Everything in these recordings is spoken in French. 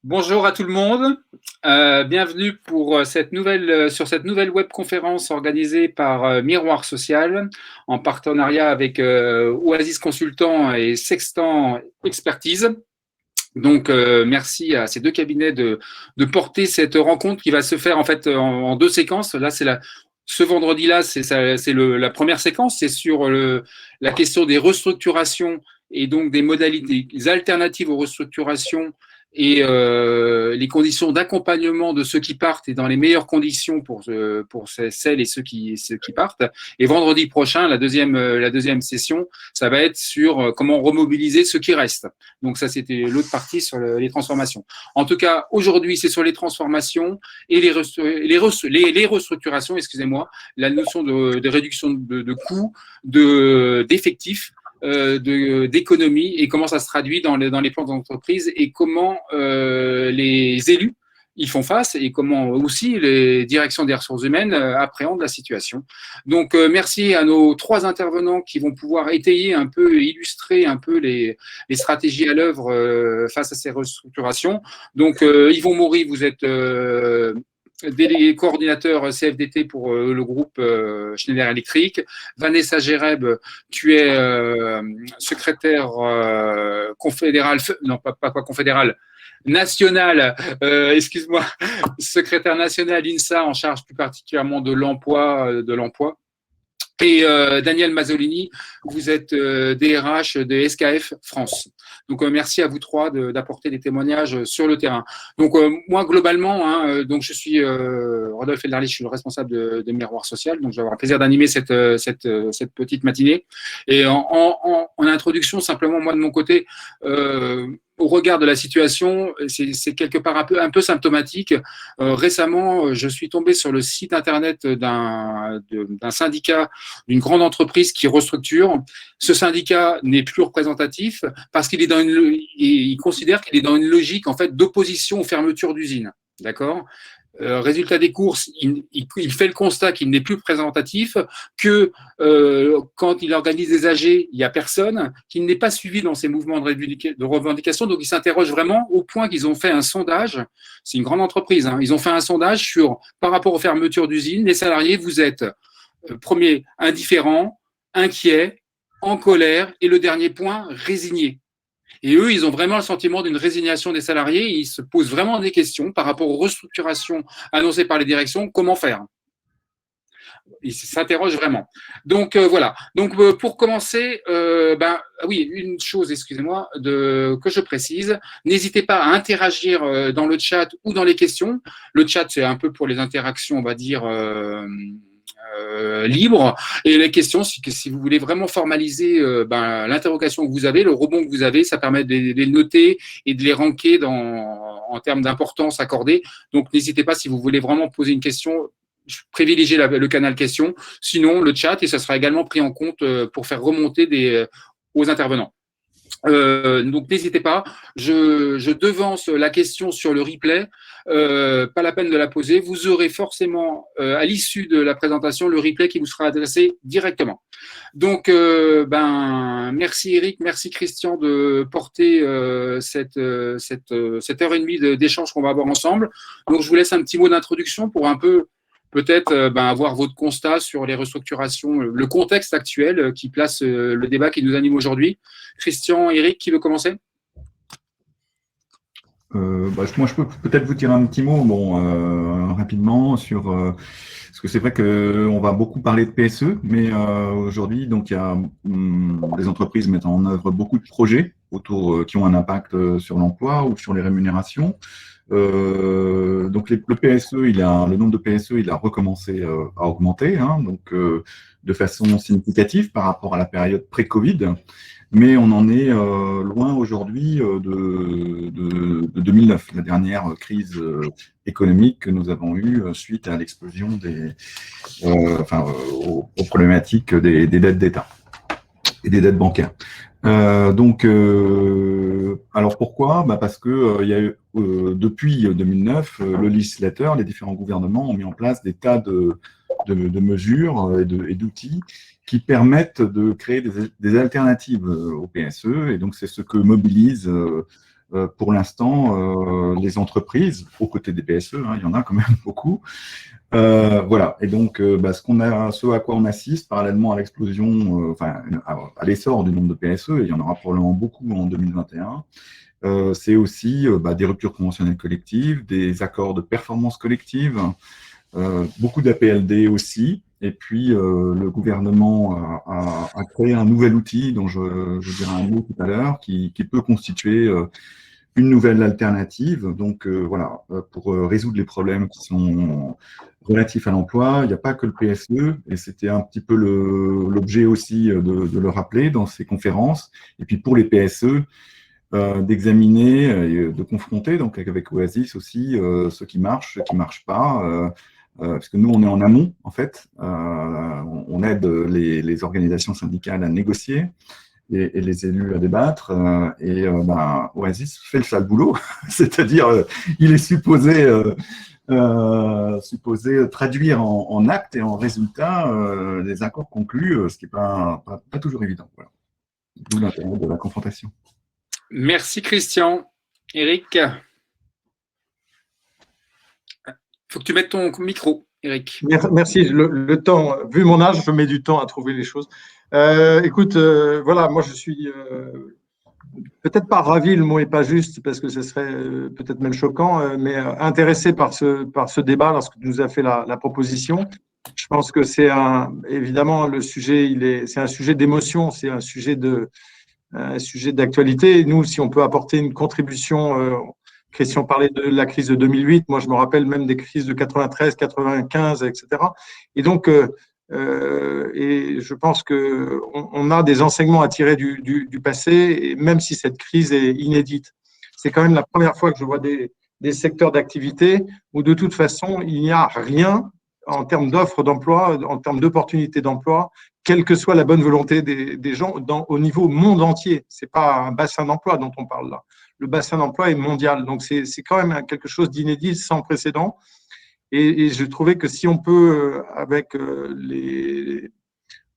Bonjour à tout le monde. Bienvenue pour sur cette nouvelle webconférence organisée par Miroir Social en partenariat avec Oasis Consultant et Sextant Expertise. Donc, merci à ces deux cabinets de porter cette rencontre qui va se faire en fait en deux séquences. Là, ce vendredi-là, la première séquence, c'est sur la question des restructurations et donc des modalités alternatives aux restructurations et les conditions d'accompagnement de ceux qui partent et dans les meilleures conditions pour celles et ceux qui partent. Et vendredi prochain, la deuxième session, ça va être sur comment remobiliser ceux qui restent. Donc ça, c'était l'autre partie sur les transformations. En tout cas, aujourd'hui, c'est sur les transformations et les restructurations, excusez-moi, la notion de réduction de coûts, d'effectifs, d'économie et comment ça se traduit dans les plans d'entreprise et comment les élus ils font face et comment aussi les directions des ressources humaines appréhendent la situation. Donc, merci à nos trois intervenants qui vont pouvoir étayer un peu, illustrer un peu les stratégies à l'œuvre face à ces restructurations. Donc, Yvon Maury, vous êtes délégué coordinateur CFDT pour le groupe Schneider Electric. Vanessa Gereb, tu es secrétaire confédéral, non pas confédéral, national, excuse-moi, secrétaire national INSA en charge plus particulièrement de l'emploi. Et Daniel Mazzolini, vous êtes DRH de SKF France. Donc merci à vous trois d'apporter des témoignages sur le terrain. Donc moi globalement, donc je suis Rodolphe Elderlich, je suis le responsable de Miroir Social. Donc je vais avoir le plaisir d'animer cette petite matinée. Et en introduction, simplement moi de mon côté. Au regard de la situation, c'est quelque part un peu symptomatique. Récemment, je suis tombé sur le site internet d'un syndicat d'une grande entreprise qui restructure. Ce syndicat n'est plus représentatif parce qu'il est il considère qu'il est dans une logique en fait d'opposition aux fermetures d'usines. D'accord. Résultat des courses, il fait le constat qu'il n'est plus représentatif, que quand il organise des AG, il n'y a personne, qu'il n'est pas suivi dans ses mouvements de revendication. Donc, il s'interroge vraiment au point qu'ils ont fait un sondage. C'est une grande entreprise. Ils ont fait un sondage sur, par rapport aux fermetures d'usines, les salariés, vous êtes, premier, indifférents, inquiets, en colère, et le dernier point, résignés. Et eux, ils ont vraiment le sentiment d'une résignation des salariés. Ils se posent vraiment des questions par rapport aux restructurations annoncées par les directions. Comment faire? Ils s'interrogent vraiment. Donc voilà. Donc pour commencer, oui, une chose, excusez-moi, que je précise. N'hésitez pas à interagir dans le chat ou dans les questions. Le chat, c'est un peu pour les interactions, on va dire. Libre. Et la question, c'est que si vous voulez vraiment formaliser l'interrogation que vous avez, le rebond que vous avez, ça permet de les noter et de les ranker en termes d'importance accordée. Donc, n'hésitez pas si vous voulez vraiment poser une question, privilégiez le canal question, sinon le chat, et ça sera également pris en compte pour faire remonter aux intervenants. Donc n'hésitez pas, je devance la question sur le replay, pas la peine de la poser, vous aurez forcément à l'issue de la présentation le replay qui vous sera adressé directement. Donc merci Eric, merci Christian de porter cette heure et demie d'échange qu'on va avoir ensemble. Donc je vous laisse un petit mot d'introduction pour un peu peut-être avoir votre constat sur les restructurations, le contexte actuel qui place le débat qui nous anime aujourd'hui. Christian, Eric, qui veut commencer? Moi, je peux peut-être vous dire un petit mot, rapidement sur parce que c'est vrai qu'on va beaucoup parler de PSE, mais aujourd'hui, donc il y a des entreprises mettant en œuvre beaucoup de projets autour qui ont un impact sur l'emploi ou sur les rémunérations. Donc le PSE, le nombre de PSE, il a recommencé à augmenter, donc de façon significative par rapport à la période pré-Covid. Mais on en est loin aujourd'hui de 2009, la dernière crise économique que nous avons eue suite à l'explosion aux problématiques des dettes d'État et des dettes bancaires. Alors pourquoi? Parce que il y a eu, depuis 2009, le législateur, les différents gouvernements ont mis en place des tas de mesures et d'outils qui permettent de créer des alternatives au PSE. Et donc, c'est ce que mobilise pour l'instant, les entreprises, aux côtés des PSE, hein, il y en a quand même beaucoup. Voilà. Et donc, ce à quoi on assiste, parallèlement à l'explosion, à l'essor du nombre de PSE, et il y en aura probablement beaucoup en 2021. C'est aussi des ruptures conventionnelles collectives, des accords de performance collective, beaucoup d'APLD aussi. Et puis, le gouvernement a créé un nouvel outil dont je dirai un mot tout à l'heure, qui peut constituer une nouvelle alternative. Donc, voilà, pour résoudre les problèmes qui sont relatifs à l'emploi, il n'y a pas que le PSE, et c'était un petit peu l'objet aussi de le rappeler dans ces conférences. Et puis, pour les PSE, d'examiner et de confronter, donc avec Oasis aussi, ce qui marche, ce qui ne marche pas, parce que nous, on est en amont, en fait. On aide les organisations syndicales à négocier et les élus à débattre. Oasis fait le sale boulot, c'est-à-dire il est supposé traduire en actes et en résultats les accords conclus, ce qui n'est pas toujours évident. Voilà. D'où l'intérêt de la confrontation. Merci Christian. Eric, il faut que tu mettes ton micro, Eric. Merci. Le temps, vu mon âge, je mets du temps à trouver les choses. Écoute, voilà, moi je suis peut-être pas ravi, le mot est pas juste parce que ce serait peut-être même choquant, mais intéressé par ce débat lorsque tu nous as fait la proposition. Je pense que c'est évidemment le sujet, c'est un sujet d'émotion, c'est un sujet d'actualité. Nous, si on peut apporter une contribution, Christian parlait de la crise de 2008, moi je me rappelle même des crises de 93, 95, etc. Et donc, et je pense qu'on a des enseignements à tirer du passé, même si cette crise est inédite. C'est quand même la première fois que je vois des secteurs d'activité où de toute façon, il n'y a rien en termes d'offres d'emploi, en termes d'opportunités d'emploi, quelle que soit la bonne volonté des gens au niveau monde entier. Ce n'est pas un bassin d'emploi dont on parle là. Le bassin d'emploi est mondial. Donc, c'est quand même quelque chose d'inédit, sans précédent. Et je trouvais que si on peut, avec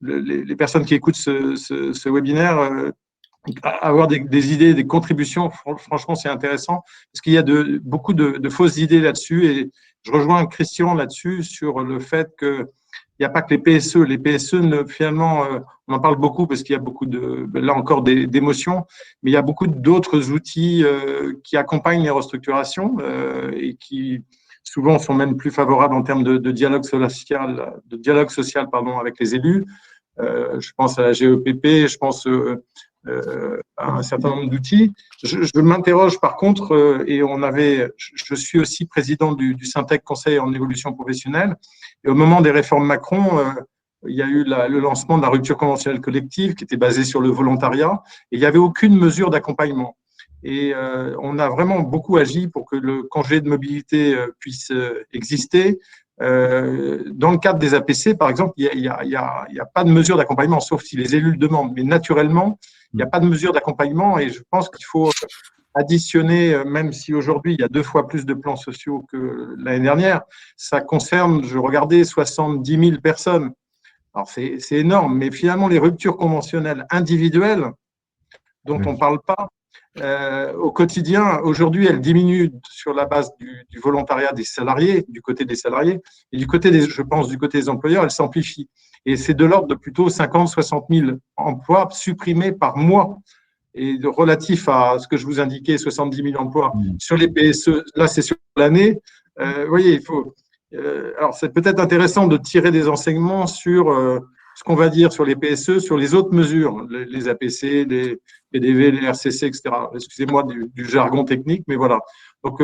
les personnes qui écoutent ce webinaire, avoir des idées, des contributions, franchement, c'est intéressant parce qu'il y a beaucoup de fausses idées là-dessus. Et je rejoins Christian là-dessus sur le fait qu'il n'y a pas que les PSE. Les PSE, finalement, on en parle beaucoup parce qu'il y a beaucoup là encore d'émotions, mais il y a beaucoup d'autres outils qui accompagnent les restructurations et qui souvent sont même plus favorables en termes de dialogue social, avec les élus. Je pense à la GEPP, je pense à un certain nombre d'outils. Je m'interroge par contre, et je suis aussi président du Syntec Conseil en évolution professionnelle, et au moment des réformes Macron, il y a eu le lancement de la rupture conventionnelle collective qui était basée sur le volontariat, et il n'y avait aucune mesure d'accompagnement. Et on a vraiment beaucoup agi pour que le congé de mobilité puisse exister. Dans le cadre des APC, par exemple, il n'y a pas de mesure d'accompagnement, sauf si les élus le demandent. Mais naturellement, il n'y a pas de mesure d'accompagnement et je pense qu'il faut additionner, même si aujourd'hui, il y a 2 fois plus de plans sociaux que l'année dernière, ça concerne, je regardais, 70 000 personnes. Alors, c'est énorme, mais finalement, les ruptures conventionnelles individuelles dont on ne parle pas, au quotidien, aujourd'hui, elles diminuent sur la base du volontariat des salariés, du côté des salariés, et je pense, du côté des employeurs, elles s'amplifient. Et c'est de l'ordre de plutôt 50 000 60 000 emplois supprimés par mois. Et relatif à ce que je vous indiquais, 70 000 emplois sur les PSE, là, c'est sur l'année. Vous voyez, il faut. Alors, c'est peut-être intéressant de tirer des enseignements sur ce qu'on va dire sur les PSE, sur les autres mesures, les APC, les PDV, les RCC, etc. Excusez-moi du jargon technique, mais voilà. Donc,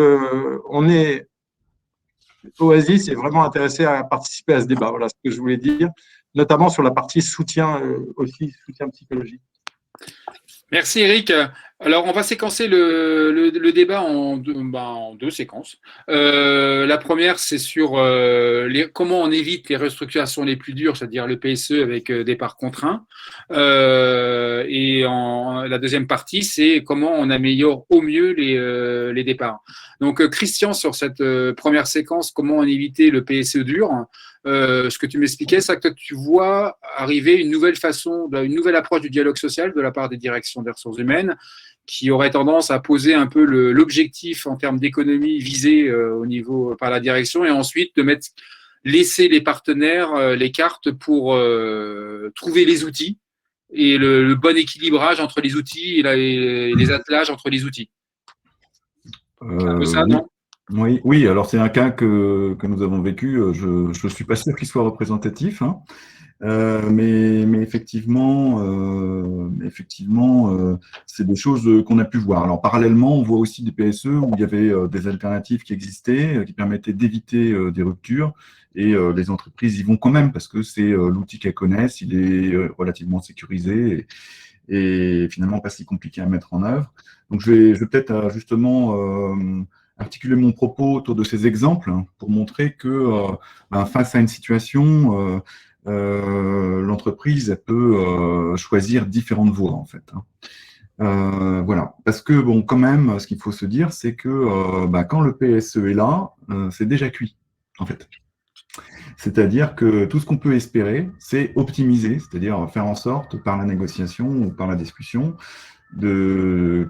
Oasis est vraiment intéressé à participer à ce débat. Voilà ce que je voulais dire, notamment sur la partie soutien aussi, soutien psychologique. Merci Eric. Alors on va séquencer le débat en 2 séquences. La première c'est sur comment on évite les restructurations les plus dures, c'est-à-dire le PSE avec départ contraint. Et la deuxième partie c'est comment on améliore au mieux les départs. Donc Christian, sur cette première séquence, comment on éviter le PSE dur, ce que tu m'expliquais, c'est que toi, tu vois arriver une nouvelle façon, une nouvelle approche du dialogue social de la part des directions des ressources humaines, qui aurait tendance à poser un peu l'objectif en termes d'économie visé au niveau par la direction, et ensuite de laisser les partenaires les cartes pour trouver les outils et le bon équilibrage entre les outils et les attelages entre les outils. C'est un peu ça, Oui. non? Oui, alors c'est un cas que nous avons vécu. Je ne suis pas sûr qu'il soit représentatif, hein. Mais effectivement, c'est des choses qu'on a pu voir. Alors parallèlement, on voit aussi des PSE où il y avait des alternatives qui existaient, qui permettaient d'éviter des ruptures. Et les entreprises y vont quand même parce que c'est l'outil qu'elles connaissent, il est relativement sécurisé et finalement pas si compliqué à mettre en œuvre. Donc je vais peut-être justement articuler mon propos autour de ces exemples, hein, pour montrer que face à une situation, l'entreprise peut choisir différentes voies en fait, hein. Voilà, parce que bon, quand même, ce qu'il faut se dire, c'est que quand le PSE est là, c'est déjà cuit en fait. C'est-à-dire que tout ce qu'on peut espérer, c'est optimiser, c'est-à-dire faire en sorte, par la négociation ou par la discussion, que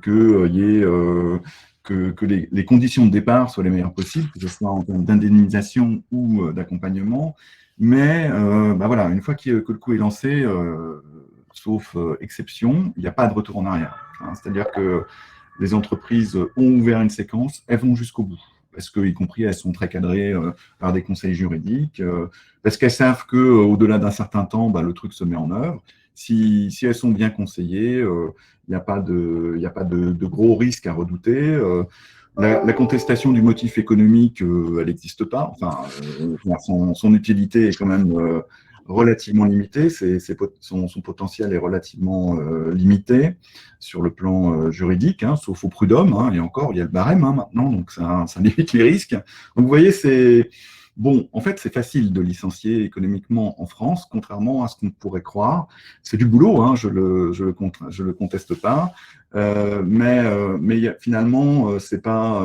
les conditions de départ soient les meilleures possibles, que ce soit en termes d'indemnisation ou d'accompagnement. Mais voilà, une fois que le coup est lancé, sauf exception, il n'y a pas de retour en arrière, hein. C'est-à-dire que les entreprises ont ouvert une séquence, elles vont jusqu'au bout. Parce que, y compris, elles sont très cadrées par des conseils juridiques, parce qu'elles savent qu'au-delà d'un certain temps, le truc se met en œuvre. Si elles sont bien conseillées, il n'y a pas de gros risques à redouter. La contestation du motif économique, elle n'existe pas. Enfin, son utilité est quand même relativement limité, son potentiel est relativement limité sur le plan juridique, hein, sauf au prud'homme, hein, et encore, il y a le barème maintenant, donc ça limite les risques. Donc vous voyez, en fait, c'est facile de licencier économiquement en France, contrairement à ce qu'on pourrait croire. C'est du boulot, hein, je le conteste pas, mais finalement, c'est pas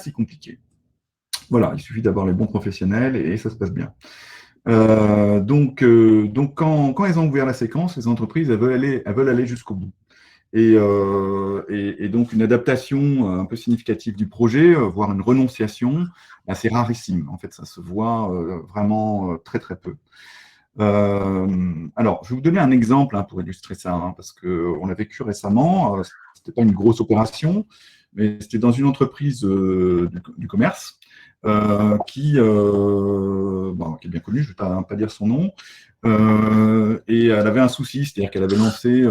si compliqué. Voilà, il suffit d'avoir les bons professionnels et ça se passe bien. Donc quand elles ont ouvert la séquence, les entreprises, elles veulent aller jusqu'au bout. Et donc, une adaptation un peu significative du projet, voire une renonciation, c'est rarissime. En fait, ça se voit vraiment très, très peu. Alors, je vais vous donner un exemple, hein, pour illustrer ça, hein, parce qu'on l'a vécu récemment. C'était pas une grosse opération, mais c'était dans une entreprise du commerce qui est bien connue, je ne vais pas dire son nom. Et elle avait un souci, c'est-à-dire qu'elle avait lancé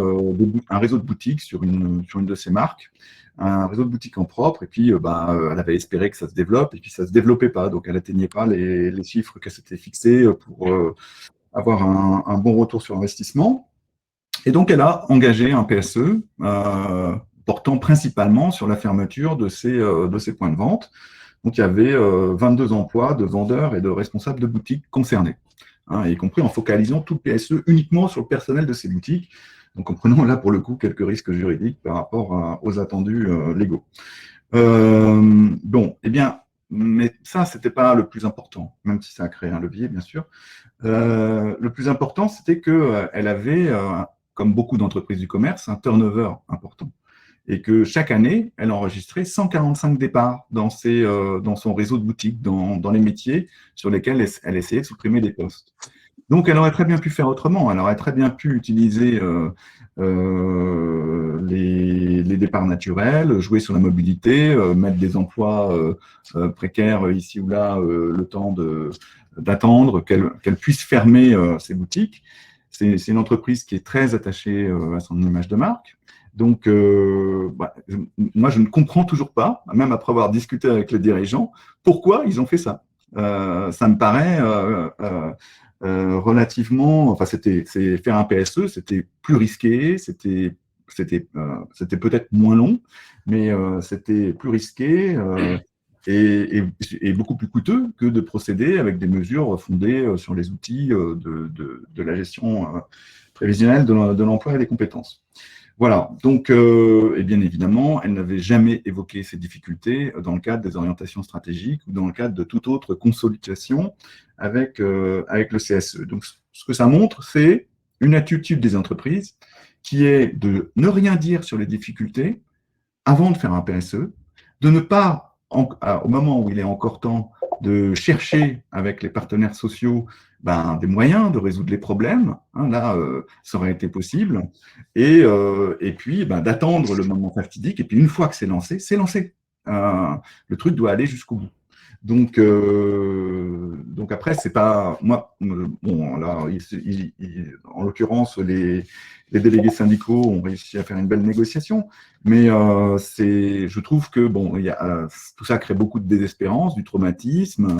un réseau de boutiques sur une de ses marques, un réseau de boutiques en propre, et puis elle avait espéré que ça se développe, et puis ça ne se développait pas, donc elle n'atteignait pas les chiffres qu'elle s'était fixés pour avoir un bon retour sur investissement. Et donc elle a engagé un PSE portant principalement sur la fermeture de ces points de vente. Donc il y avait 22 emplois de vendeurs et de responsables de boutiques concernés, hein, y compris en focalisant tout le PSE uniquement sur le personnel de ces boutiques, donc en prenant là pour le coup quelques risques juridiques par rapport aux attendus légaux. Mais ça, c'était pas le plus important, même si ça a créé un levier, bien sûr. Le plus important, c'était qu'elle avait, comme beaucoup d'entreprises du commerce, un turnover important. Et que chaque année, elle enregistrait 145 départs dans son réseau de boutiques, dans les métiers sur lesquels elle essayait de supprimer des postes. Donc, elle aurait très bien pu faire autrement. Elle aurait très bien pu utiliser les départs naturels, jouer sur la mobilité, mettre des emplois précaires ici ou là, le temps d'attendre qu'elle puisse fermer ses boutiques. C'est une entreprise qui est très attachée à son image de marque. Donc, moi, je ne comprends toujours pas, même après avoir discuté avec les dirigeants, pourquoi ils ont fait ça. Ça me paraît relativement, enfin, faire un PSE, c'était plus risqué, c'était peut-être moins long, mais c'était plus risqué et beaucoup plus coûteux que de procéder avec des mesures fondées sur les outils de la gestion prévisionnelle de l'emploi et des compétences. Voilà, donc, et bien évidemment, elle n'avait jamais évoqué ces difficultés dans le cadre des orientations stratégiques ou dans le cadre de toute autre consolidation avec le CSE. Donc, ce que ça montre, c'est une attitude des entreprises qui est de ne rien dire sur les difficultés avant de faire un PSE, de ne pas, au moment où il est encore temps, de chercher avec les partenaires sociaux des moyens de résoudre les problèmes. Là, ça aurait été possible. Et puis, d'attendre le moment fatidique. Et puis, une fois que c'est lancé, c'est lancé. Le truc doit aller jusqu'au bout. Donc après, c'est pas moi. Bon, là, en l'occurrence, les délégués syndicaux ont réussi à faire une belle négociation, mais je trouve que bon, tout ça crée beaucoup de désespérance, du traumatisme.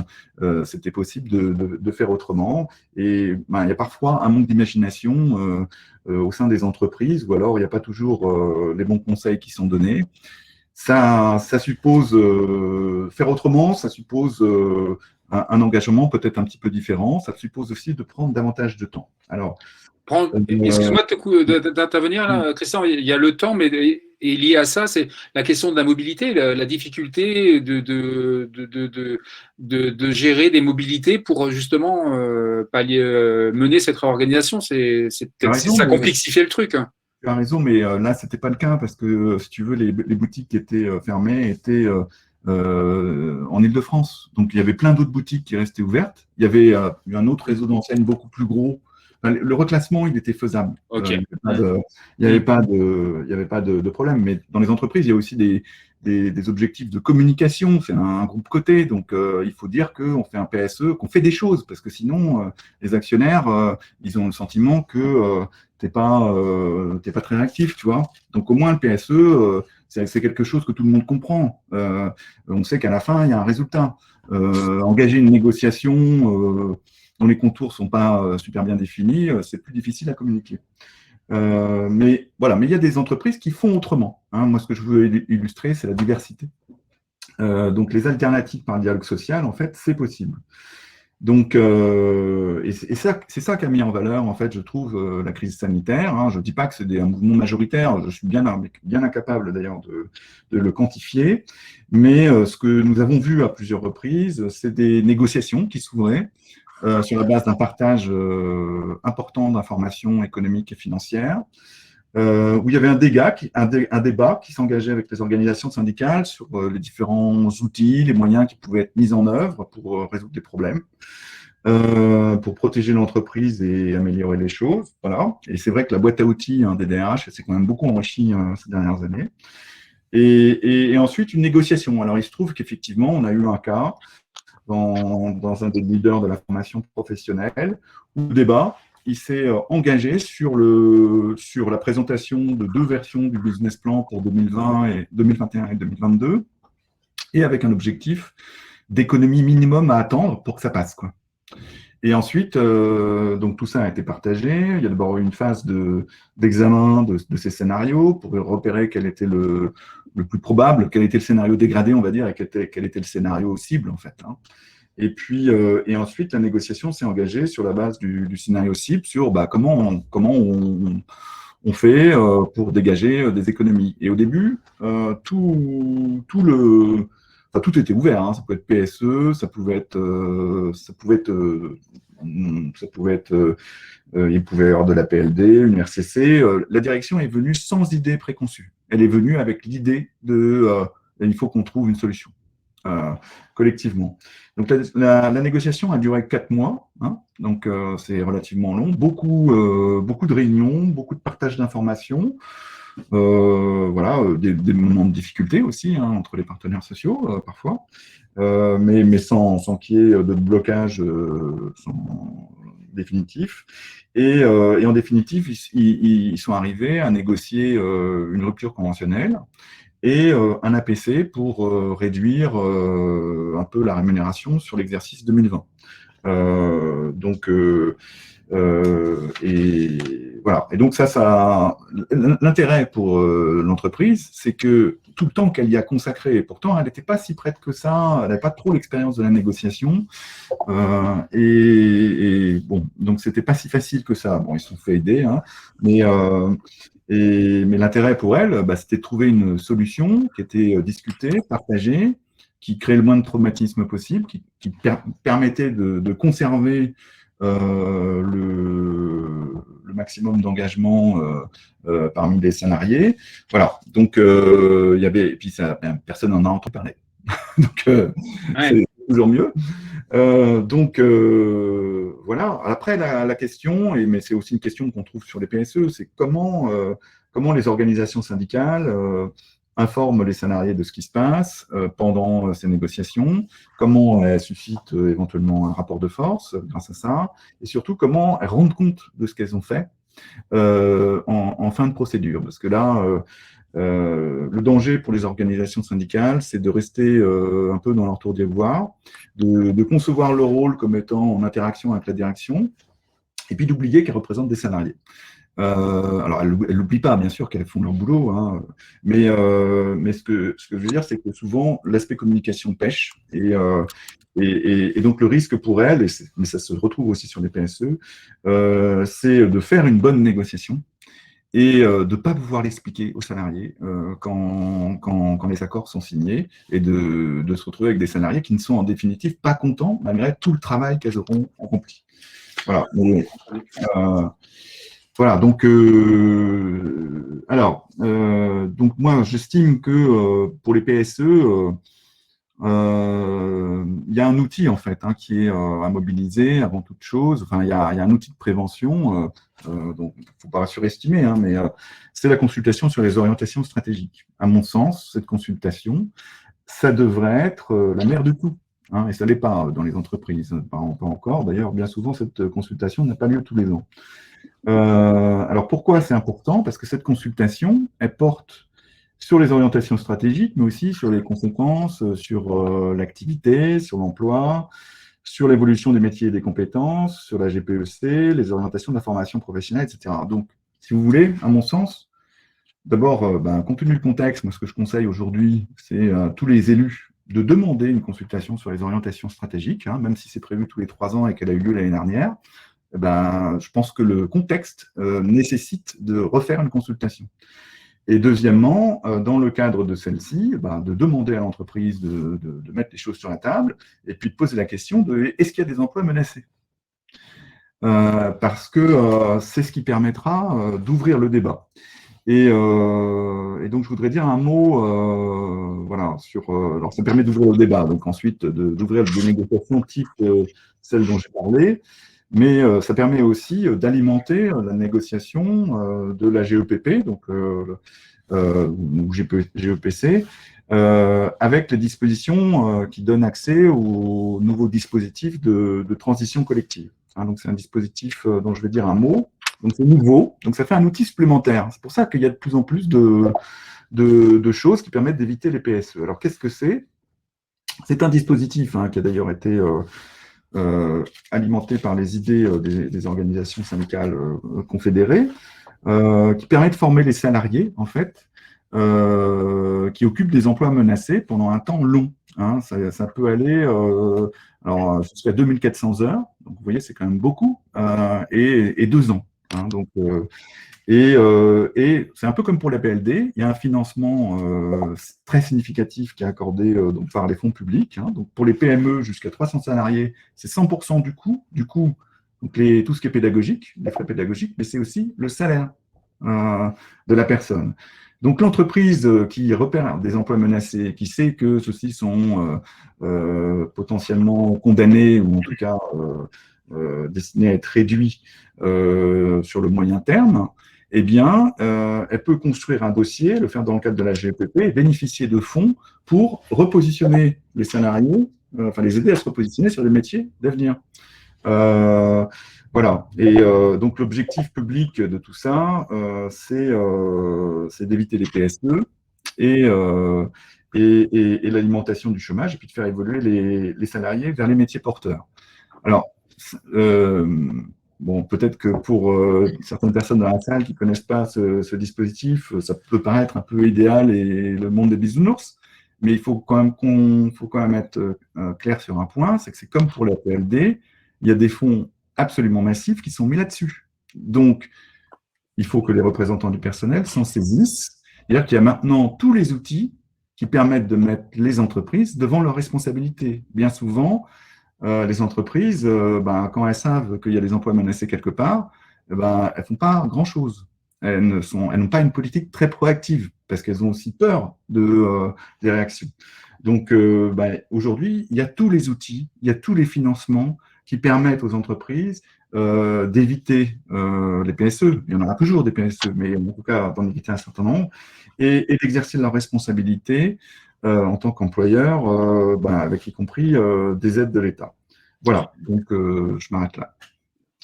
C'était possible de faire autrement, et il y a parfois un manque d'imagination au sein des entreprises, ou alors il n'y a pas toujours les bons conseils qui sont donnés. Ça suppose faire autrement, ça suppose un engagement peut-être un petit peu différent, ça suppose aussi de prendre davantage de temps. Alors, excuse-moi d'intervenir là, Christian, il y a le temps, mais et lié à ça, c'est la question de la mobilité, la difficulté de gérer des mobilités pour justement mener cette réorganisation. C'est ça complexifie le truc. Tu as raison, mais là, ce n'était pas le cas parce que, si tu veux, les boutiques qui étaient fermées étaient en Île-de-France. Donc, il y avait plein d'autres boutiques qui restaient ouvertes. Il y avait un autre réseau d'enseignes beaucoup plus gros. Enfin, le reclassement, il était faisable. Okay. Il n'y avait pas de problème. Mais dans les entreprises, il y a aussi des objectifs de communication. C'est un groupe coté. Donc, il faut dire qu'on fait un PSE, qu'on fait des choses. Parce que sinon, les actionnaires, ils ont le sentiment que t'es pas très réactif, tu vois. Donc, au moins, le PSE, c'est quelque chose que tout le monde comprend. On sait qu'à la fin, il y a un résultat. Engager une négociation dont les contours ne sont pas super bien définis, c'est plus difficile à communiquer. Mais voilà, mais il y a des entreprises qui font autrement. Moi, ce que je veux illustrer, c'est la diversité. Donc, les alternatives par le dialogue social, en fait, c'est possible. Donc, c'est ça qui a mis en valeur, en fait, je trouve, la crise sanitaire. Je ne dis pas que c'est un mouvement majoritaire, je suis bien incapable d'ailleurs de le quantifier, mais ce que nous avons vu à plusieurs reprises, c'est des négociations qui s'ouvraient sur la base d'un partage important d'informations économiques et financières, où il y avait un débat qui s'engageait avec les organisations syndicales sur les différents outils, les moyens qui pouvaient être mis en œuvre pour résoudre des problèmes, pour protéger l'entreprise et améliorer les choses. Voilà. Et c'est vrai que la boîte à outils des DRH s'est quand même beaucoup enrichie ces dernières années. Et ensuite, une négociation. Alors, il se trouve qu'effectivement, on a eu un cas dans un des leaders de la formation professionnelle où le débat il s'est engagé sur la présentation de 2 versions du business plan pour 2021 et 2022, et avec un objectif d'économie minimum à attendre pour que ça passe, quoi. Et ensuite, donc tout ça a été partagé. Il y a d'abord eu une phase d'examen de ces scénarios pour repérer quel était le plus probable, quel était le scénario dégradé, on va dire, et quel était le scénario cible, en fait. Et puis, et ensuite, la négociation s'est engagée sur la base du scénario cible, sur comment on fait pour dégager des économies. Et au début, tout était ouvert. Ça pouvait être PSE, il pouvait y avoir de la PLD, une RCC. La direction est venue sans idée préconçue. Elle est venue avec l'idée il faut qu'on trouve une solution. Collectivement. Donc la négociation a duré 4 mois, donc c'est relativement long, beaucoup de réunions, beaucoup de partage d'informations, voilà, des moments de difficulté aussi entre les partenaires sociaux parfois, mais sans qu'il y ait de blocage définitif. Et en définitive, ils sont arrivés à négocier une rupture conventionnelle et un APC pour réduire un peu la rémunération sur l'exercice 2020. Et voilà. Et donc l'intérêt pour l'entreprise, c'est que tout le temps qu'elle y a consacré, et pourtant elle n'était pas si prête que ça, elle n'avait pas trop l'expérience de la négociation, et bon, donc c'était pas si facile que ça. Bon, ils se sont fait aider, mais Mais l'intérêt pour elle, c'était de trouver une solution qui était discutée, partagée, qui crée le moins de traumatisme possible, qui permettait de conserver le maximum d'engagement parmi les salariés. Voilà. Donc, il y avait, et puis ça, personne n'en a entendu parler. Donc, c'est toujours mieux. Voilà. Après, la question, mais c'est aussi une question qu'on trouve sur les PSE, c'est comment les organisations syndicales informent les salariés de ce qui se passe pendant ces négociations, comment elles suscitent éventuellement un rapport de force grâce à ça, et surtout comment elles rendent compte de ce qu'elles ont fait en fin de procédure. Parce que là, le danger pour les organisations syndicales, c'est de rester un peu dans leur tour d'ivoire, de concevoir leur rôle comme étant en interaction avec la direction, et puis d'oublier qu'elles représentent des salariés. Alors, elles n'oublient pas, bien sûr, qu'elles font leur boulot, hein, mais ce que je veux dire, c'est que souvent, l'aspect communication pêche, et donc le risque pour elles, mais ça se retrouve aussi sur les PSE, c'est de faire une bonne négociation, et de ne pas pouvoir l'expliquer aux salariés quand les accords sont signés, et de se retrouver avec des salariés qui ne sont en définitive pas contents malgré tout le travail qu'elles auront accompli. Voilà. Voilà, donc, donc moi, j'estime que pour les PSE, il y a un outil en fait qui est à mobiliser avant toute chose. Enfin, il y a un outil de prévention, donc il ne faut pas surestimer, mais c'est la consultation sur les orientations stratégiques. À mon sens, cette consultation, ça devrait être la mère de tout. Et ça ne l'est pas dans les entreprises, pas encore. D'ailleurs, bien souvent, cette consultation n'a pas lieu tous les ans. Alors pourquoi c'est important? Parce que cette consultation, elle porte sur les orientations stratégiques, mais aussi sur les conséquences, sur l'activité, sur l'emploi, sur l'évolution des métiers et des compétences, sur la GPEC, les orientations de la formation professionnelle, etc. Donc, si vous voulez, à mon sens, d'abord, compte tenu du contexte, moi, ce que je conseille aujourd'hui, c'est à tous les élus de demander une consultation sur les orientations stratégiques, même si c'est prévu tous les 3 ans et qu'elle a eu lieu l'année dernière. Je pense que le contexte nécessite de refaire une consultation. Et deuxièmement, dans le cadre de celle-ci, de demander à l'entreprise de mettre les choses sur la table et puis de poser la question de est-ce qu'il y a des emplois menacés? Parce que c'est ce qui permettra d'ouvrir le débat. Et donc, je voudrais dire un mot voilà, sur… alors, ça permet d'ouvrir le débat, donc ensuite d'ouvrir des négociations type celle dont j'ai parlé. Mais ça permet aussi d'alimenter la négociation de la GEPP, donc ou GEPC, avec les dispositions qui donnent accès au nouveau dispositif de transition collective. Donc c'est un dispositif dont je vais dire un mot. Donc c'est nouveau, donc ça fait un outil supplémentaire. C'est pour ça qu'il y a de plus en plus de choses qui permettent d'éviter les PSE. Alors qu'est-ce que c'est? C'est un dispositif qui a d'ailleurs été… alimenté par les idées des organisations syndicales confédérées, qui permet de former les salariés, en fait, qui occupent des emplois menacés pendant un temps long. Ça peut aller jusqu'à 2400 heures, donc vous voyez, c'est quand même beaucoup, et 2 ans. Et c'est un peu comme pour la PLD, il y a un financement très significatif qui est accordé donc par les fonds publics. Donc pour les PME jusqu'à 300 salariés, c'est 100% du coût, donc tout ce qui est pédagogique, les frais pédagogiques, mais c'est aussi le salaire de la personne. Donc l'entreprise qui repère des emplois menacés, qui sait que ceux-ci sont potentiellement condamnés ou en tout cas destinés à être réduits sur le moyen terme, eh bien, elle peut construire un dossier, le faire dans le cadre de la GEPP et bénéficier de fonds pour repositionner les salariés, les aider à se repositionner sur les métiers d'avenir. Voilà. Et donc, l'objectif public de tout ça, c'est d'éviter les PSE et l'alimentation du chômage, et puis de faire évoluer les salariés vers les métiers porteurs. Alors, bon, peut-être que pour certaines personnes dans la salle qui ne connaissent pas ce dispositif, ça peut paraître un peu idéal et le monde des bisounours, mais il faut quand même être clair sur un point, c'est que c'est comme pour la PLD, il y a des fonds absolument massifs qui sont mis là-dessus. Donc, il faut que les représentants du personnel s'en saisissent. C'est-à-dire qu'il y a maintenant tous les outils qui permettent de mettre les entreprises devant leurs responsabilités. Bien souvent, les entreprises, quand elles savent qu'il y a des emplois menacés quelque part, elles ne font pas grand-chose. Elles n'ont pas une politique très proactive parce qu'elles ont aussi peur des réactions. Donc, aujourd'hui, il y a tous les outils, il y a tous les financements qui permettent aux entreprises d'éviter les PSE. Il y en aura toujours des PSE, mais en tout cas, d'en éviter un certain nombre, et d'exercer leurs responsabilités en tant qu'employeur, avec y compris des aides de l'État. Voilà, donc je m'arrête là.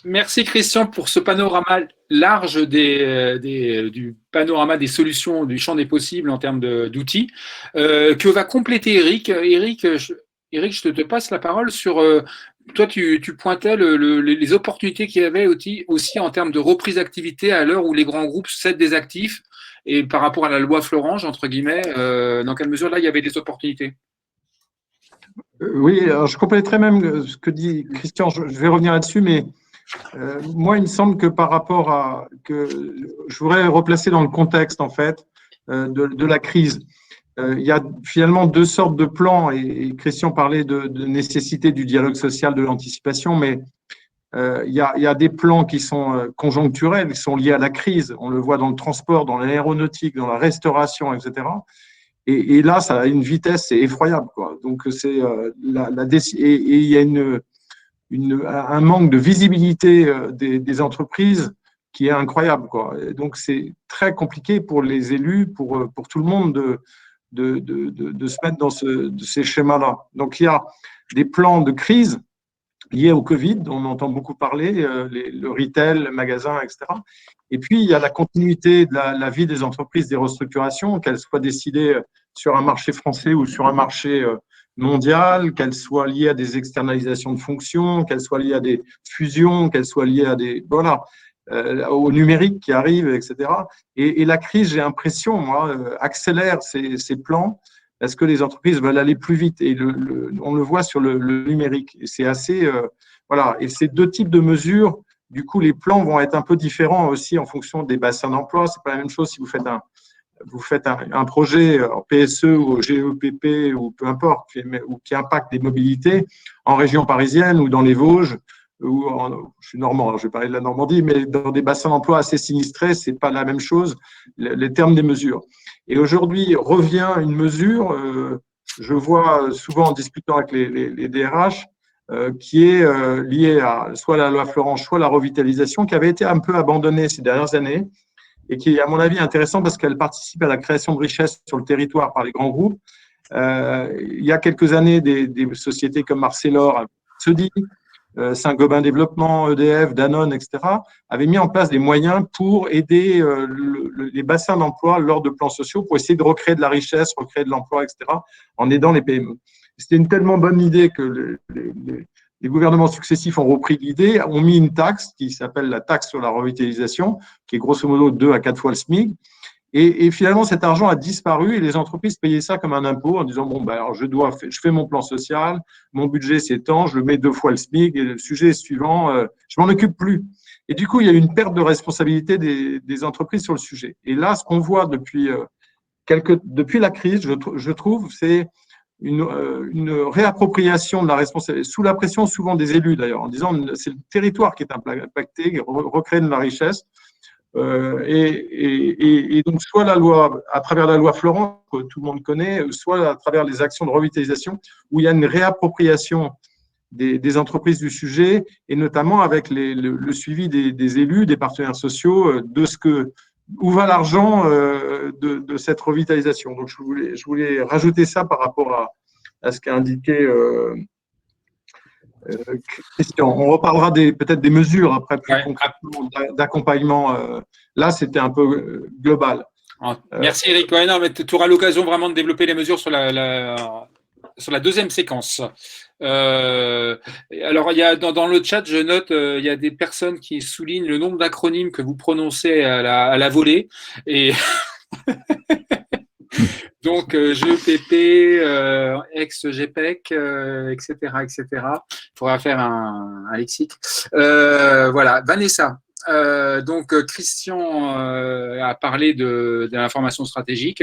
Merci Christian pour ce panorama large du panorama des solutions, du champ des possibles en termes d'outils, que va compléter Eric. Eric, je te passe la parole sur… toi, tu pointais les opportunités qu'il y avait aussi en termes de reprise d'activité à l'heure où les grands groupes cèdent des actifs et par rapport à la loi Florange, entre guillemets, dans quelle mesure là, il y avait des opportunités? Oui, alors je compléterai même ce que dit Christian, je vais revenir là-dessus, mais moi, il me semble que par rapport à… je voudrais replacer dans le contexte, en fait, de la crise. Il y a finalement deux sortes de plans, et Christian parlait de nécessité du dialogue social, de l'anticipation, mais il y a des plans qui sont conjoncturels, qui sont liés à la crise. On le voit dans le transport, dans l'aéronautique, dans la restauration, etc. Et là, ça a une vitesse, c'est effroyable, quoi. Donc, c'est et il y a un manque de visibilité des entreprises qui est incroyable, quoi. Et donc, c'est très compliqué pour les élus, pour tout le monde de se mettre dans ces schémas-là. Donc, il y a des plans de crise liés au Covid, dont on entend beaucoup parler, le retail, le magasin, etc. Et puis, il y a la continuité de la vie des entreprises, des restructurations, qu'elles soient décidées sur un marché français ou sur un marché mondial, qu'elles soient liées à des externalisations de fonctions, qu'elles soient liées à des fusions, qu'elles soient liées à des… Voilà, au numérique qui arrive, etc. Et la crise, j'ai l'impression, moi, accélère ces plans parce que les entreprises veulent aller plus vite. Et on le voit sur le numérique. Et c'est assez… voilà. Et ces deux types de mesures, du coup, les plans vont être un peu différents aussi en fonction des bassins d'emploi. C'est pas la même chose si vous faites un projet en PSE ou au GEPP ou peu importe, qui impacte des mobilités en région parisienne ou dans les Vosges, je suis normand, je vais parler de la Normandie, mais dans des bassins d'emploi assez sinistrés, c'est pas la même chose, les termes des mesures. Et aujourd'hui, revient une mesure, je vois souvent en discutant avec les DRH, qui est liée à soit la loi Florange, soit la revitalisation, qui avait été un peu abandonnée ces dernières années, et qui est, à mon avis, intéressant parce qu'elle participe à la création de richesses sur le territoire par les grands groupes. Il y a quelques années, des sociétés comme Arcelor, Sodi, Saint-Gobain Développement, EDF, Danone, etc., avaient mis en place des moyens pour aider les bassins d'emploi lors de plans sociaux pour essayer de recréer de la richesse, recréer de l'emploi, etc., en aidant les PME. C'était une tellement bonne idée que les gouvernements successifs ont repris l'idée, ont mis une taxe qui s'appelle la taxe sur la revitalisation, qui est grosso modo 2 à 4 fois le SMIC. Et finalement, cet argent a disparu et les entreprises payaient ça comme un impôt en disant, bon, alors je fais mon plan social, mon budget c'est tant, je le mets 2 fois le SMIC et le sujet est suivant, je m'en occupe plus. Et du coup, il y a une perte de responsabilité des entreprises sur le sujet. Et là, ce qu'on voit depuis la crise, je trouve, c'est une réappropriation de la responsabilité, sous la pression souvent des élus d'ailleurs, en disant c'est le territoire qui est impacté, recréer de la richesse. Et donc, soit la loi, à travers la loi Florent, que tout le monde connaît, soit à travers les actions de revitalisation, où il y a une réappropriation des entreprises du sujet, et notamment avec le suivi des élus, des partenaires sociaux, où va l'argent de cette revitalisation. Donc, je voulais rajouter ça par rapport à ce qu'a indiqué Christian. On reparlera peut-être des mesures après plus concrètement d'accompagnement. Là, c'était un peu global. Merci Eric. Ouais, non, mais tu auras l'occasion vraiment de développer les mesures sur la deuxième séquence. Alors, il y a dans le chat, je note, il y a des personnes qui soulignent le nombre d'acronymes que vous prononcez à la volée. Et donc, GEPP, ex-GPEC, etc., etc. Il faudra faire un lexique. Voilà. Vanessa, Christian a parlé de l'information stratégique.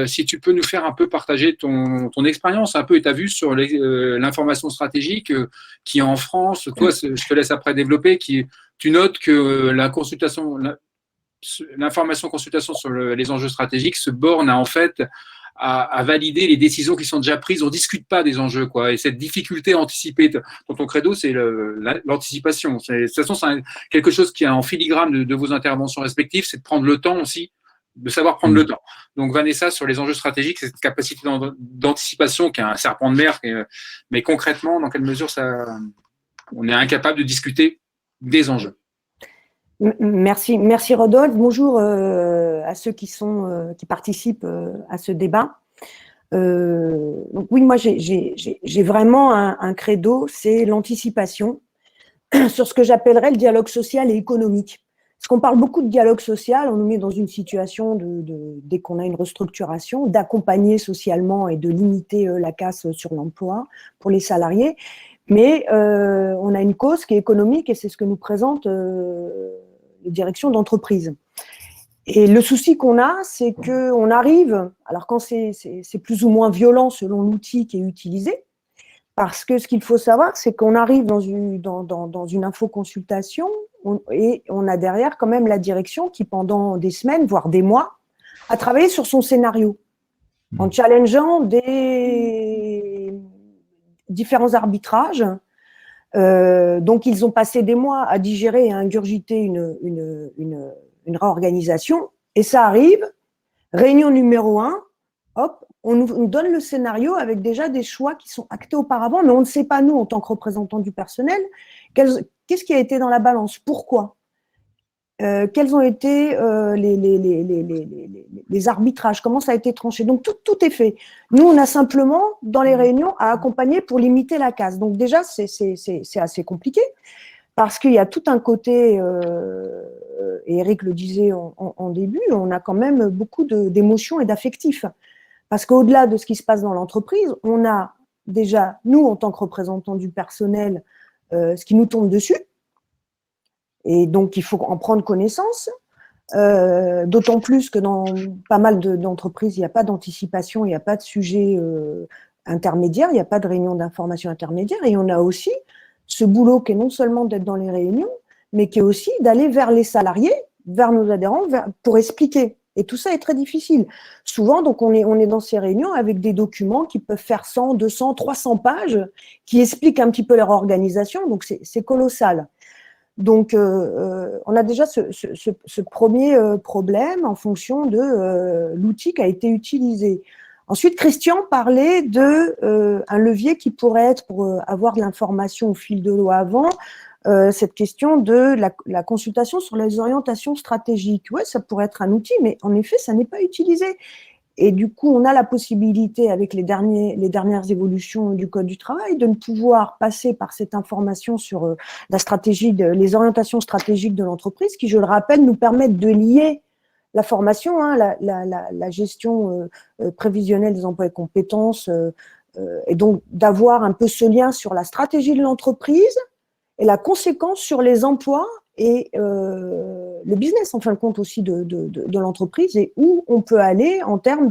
Si tu peux nous faire un peu partager ton expérience un peu et ta vue sur l'information stratégique qui en France, toi, je te laisse après développer, tu notes que l'information consultation sur les enjeux stratégiques se borne à en fait à valider les décisions qui sont déjà prises. On ne discute pas des enjeux, quoi. Et cette difficulté à anticiper, dans ton credo, c'est l'anticipation. De toute façon, c'est quelque chose qui est en filigrane de vos interventions respectives, c'est de prendre le temps aussi, de savoir prendre le temps. Donc, Vanessa, sur les enjeux stratégiques, cette capacité d'anticipation qui est un serpent de mer, mais concrètement, dans quelle mesure on est incapable de discuter des enjeux? Merci Rodolphe. Bonjour à ceux qui participent à ce débat. Donc oui, moi j'ai vraiment un credo, c'est l'anticipation sur ce que j'appellerais le dialogue social et économique. Parce qu'on parle beaucoup de dialogue social, on nous met dans une situation dès qu'on a une restructuration, d'accompagner socialement et de limiter la casse sur l'emploi pour les salariés. Mais on a une cause qui est économique et c'est ce que nous présente les directions d'entreprise. Et le souci qu'on a, c'est qu'on arrive, alors quand c'est plus ou moins violent selon l'outil qui est utilisé, parce que ce qu'il faut savoir, c'est qu'on arrive dans une infoconsultation et on a derrière quand même la direction qui, pendant des semaines, voire des mois, a travaillé sur son scénario, en challengeant des différents arbitrages. Donc, ils ont passé des mois à digérer et à ingurgiter une réorganisation. Et ça arrive, réunion numéro 1, hop, on nous donne le scénario avec déjà des choix qui sont actés auparavant, mais on ne sait pas, nous, en tant que représentants du personnel, qu'est-ce qui a été dans la balance, pourquoi, quels ont été les arbitrages, comment ça a été tranché. Donc, tout est fait. Nous, on a simplement, dans les réunions, à accompagner pour limiter la casse. Donc, déjà, c'est assez compliqué parce qu'il y a tout un côté, et Eric le disait en début, on a quand même beaucoup d'émotions et d'affectifs. Parce qu'au-delà de ce qui se passe dans l'entreprise, on a déjà, nous, en tant que représentants du personnel, ce qui nous tombe dessus. Et donc, il faut en prendre connaissance, d'autant plus que dans pas mal d'entreprises, il n'y a pas d'anticipation, il n'y a pas de sujet intermédiaire, il n'y a pas de réunion d'information intermédiaire. Et on a aussi ce boulot qui est non seulement d'être dans les réunions, mais qui est aussi d'aller vers les salariés, vers nos adhérents, pour expliquer. Et tout ça est très difficile. Souvent, donc, on est dans ces réunions avec des documents qui peuvent faire 100, 200, 300 pages, qui expliquent un petit peu leur organisation. Donc, c'est colossal. Donc, on a déjà ce premier problème en fonction de l'outil qui a été utilisé. Ensuite, Christian parlait un levier qui pourrait être pour avoir de l'information au fil de l'eau avant, cette question de la consultation sur les orientations stratégiques. Oui, ça pourrait être un outil, mais en effet, ça n'est pas utilisé. Et du coup, on a la possibilité, avec les dernières évolutions du Code du travail, de ne pouvoir passer par cette information sur la stratégie, les orientations stratégiques de l'entreprise, qui, je le rappelle, nous permettent de lier la formation, la gestion prévisionnelle des emplois et compétences, et donc d'avoir un peu ce lien sur la stratégie de l'entreprise et la conséquence sur les emplois et le business, en fin de compte, aussi de l'entreprise et où on peut aller en termes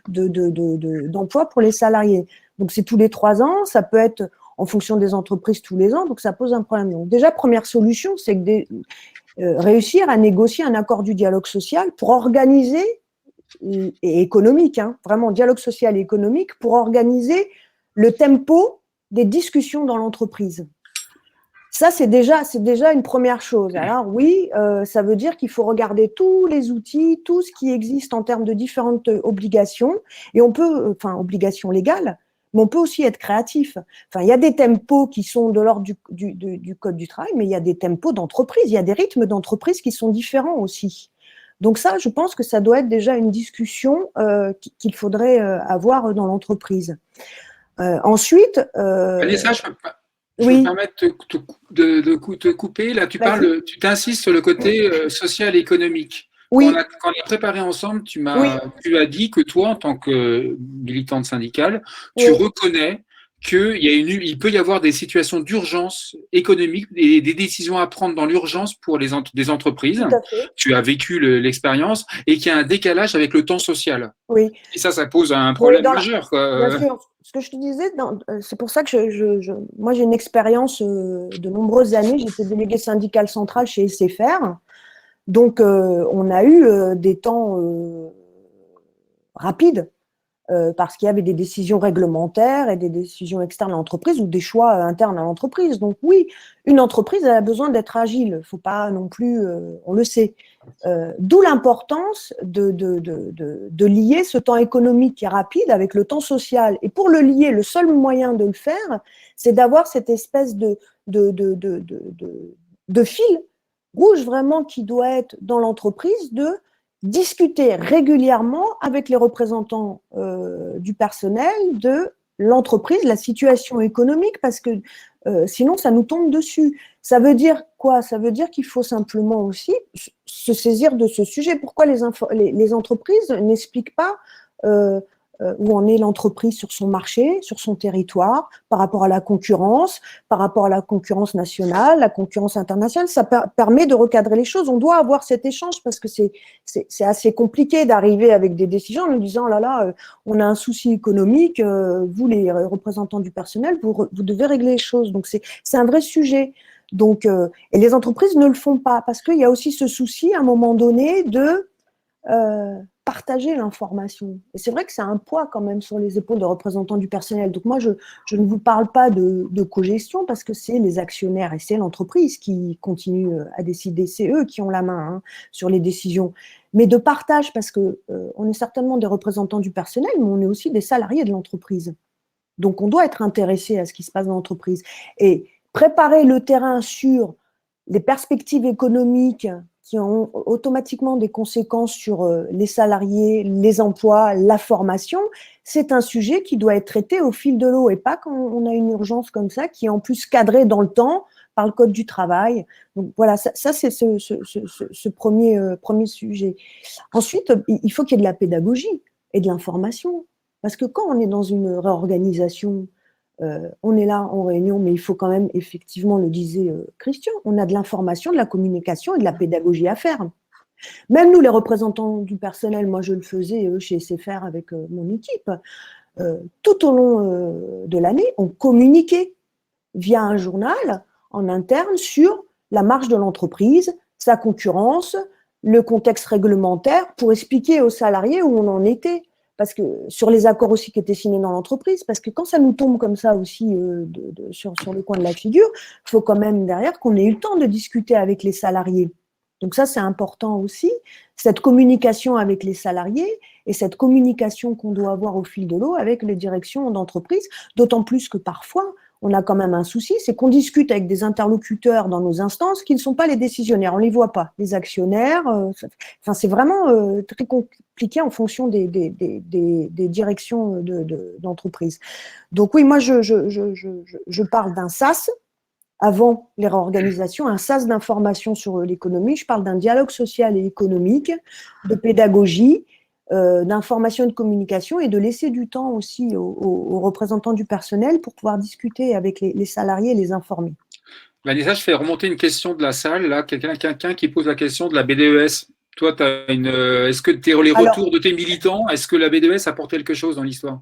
d'emploi pour les salariés. Donc, c'est tous les 3 ans, ça peut être en fonction des entreprises tous les ans, donc ça pose un problème. Donc, déjà, première solution, c'est que réussir à négocier un accord du dialogue social pour organiser, et économique, vraiment dialogue social et économique, pour organiser le tempo des discussions dans l'entreprise. Ça, c'est déjà une première chose. Alors oui, ça veut dire qu'il faut regarder tous les outils, tout ce qui existe en termes de différentes obligations, et on peut, obligations légales, mais on peut aussi être créatif. Enfin, il y a des tempos qui sont de l'ordre du Code du travail, mais il y a des tempos d'entreprise, il y a des rythmes d'entreprise qui sont différents aussi. Donc ça, je pense que ça doit être déjà une discussion qu'il faudrait avoir dans l'entreprise. Ensuite… Vanessa, je vais me permettre de te couper. Là, tu t'insistes sur le côté social et économique. Oui. Quand on a préparé ensemble, tu as dit que toi, en tant que militante syndicale, tu reconnais il peut y avoir des situations d'urgence économique et des décisions à prendre dans l'urgence pour des entreprises. Tout à fait. Tu as vécu l'expérience et qu'il y a un décalage avec le temps social. Oui. Et ça pose un Oui, problème majeur, quoi. bien sûr. Ce que je te disais, c'est pour ça que moi j'ai une expérience de nombreuses années. J'étais déléguée syndicale centrale chez SFR. Donc, on a eu des temps rapides parce qu'il y avait des décisions réglementaires et des décisions externes à l'entreprise ou des choix internes à l'entreprise. Donc oui, une entreprise elle a besoin d'être agile. Il ne faut pas non plus, on le sait. D'où l'importance de lier ce temps économique qui est rapide avec le temps social. Et pour le lier, le seul moyen de le faire, c'est d'avoir cette espèce de fil rouge vraiment qui doit être dans l'entreprise, de discuter régulièrement avec les représentants du personnel de l'entreprise, la situation économique, parce que sinon ça nous tombe dessus. Ça veut dire quoi? Ça veut dire qu'il faut simplement aussi se saisir de ce sujet. Pourquoi les entreprises n'expliquent pas où en est l'entreprise sur son marché, sur son territoire, par rapport à la concurrence nationale, la concurrence internationale. Ça permet de recadrer les choses. On doit avoir cet échange parce que c'est assez compliqué d'arriver avec des décisions en nous disant oh là là, on a un souci économique, vous les représentants du personnel, vous devez régler les choses. Donc c'est un vrai sujet. Donc, et les entreprises ne le font pas parce qu'il y a aussi ce souci à un moment donné de partager l'information. Et c'est vrai que c'est un poids quand même sur les épaules de représentants du personnel. Donc moi, je ne vous parle pas de cogestion parce que c'est les actionnaires et c'est l'entreprise qui continue à décider. C'est eux qui ont la main sur les décisions. Mais de partage parce que on est certainement des représentants du personnel, mais on est aussi des salariés de l'entreprise. Donc on doit être intéressé à ce qui se passe dans l'entreprise. Et préparer le terrain sur les perspectives économiques qui ont automatiquement des conséquences sur les salariés, les emplois, la formation, c'est un sujet qui doit être traité au fil de l'eau et pas quand on a une urgence comme ça qui est en plus cadrée dans le temps par le Code du travail. Donc voilà, ça c'est ce premier sujet. Ensuite, il faut qu'il y ait de la pédagogie et de l'information. Parce que quand on est dans une réorganisation, on est là en réunion, mais il faut quand même, effectivement, le disait Christian, on a de l'information, de la communication et de la pédagogie à faire. Même nous, les représentants du personnel, moi je le faisais chez SFR avec mon équipe, tout au long de l'année, on communiquait via un journal en interne sur la marche de l'entreprise, sa concurrence, le contexte réglementaire, pour expliquer aux salariés où on en était. Parce que sur les accords aussi qui étaient signés dans l'entreprise, parce que quand ça nous tombe comme ça aussi sur le coin de la figure, il faut quand même derrière qu'on ait eu le temps de discuter avec les salariés. Donc ça, c'est important aussi, cette communication avec les salariés et cette communication qu'on doit avoir au fil de l'eau avec les directions d'entreprise, d'autant plus que parfois, on a quand même un souci, c'est qu'on discute avec des interlocuteurs dans nos instances qui ne sont pas les décisionnaires, on ne les voit pas, les actionnaires. Enfin, c'est vraiment très compliqué en fonction des directions d'entreprise. Donc oui, moi, je parle d'un SAS avant les réorganisations, un SAS d'information sur l'économie. Je parle d'un dialogue social et économique, de pédagogie, d'information et de communication et de laisser du temps aussi aux représentants du personnel pour pouvoir discuter avec les salariés et les informer. Vanessa, je fais remonter une question de la salle, là, quelqu'un qui pose la question de la BDES. Toi, est-ce que les retours de tes militants, est-ce que la BDES apporte quelque chose dans l'histoire?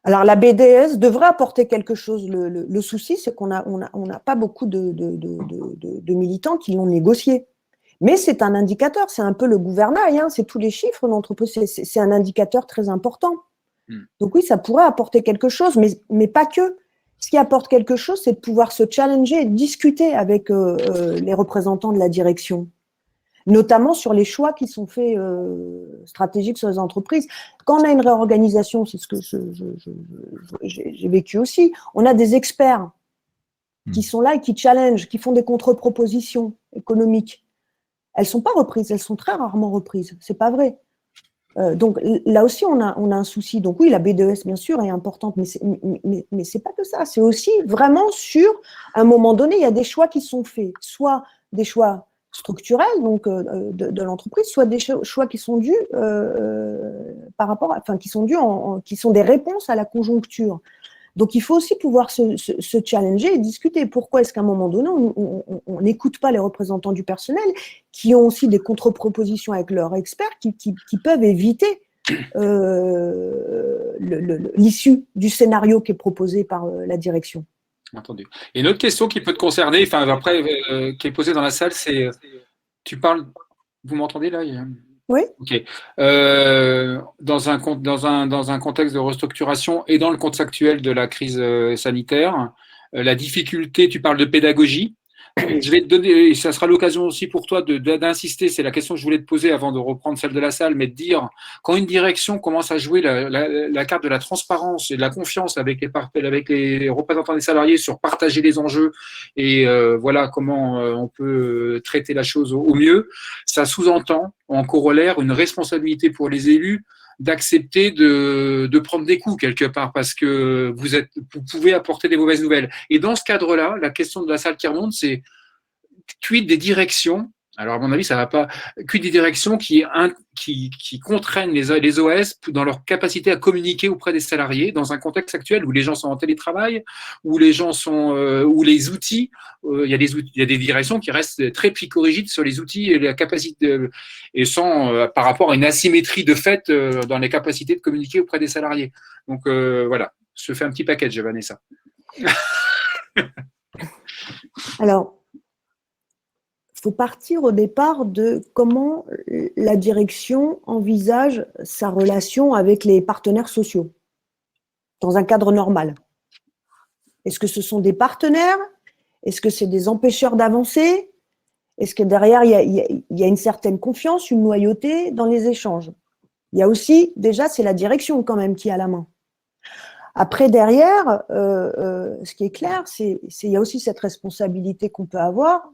Alors, la BDES devrait apporter quelque chose. Le souci, c'est qu'on n'a pas beaucoup de militants qui l'ont négocié. Mais c'est un indicateur, c'est un peu le gouvernail, c'est tous les chiffres d'entreprise, c'est un indicateur très important. Donc oui, ça pourrait apporter quelque chose, mais pas que. Ce qui apporte quelque chose, c'est de pouvoir se challenger et discuter avec les représentants de la direction, notamment sur les choix qui sont faits stratégiques sur les entreprises. Quand on a une réorganisation, c'est ce que j'ai vécu aussi, on a des experts qui sont là et qui challengent, qui font des contre-propositions économiques. Elles ne sont pas reprises, elles sont très rarement reprises. Ce n'est pas vrai. Donc là aussi, on a un souci. Donc oui, la BDES, bien sûr, est importante, mais ce n'est pas que ça. C'est aussi vraiment sur, à un moment donné, il y a des choix qui sont faits, soit des choix structurels donc de l'entreprise, soit des choix qui sont dus qui sont des réponses à la conjoncture. Donc, il faut aussi pouvoir se challenger et discuter. Pourquoi est-ce qu'à un moment donné, on n'écoute pas les représentants du personnel qui ont aussi des contre-propositions avec leurs experts qui peuvent éviter l'issue du scénario qui est proposé par la direction. Entendu. Et une autre question qui peut te concerner, enfin après, qui est posée dans la salle, c'est, tu parles, vous m'entendez là? Oui. Ok. Dans un contexte de restructuration et dans le contexte actuel de la crise sanitaire, la difficulté, tu parles de pédagogie. Je vais te donner, et ça sera l'occasion aussi pour toi d'insister, c'est la question que je voulais te poser avant de reprendre celle de la salle, mais de dire, quand une direction commence à jouer la carte de la transparence et de la confiance avec les représentants des salariés sur partager les enjeux et voilà comment on peut traiter la chose au mieux, ça sous-entend en corollaire une responsabilité pour les élus d'accepter de prendre des coups quelque part parce que vous pouvez apporter des mauvaises nouvelles. Et dans ce cadre-là, la question de la salle qui remonte, c'est quid des directions, alors à mon avis ça va pas, quid des directions qui contraignent les OS dans leur capacité à communiquer auprès des salariés dans un contexte actuel où les gens sont en télétravail, où les gens sont, où les outils, il y a des directions qui restent très psychorigides sur les outils et la capacité et sans par rapport à une asymétrie de fait dans les capacités de communiquer auprès des salariés. Donc voilà, je fais un petit package, Vanessa. Alors, il faut partir au départ de comment la direction envisage sa relation avec les partenaires sociaux dans un cadre normal. Est-ce que ce sont des partenaires? Est-ce que c'est des empêcheurs d'avancer? Est-ce que derrière, il y a une certaine confiance, une loyauté dans les échanges? Il y a aussi, déjà, c'est la direction quand même qui a la main. Après, derrière, ce qui est clair, il y a aussi cette responsabilité qu'on peut avoir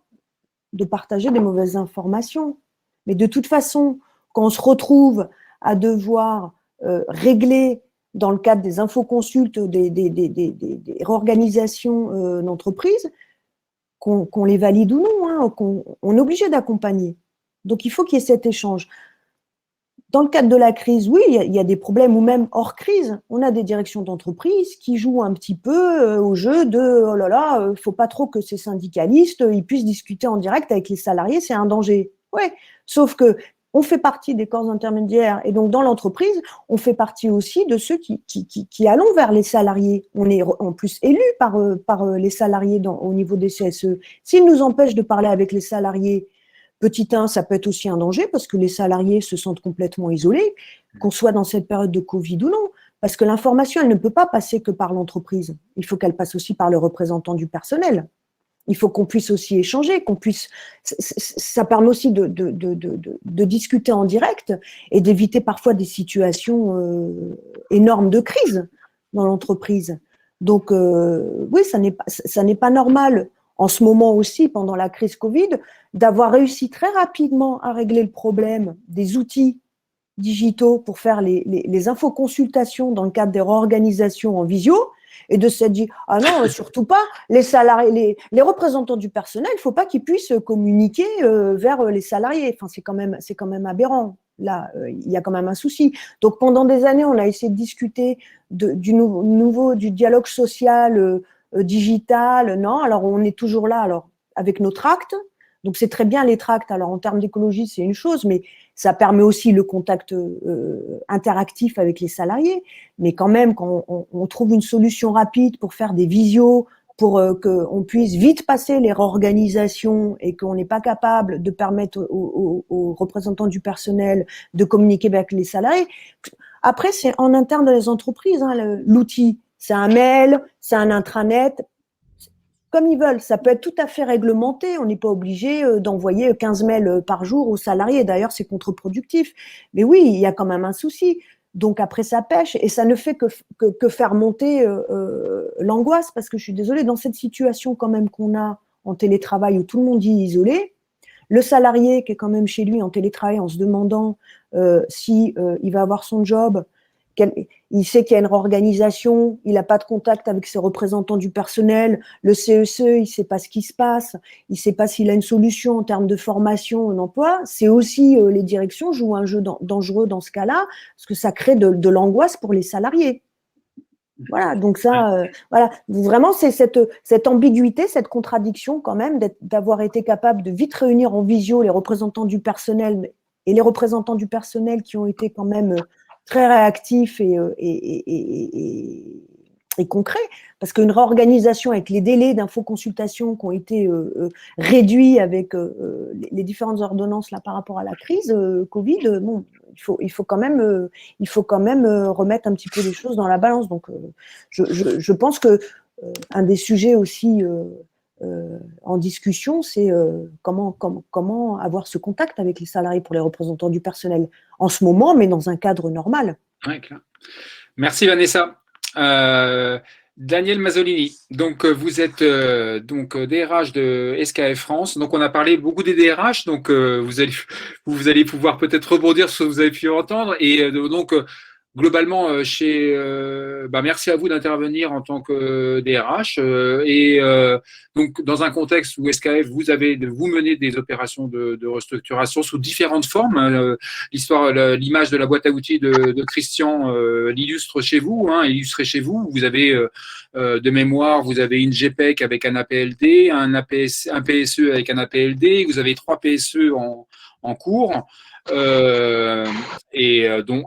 de partager des mauvaises informations. Mais de toute façon, quand on se retrouve à devoir régler dans le cadre des infoconsultes, des réorganisations d'entreprise, qu'on les valide ou non, hein, on est obligé d'accompagner. Donc, il faut qu'il y ait cet échange. Dans le cadre de la crise, oui, il y a des problèmes, ou même hors crise, on a des directions d'entreprise qui jouent un petit peu au jeu de « oh là là, faut pas trop que ces syndicalistes ils puissent discuter en direct avec les salariés, c'est un danger ». Ouais, sauf que on fait partie des corps intermédiaires et donc dans l'entreprise, on fait partie aussi de ceux qui allons vers les salariés. On est en plus élus par les salariés au niveau des CSE. S'ils nous empêchent de parler avec les salariés, petit 1, ça peut être aussi un danger parce que les salariés se sentent complètement isolés, qu'on soit dans cette période de Covid ou non. Parce que l'information, elle ne peut pas passer que par l'entreprise. Il faut qu'elle passe aussi par le représentant du personnel. Il faut qu'on puisse aussi échanger, qu'on puisse. Ça permet aussi de discuter en direct et d'éviter parfois des situations énormes de crise dans l'entreprise. Donc, oui, ça n'est pas normal en ce moment aussi, pendant la crise Covid, d'avoir réussi très rapidement à régler le problème des outils digitaux pour faire les infoconsultations dans le cadre des réorganisations en visio, et de s'être dit « Ah non, surtout pas, les salariés, les représentants du personnel, il ne faut pas qu'ils puissent communiquer vers les salariés. » Enfin, c'est quand même aberrant. Là, il y a quand même un souci. Donc, pendant des années, on a essayé de discuter du dialogue social digital. Non, alors on est toujours là alors, avec nos tracts. Donc, c'est très bien les tracts. Alors, en termes d'écologie, c'est une chose, mais ça permet aussi le contact interactif avec les salariés. Mais quand même, quand on trouve une solution rapide pour faire des visios, pour qu'on puisse vite passer les réorganisations et qu'on n'est pas capable de permettre aux représentants du personnel de communiquer avec les salariés. Après, c'est en interne dans les entreprises, hein, l'outil. C'est un mail, c'est un intranet. Comme ils veulent, ça peut être tout à fait réglementé. On n'est pas obligé d'envoyer 15 mails par jour aux salariés. D'ailleurs, c'est contre-productif. Mais oui, il y a quand même un souci. Donc après, ça pêche et ça ne fait que faire monter l'angoisse. Parce que je suis désolée, dans cette situation quand même qu'on a en télétravail où tout le monde est isolé, le salarié qui est quand même chez lui en télétravail en se demandant si il va avoir son job, il sait qu'il y a une réorganisation, il n'a pas de contact avec ses représentants du personnel, le CSE, il ne sait pas ce qui se passe, il ne sait pas s'il a une solution en termes de formation, d'emploi. C'est aussi, les directions jouent un jeu dangereux dans ce cas-là, parce que ça crée de l'angoisse pour les salariés. Voilà, donc ça, voilà, vraiment, c'est cette ambiguïté, cette contradiction quand même, d'avoir été capable de vite réunir en visio les représentants du personnel et les représentants du personnel qui ont été quand même très réactifs et concret, parce qu'une réorganisation avec les délais d'infoconsultation qui ont été réduits avec les différentes ordonnances là, par rapport à la crise Covid, bon, il faut quand même remettre un petit peu les choses dans la balance. Donc, je pense que un des sujets aussi en discussion, c'est comment avoir ce contact avec les salariés pour les représentants du personnel en ce moment, mais dans un cadre normal. Ouais, clair. Merci Vanessa. Daniel Mazzolini, donc vous êtes donc DRH de SKF France. Donc on a parlé beaucoup des DRH, donc vous allez pouvoir peut-être rebondir sur ce que vous avez pu entendre. Et donc globalement, merci à vous d'intervenir en tant que DRH. Donc dans un contexte où SKF vous menez des opérations de restructuration sous différentes formes. L'image de la boîte à outils de Christian l'illustre chez vous, illustré chez vous. Vous avez de mémoire, vous avez une GPEC avec un APLD, un PSE avec un APLD, vous avez 3 PSE en cours. Dont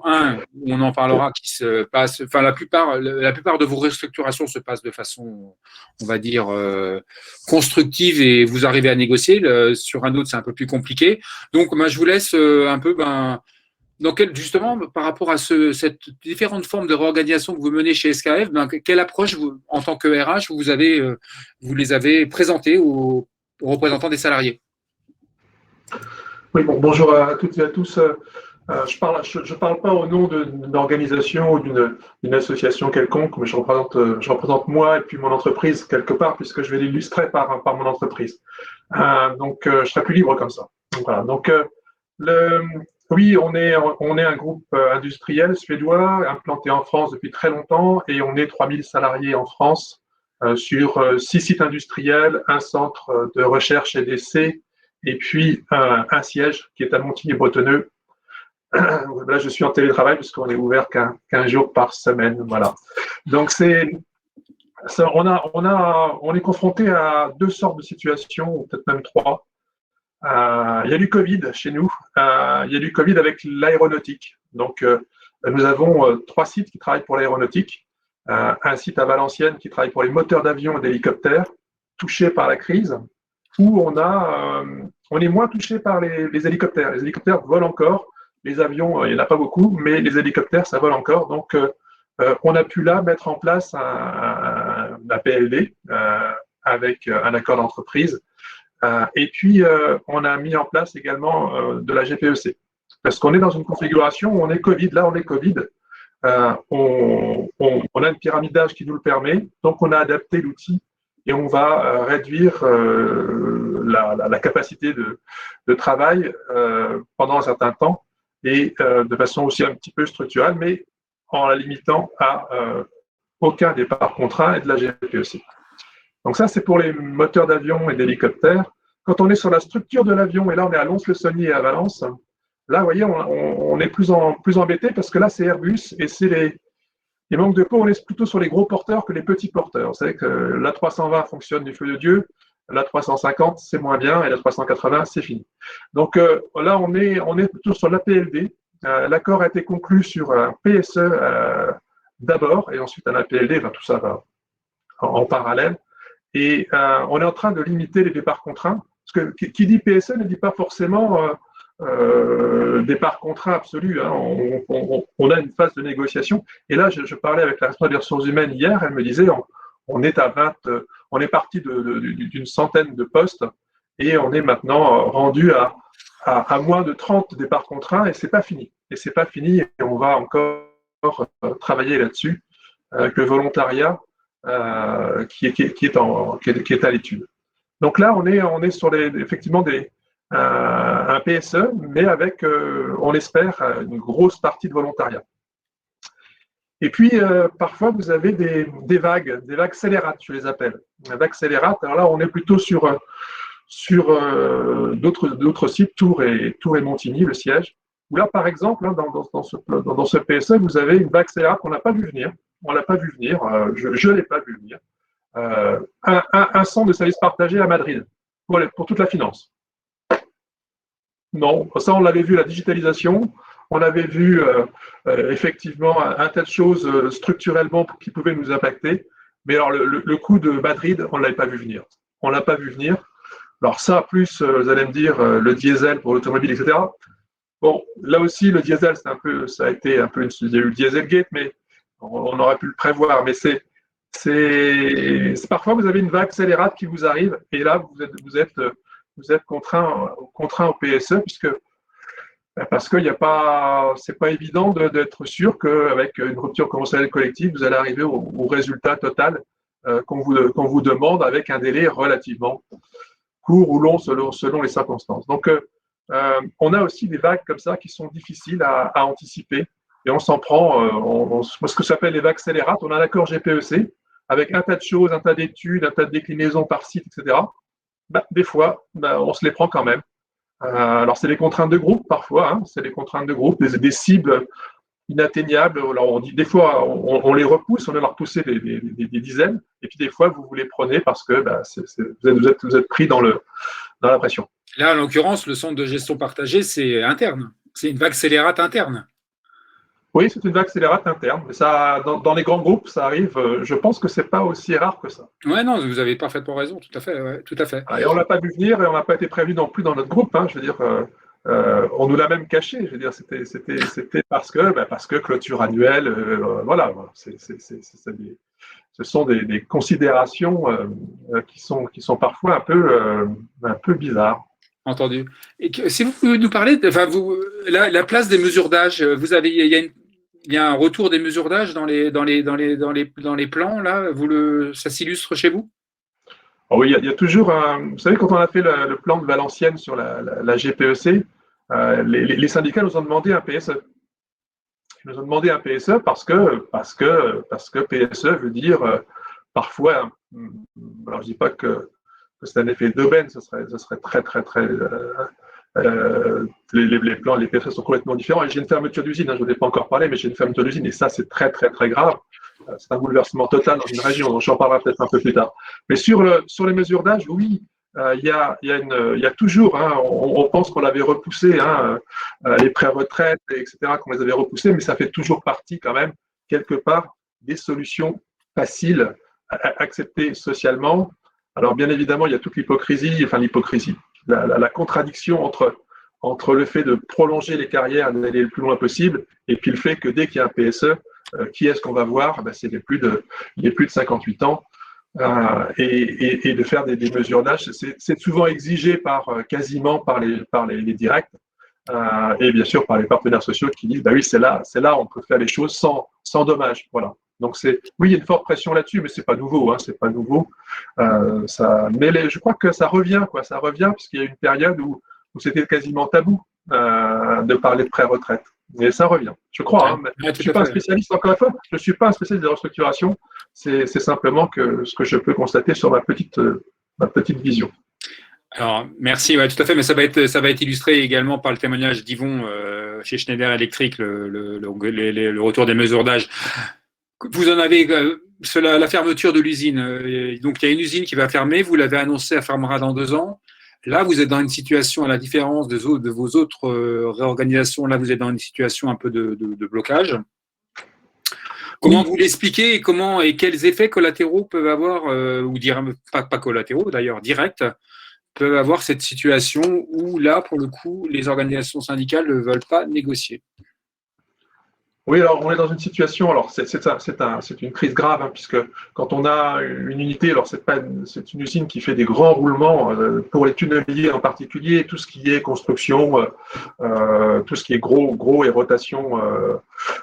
un, on en parlera, qui se passe, enfin la plupart de vos restructurations se passent de façon, on va dire, constructive et vous arrivez à négocier. Sur un autre, c'est un peu plus compliqué. Donc, moi, je vous laisse un peu, justement, par rapport à cette différentes formes de réorganisation que vous menez chez SKF, quelle approche, en tant que RH, vous les avez présentées aux représentants des salariés? Oui, bonjour à toutes et à tous. Je parle pas au nom d'une organisation ou d'une association quelconque, mais je représente moi et puis mon entreprise quelque part, puisque je vais l'illustrer par mon entreprise. Je serai plus libre comme ça. Voilà. Oui, on est un groupe industriel suédois implanté en France depuis très longtemps et on est 3000 salariés en France sur 6 sites industriels, un centre de recherche et d'essai et puis un siège qui est à Montigny-Bretonneux. Là, je suis en télétravail puisqu'on est ouvert qu'un jour par semaine. Voilà. Donc, on est confronté à 2 sortes de situations, ou peut-être même 3. Il y a du Covid chez nous. Il y a du Covid avec l'aéronautique. Donc, nous avons 3 sites qui travaillent pour l'aéronautique. Un site à Valenciennes qui travaille pour les moteurs d'avion et d'hélicoptères, touchés par la crise, où on est moins touché par les hélicoptères. Les hélicoptères volent encore. Les avions, il n'y en a pas beaucoup, mais les hélicoptères, ça vole encore. Donc, on a pu là mettre en place un APLD avec un accord d'entreprise. Et puis, on a mis en place également de la GPEC. Parce qu'on est dans une configuration où on est Covid. Là, on est Covid. On a une pyramide d'âge qui nous le permet. Donc, on a adapté l'outil et on va réduire la capacité de travail pendant un certain temps et de façon aussi un petit peu structurelle, mais en la limitant à aucun départ contraint et de la GPEC. Donc ça, c'est pour les moteurs d'avion et d'hélicoptères. Quand on est sur la structure de l'avion, et là on est à Lons-le-Saunier et à Valence, là, vous voyez, on est plus embêté parce que là, c'est Airbus et c'est les manques de peau, on est plutôt sur les gros porteurs que les petits porteurs. Vous savez que la 320 fonctionne du feu de Dieu, la 350, c'est moins bien, et la 380, c'est fini. Donc là, on est plutôt sur l'APLD. L'accord a été conclu sur un PSE d'abord, et ensuite un APLD, enfin, tout ça va en parallèle. Et on est en train de limiter les départs contraints, parce que qui dit PSE ne dit pas forcément départ contraint absolu. Hein. On a une phase de négociation. Et là, je parlais avec la responsable des ressources humaines hier, elle me disait, on est parti d'une centaine de postes et on est maintenant rendu à moins de 30 départs contraints et c'est pas fini. Et on va encore travailler là-dessus avec le volontariat qui est à l'étude. Donc là, on est sur effectivement un PSE, mais avec, on l'espère, une grosse partie de volontariat. Et puis, parfois, vous avez des vagues scélérates, je les appelle. Des vagues scélérates, alors là, on est plutôt sur d'autres sites, Tours et Montigny, le siège, où là, par exemple, hein, dans ce PSE, vous avez une vague scélérate qu'on n'a pas vu venir. On l'a pas vu venir. Je l'ai pas vu venir. Un centre de services partagés à Madrid pour toute la finance. Non, ça on l'avait vu, la digitalisation, on avait vu effectivement un tas de choses structurellement qui pouvaient nous impacter, mais alors le coup de Madrid, on ne l'avait pas vu venir. On ne l'a pas vu venir. Alors ça, plus vous allez me dire le diesel pour l'automobile, etc. Bon, là aussi, le diesel, ça a été un peu, il y a eu le Dieselgate, mais on aurait pu le prévoir, mais parfois vous avez une vague scélérate qui vous arrive, et là vous êtes contraint au PSE parce qu'il n'y a pas, c'est pas évident d'être sûr qu'avec une rupture conventionnelle collective, vous allez arriver au résultat total qu'on vous demande avec un délai relativement court ou long selon les circonstances. Donc, on a aussi des vagues comme ça qui sont difficiles à anticiper et on s'en prend, ce que s'appelle les vagues scélérates. On a un accord GPEC avec un tas de choses, un tas d'études, un tas de déclinaisons par site, etc. Des fois, on se les prend quand même. Alors, c'est des contraintes de groupe parfois, hein, c'est des contraintes de groupe, des cibles inatteignables. Alors, on dit des fois, on les repousse, on a leur repoussé des dizaines, et puis des fois, vous les prenez parce que vous êtes pris dans la pression. Là, en l'occurrence, le centre de gestion partagée, c'est interne. C'est une vague scélérate interne. Oui, c'est une vague scélérate interne. Mais ça, dans les grands groupes, ça arrive. Je pense que c'est pas aussi rare que ça. Ouais, non, vous avez parfaitement raison, tout à fait. Ouais, tout à fait. Et on l'a pas vu venir et on n'a pas été prévu non plus dans notre groupe. Hein, je veux dire, on nous l'a même caché. Je veux dire, c'était parce que clôture annuelle, voilà. Ce sont des considérations qui sont parfois un peu bizarres. Entendu. Et si vous pouvez nous parler, la place des mesures d'âge, il y a un retour des mesures d'âge dans les plans là. Ça s'illustre chez vous? Oh oui, il y a toujours vous savez, quand on a fait le plan de Valenciennes sur la GPEC, les syndicats nous ont demandé un PSE. Ils nous ont demandé un PSE parce que PSE veut dire parfois. Alors je dis pas que c'est un effet d'aubaine, ce serait très les plans, les PSE sont complètement différents. Et j'ai une fermeture d'usine, je n'en ai pas encore parlé, mais j'ai une fermeture d'usine et ça c'est très grave. C'est un bouleversement total dans une région, donc j'en parlerai peut-être un peu plus tard. Mais sur les mesures d'âge, oui, il y a toujours, hein, on pense qu'on l'avait repoussé, hein, les pré-retraites, etc., qu'on les avait repoussés, mais ça fait toujours partie quand même, quelque part, des solutions faciles à accepter socialement. Alors bien évidemment, il y a toute l'hypocrisie, la contradiction entre le fait de prolonger les carrières, d'aller le plus loin possible, et puis le fait que dès qu'il y a un PSE, qui est-ce qu'on va voir? C'est les plus de 58 ans. Et de faire des mesures d'âge, c'est souvent exigé quasiment par les directs, et bien sûr par les partenaires sociaux qui disent oui, c'est là on peut faire les choses sans dommage. Voilà. Donc oui, il y a une forte pression là-dessus, mais c'est pas nouveau, hein, c'est pas nouveau. Mais je crois que ça revient, puisqu'il y a une période où c'était quasiment tabou de parler de pré-retraite. Et ça revient, je crois. Hein, je ne suis pas un spécialiste, encore une fois, je ne suis pas un spécialiste de la restructuration. C'est simplement ce que je peux constater sur ma petite vision. Alors, merci, ouais, tout à fait, mais ça va être illustré également par le témoignage d'Yvon chez Schneider Electric, le retour des mesures d'âge. Vous en avez la fermeture de l'usine. Donc, il y a une usine qui va fermer, vous l'avez annoncé, elle fermera dans 2 ans. Là, vous êtes dans une situation, à la différence de vos autres réorganisations, là, vous êtes dans une situation un peu de blocage. Comment vous l'expliquez et quels effets collatéraux peuvent avoir, ou dire pas collatéraux d'ailleurs, directs, peuvent avoir cette situation où là, pour le coup, les organisations syndicales ne veulent pas négocier? Oui, alors on est dans une situation, alors c'est une crise grave, hein, puisque quand on a une unité, alors c'est une usine qui fait des grands roulements pour les tunneliers en particulier, tout ce qui est construction, tout ce qui est gros et rotation,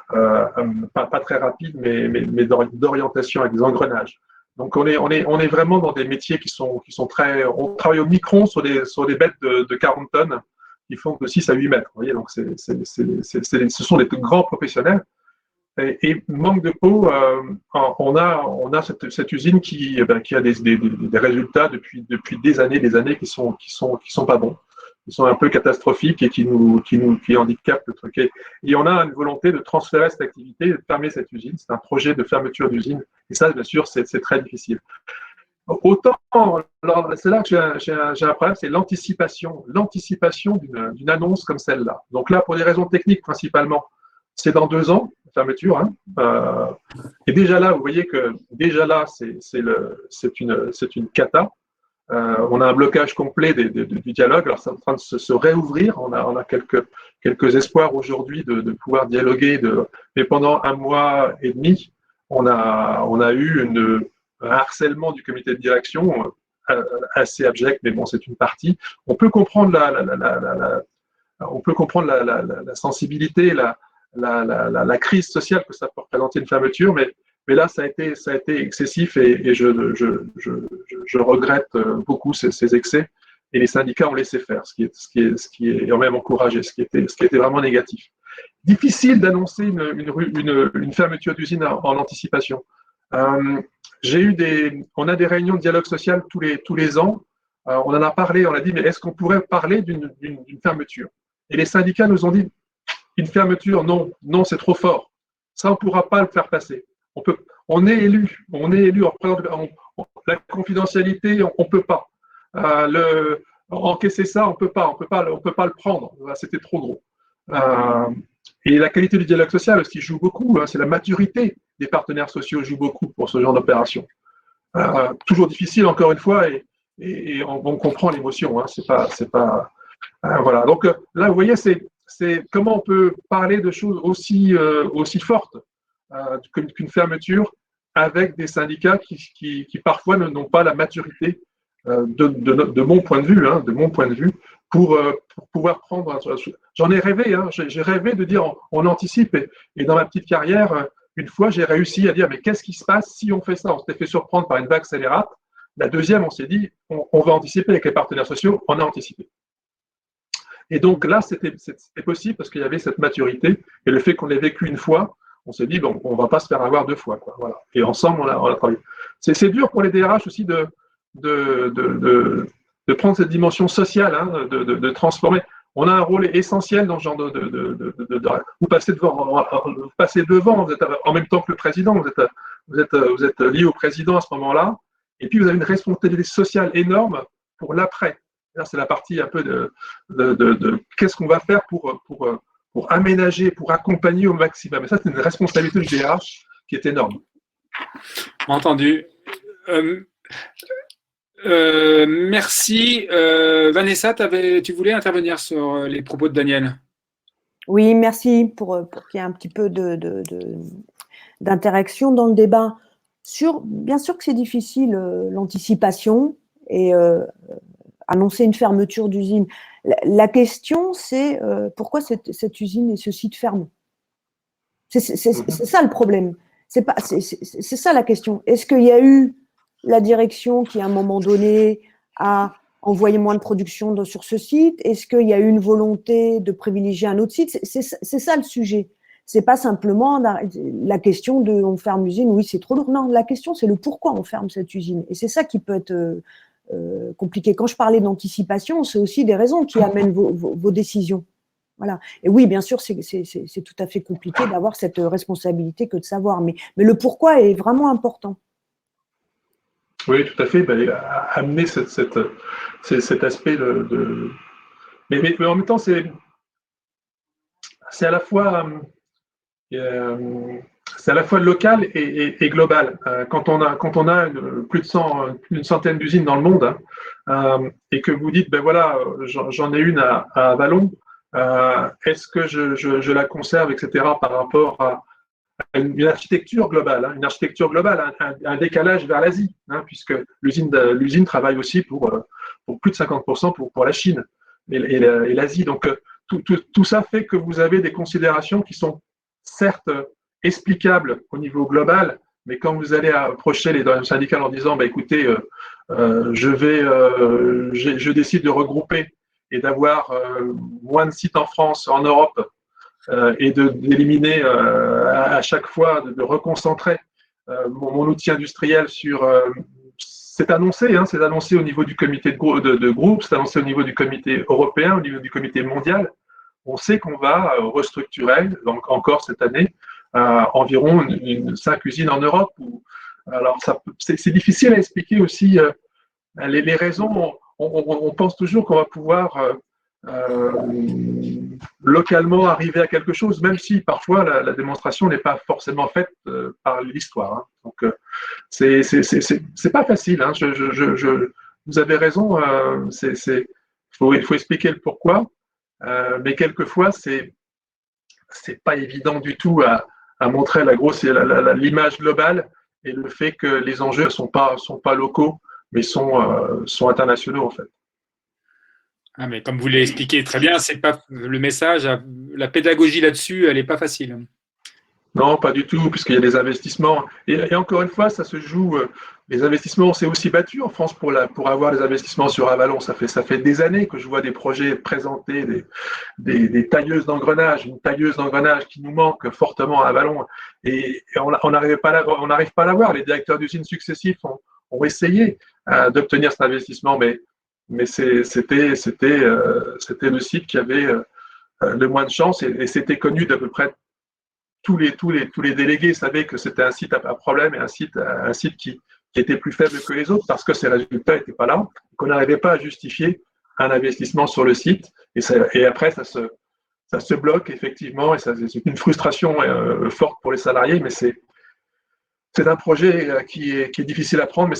pas très rapide, mais d'orientation avec des engrenages. Donc on est vraiment dans des métiers qui sont très, on travaille au micron sur des bêtes de 40 tonnes. Qui font de 6 à 8 mètres. Vous voyez, donc ce sont des grands professionnels. Et manque de peau, on a cette usine qui a des résultats depuis des années qui sont pas bons. sont un peu catastrophiques et qui handicapent le truc. Et on a une volonté de transférer cette activité, de fermer cette usine. C'est un projet de fermeture d'usine. Et ça, bien sûr, c'est très difficile. Autant, c'est là que j'ai un problème, c'est l'anticipation d'une annonce comme celle-là. Donc là, pour des raisons techniques principalement, c'est dans 2 ans, la fermeture. Et déjà là, vous voyez que déjà là, c'est une cata. On a un blocage complet du dialogue. Alors, c'est en train de se réouvrir. On a quelques espoirs aujourd'hui de pouvoir dialoguer. Mais pendant 1 mois et demi, on a eu un harcèlement du comité de direction assez abject, mais bon, c'est une partie. On peut comprendre la sensibilité, la crise sociale que ça peut représenter une fermeture, mais là, ça a été excessif et je regrette beaucoup ces excès. Et les syndicats ont laissé faire, ce qui est même encouragé, ce qui était vraiment négatif. Difficile d'annoncer une fermeture d'usine en anticipation. On a des réunions de dialogue social tous les ans. On en a parlé, on a dit, mais est-ce qu'on pourrait parler d'une fermeture? Et les syndicats nous ont dit, une fermeture, non, c'est trop fort. Ça, on ne pourra pas le faire passer. On est élu, la confidentialité, on ne peut pas. Encaisser ça, on ne peut pas le prendre. C'était trop gros. Et la qualité du dialogue social aussi joue beaucoup. C'est la maturité des partenaires sociaux joue beaucoup pour ce genre d'opération. Toujours difficile, encore une fois, et on comprend l'émotion. C'est pas voilà. Donc là, vous voyez, c'est comment on peut parler de choses aussi fortes qu'une fermeture avec des syndicats qui parfois n'ont pas la maturité de mon point de vue, pour pouvoir prendre. J'en ai rêvé, j'ai rêvé de dire on anticipe. Et dans ma petite carrière, une fois, j'ai réussi à dire mais qu'est-ce qui se passe si on fait ça? On s'était fait surprendre par une vague scélérate. La deuxième, on s'est dit on va anticiper avec les partenaires sociaux. On a anticipé. Et donc là, c'était possible parce qu'il y avait cette maturité et le fait qu'on l'ait vécu une fois, on s'est dit bon, on va pas se faire avoir 2 fois, quoi. Voilà. Et ensemble, on a travaillé. C'est dur pour les DRH aussi de prendre cette dimension sociale, de transformer. On a un rôle essentiel dans ce genre vous passez devant, vous êtes en même temps que le président, vous êtes lié au président à ce moment-là, et puis vous avez une responsabilité sociale énorme pour l'après. Là, c'est la partie un peu de qu'est-ce qu'on va faire pour aménager, pour accompagner au maximum. Et ça, c'est une responsabilité du DRH qui est énorme. Entendu. Merci. Vanessa, tu voulais intervenir sur les propos de Daniel? Oui, merci pour qu'il y ait un petit peu d'interaction dans le débat. Bien sûr que c'est difficile, l'anticipation et annoncer une fermeture d'usine. La question, c'est pourquoi cette usine et ce site ferme? C'est ça le problème. C'est ça la question. Est-ce qu'il y a eu la direction qui, à un moment donné, a envoyé moins de production sur ce site? Est-ce qu'il y a eu une volonté de privilégier un autre site? C'est ça le sujet. C'est pas simplement la question de on ferme l'usine, oui, c'est trop lourd. Non, la question, c'est le pourquoi on ferme cette usine. Et c'est ça qui peut être compliqué. Quand je parlais d'anticipation, c'est aussi des raisons qui amènent vos décisions. Voilà. Et oui, bien sûr, c'est tout à fait compliqué d'avoir cette responsabilité que de savoir. Mais le pourquoi est vraiment important. Oui, tout à fait. Amener cet aspect mais en même temps, c'est à la fois local et global. Quand on a une centaine d'usines dans le monde, et que vous dites, ben voilà, j'en ai une à Vallon, est-ce que je la conserve, etc., par rapport à une architecture globale, un décalage vers l'Asie, puisque l'usine travaille aussi pour plus de 50% pour la Chine et l'Asie. Donc, tout ça fait que vous avez des considérations qui sont certes explicables au niveau global, mais quand vous allez approcher les syndicats en disant, écoutez, je décide de regrouper et d'avoir moins de sites en France, en Europe, et d'éliminer à chaque fois, de reconcentrer mon outil industriel sur c'est annoncé, hein, c'est annoncé au niveau du comité de groupe, c'est annoncé au niveau du comité européen, au niveau du comité mondial. On sait qu'on va restructurer, donc encore cette année, environ 5 usines en Europe. Alors, c'est difficile à expliquer aussi les raisons. On pense toujours qu'on va pouvoir localement arriver à quelque chose, même si parfois la démonstration n'est pas forcément faite par l'histoire. Hein. Donc, c'est pas facile. Hein. Vous avez raison. Il faut expliquer le pourquoi, mais quelquefois c'est pas évident du tout à montrer l'image globale et le fait que les enjeux sont pas locaux, mais sont internationaux en fait. Ah, mais comme vous l'avez expliqué très bien, c'est pas le message, la pédagogie là-dessus, elle n'est pas facile. Non, pas du tout, puisqu'il y a des investissements. Et encore une fois, ça se joue. Les investissements, on s'est aussi battu en France pour avoir des investissements sur Avalon. Ça fait des années que je vois des projets présentés, des tailleuses d'engrenages, une tailleuse d'engrenages qui nous manque fortement à Avalon. Et on n'arrive pas à l'avoir. Les directeurs d'usines successifs ont essayé d'obtenir cet investissement, mais c'était le site qui avait le moins de chance et c'était connu d'à peu près tous les délégués savaient que c'était un site à problème et un site qui était plus faible que les autres parce que ses résultats n'étaient pas là, qu'on n'arrivait pas à justifier un investissement sur le site. Et après, ça se bloque effectivement et c'est une frustration forte pour les salariés, mais c'est un projet qui est difficile à prendre, mais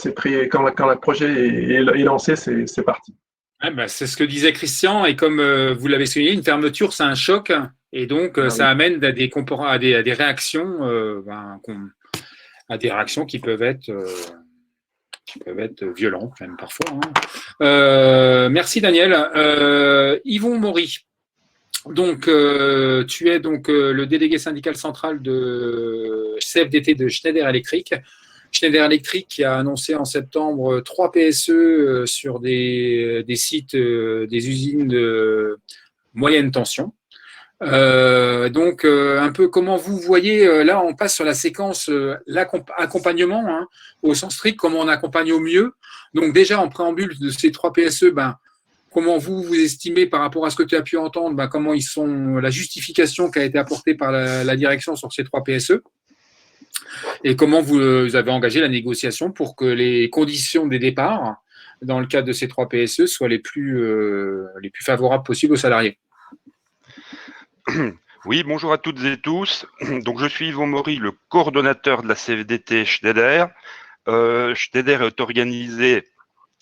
quand le projet est lancé, c'est parti. Ah ben, c'est ce que disait Christian, et comme vous l'avez souligné, une fermeture, c'est un choc, et donc ça amène à des réactions, à des réactions qui peuvent être violentes même parfois. Hein. Merci Daniel. Yvon Maury, donc tu es donc le délégué syndical central de CFDT de Schneider Electric. Schneider Electric qui a annoncé en septembre 3 PSE sur des sites, des usines de moyenne tension. Donc, un peu comment vous voyez, là on passe sur la séquence l'accompagnement hein, au sens strict, comment on accompagne au mieux. Donc déjà en préambule de ces 3 PSE, comment vous estimez par rapport à ce que tu as pu entendre, comment ils sont, la justification qui a été apportée par la direction sur ces 3 PSE et comment vous avez engagé la négociation pour que les conditions des départs dans le cadre de ces 3 PSE soient les plus favorables possibles aux salariés. Oui, bonjour à toutes et tous. Donc, je suis Yvon Maury, le coordonnateur de la CFDT Schneider. Schneider est organisé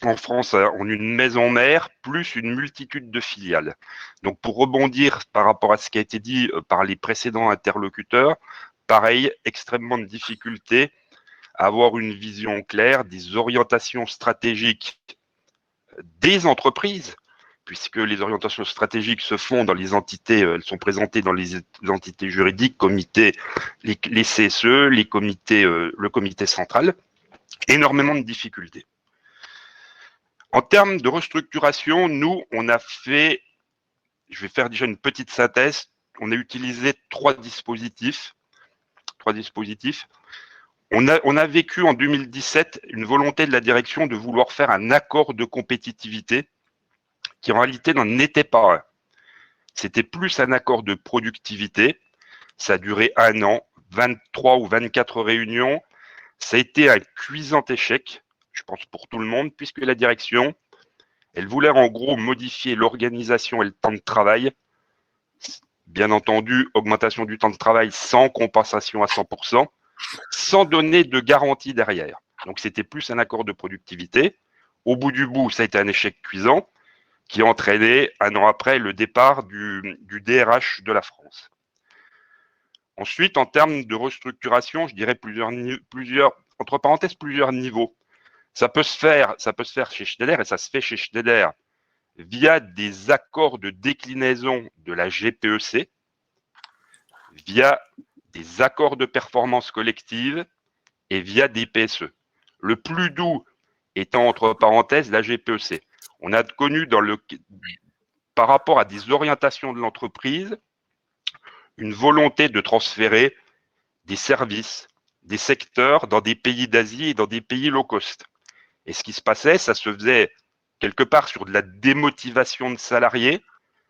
en France en une maison mère, plus une multitude de filiales. Donc, pour rebondir par rapport à ce qui a été dit par les précédents interlocuteurs, pareil, extrêmement de difficulté à avoir une vision claire des orientations stratégiques des entreprises, puisque les orientations stratégiques se font dans les entités, elles sont présentées dans les entités juridiques, comités, les CSE, les comités, le comité central, énormément de difficultés. En termes de restructuration, nous, on a fait, je vais faire déjà une petite synthèse, on a utilisé 3 dispositifs. On a vécu en 2017 une volonté de la direction de vouloir faire un accord de compétitivité qui en réalité n'en était pas un. C'était plus un accord de productivité. Ça a duré 1 an, 23 ou 24 réunions. Ça a été un cuisant échec, je pense pour tout le monde, puisque la direction, elle voulait en gros modifier l'organisation et le temps de travail. Bien entendu, augmentation du temps de travail sans compensation à 100%, sans donner de garantie derrière. Donc, c'était plus un accord de productivité. Au bout du bout, ça a été un échec cuisant qui a entraîné 1 an après le départ du DRH de la France. Ensuite, en termes de restructuration, je dirais entre parenthèses, plusieurs niveaux. Ça peut se faire chez Schneider et ça se fait chez Schneider via des accords de déclinaison de la GPEC, via des accords de performance collective et via des PSE. Le plus doux étant, entre parenthèses, la GPEC. On a connu par rapport à des orientations de l'entreprise, une volonté de transférer des services, des secteurs dans des pays d'Asie et dans des pays low cost. Et ce qui se passait, ça se faisait quelque part sur de la démotivation de salariés,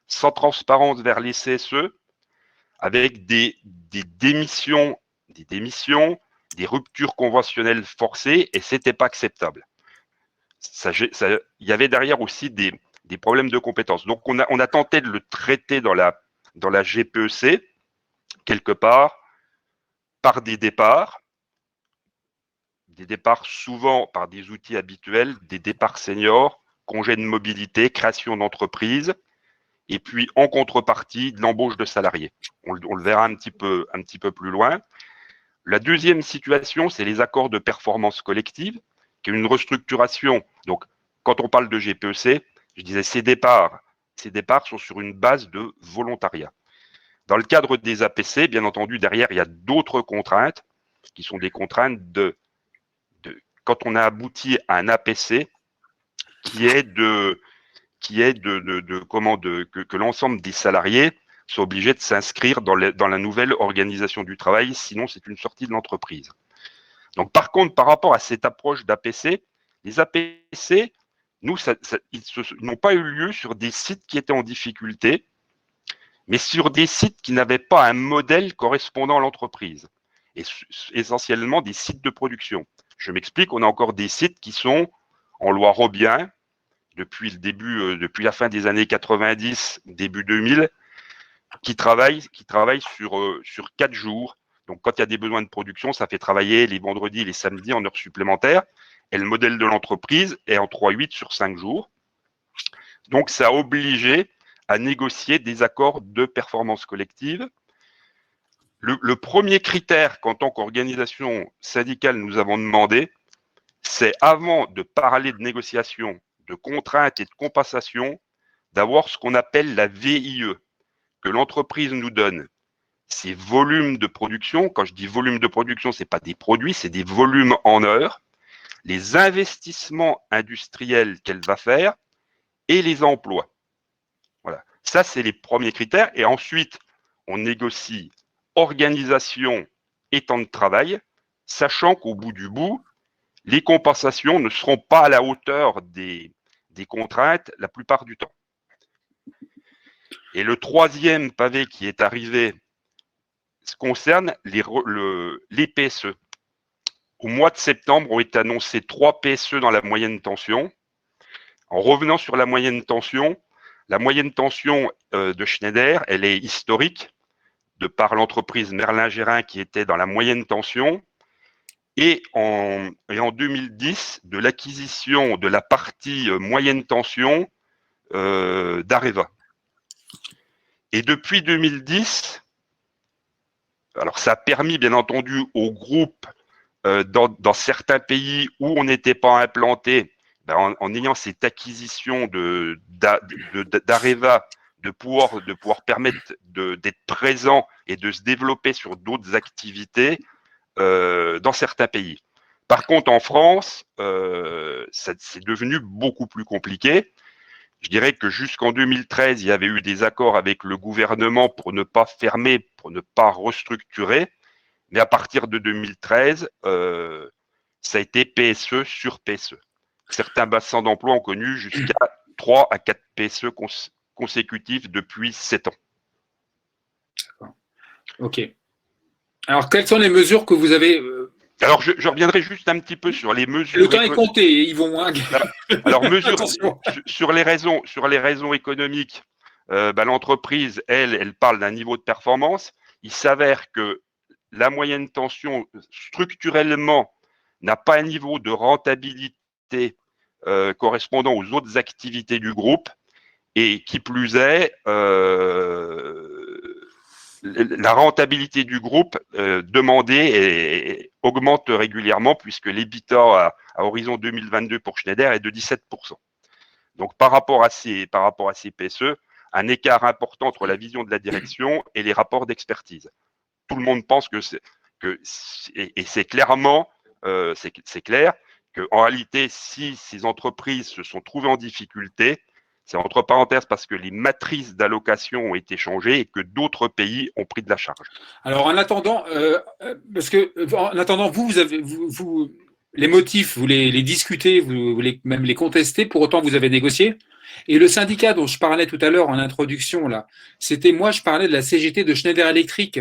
sans transparence vers les CSE, avec des démissions, des ruptures conventionnelles forcées, et c'était pas acceptable. Il y avait derrière aussi des problèmes de compétences. Donc on a tenté de le traiter dans la GPEC, quelque part, par des départs souvent par des outils habituels, des départs seniors, congés de mobilité, création d'entreprise, et puis en contrepartie de l'embauche de salariés. On le verra un petit peu plus loin. La deuxième situation, c'est les accords de performance collective, qui est une restructuration. Donc, quand on parle de GPEC, je disais ces départs sont sur une base de volontariat. Dans le cadre des APC, bien entendu, derrière, il y a d'autres contraintes qui sont des contraintes quand on a abouti à un APC qui est que l'ensemble des salariés sont obligés de s'inscrire dans la nouvelle organisation du travail, sinon c'est une sortie de l'entreprise. Donc par contre, par rapport à cette approche d'APC, les APC, ils n'ont pas eu lieu sur des sites qui étaient en difficulté, mais sur des sites qui n'avaient pas un modèle correspondant à l'entreprise, et essentiellement des sites de production. Je m'explique, on a encore des sites qui sont en loi Robien, depuis la fin des années 90, début 2000, qui travaillent sur 4 jours. Donc, quand il y a des besoins de production, ça fait travailler les vendredis et les samedis en heures supplémentaires. Et le modèle de l'entreprise est en 3/8 sur 5 jours. Donc, ça a obligé à négocier des accords de performance collective. Le premier critère qu'en tant qu'organisation syndicale nous avons demandé, c'est avant de parler de négociation, de contraintes et de compensation, d'avoir ce qu'on appelle la VIE, que l'entreprise nous donne ses volumes de production. Quand je dis volume de production, ce n'est pas des produits, c'est des volumes en heures, les investissements industriels qu'elle va faire et les emplois. Voilà. Ça, c'est les premiers critères. Et ensuite, on négocie organisation et temps de travail, sachant qu'au bout du bout, les compensations ne seront pas à la hauteur des contraintes la plupart du temps. Et le troisième pavé qui est arrivé concerne les PSE. Au mois de septembre, ont été annoncés 3 PSE dans la moyenne tension. En revenant sur la moyenne tension de Schneider, elle est historique, de par l'entreprise Merlin-Gérin qui était dans la moyenne tension, et en 2010, de l'acquisition de la partie moyenne tension d'Areva. Et depuis 2010, alors ça a permis bien entendu au groupe dans certains pays où on n'était pas implanté, en ayant cette acquisition d'Areva, de pouvoir permettre d'être présent et de se développer sur d'autres activités dans certains pays. Par contre, en France, c'est devenu beaucoup plus compliqué. Je dirais que jusqu'en 2013, il y avait eu des accords avec le gouvernement pour ne pas fermer, pour ne pas restructurer. Mais à partir de 2013, ça a été PSE sur PSE. Certains bassins d'emploi ont connu jusqu'à 3 à 4 PSE consécutifs depuis 7 ans. D'accord. OK. Alors, quelles sont les mesures que vous avez Alors, je reviendrai juste un petit peu sur les mesures. Le temps est compté, Yvon. Alors, mesures sur les raisons économiques, l'entreprise, elle parle d'un niveau de performance. Il s'avère que la moyenne tension, structurellement, n'a pas un niveau de rentabilité correspondant aux autres activités du groupe. Et qui plus est, la rentabilité du groupe demandée augmente régulièrement puisque l'EBITDA à horizon 2022 pour Schneider est de 17%. Donc, par rapport à ces PSE, un écart important entre la vision de la direction et les rapports d'expertise. Tout le monde pense c'est clairement, c'est clair qu'en réalité, si ces entreprises se sont trouvées en difficulté, c'est entre parenthèses parce que les matrices d'allocation ont été changées et que d'autres pays ont pris de la charge. Alors, en attendant, vous les motifs, vous les discutez, vous voulez même les contester, pour autant vous avez négocié. Et le syndicat dont je parlais tout à l'heure en introduction, là, c'était moi, je parlais de la CGT de Schneider Electric,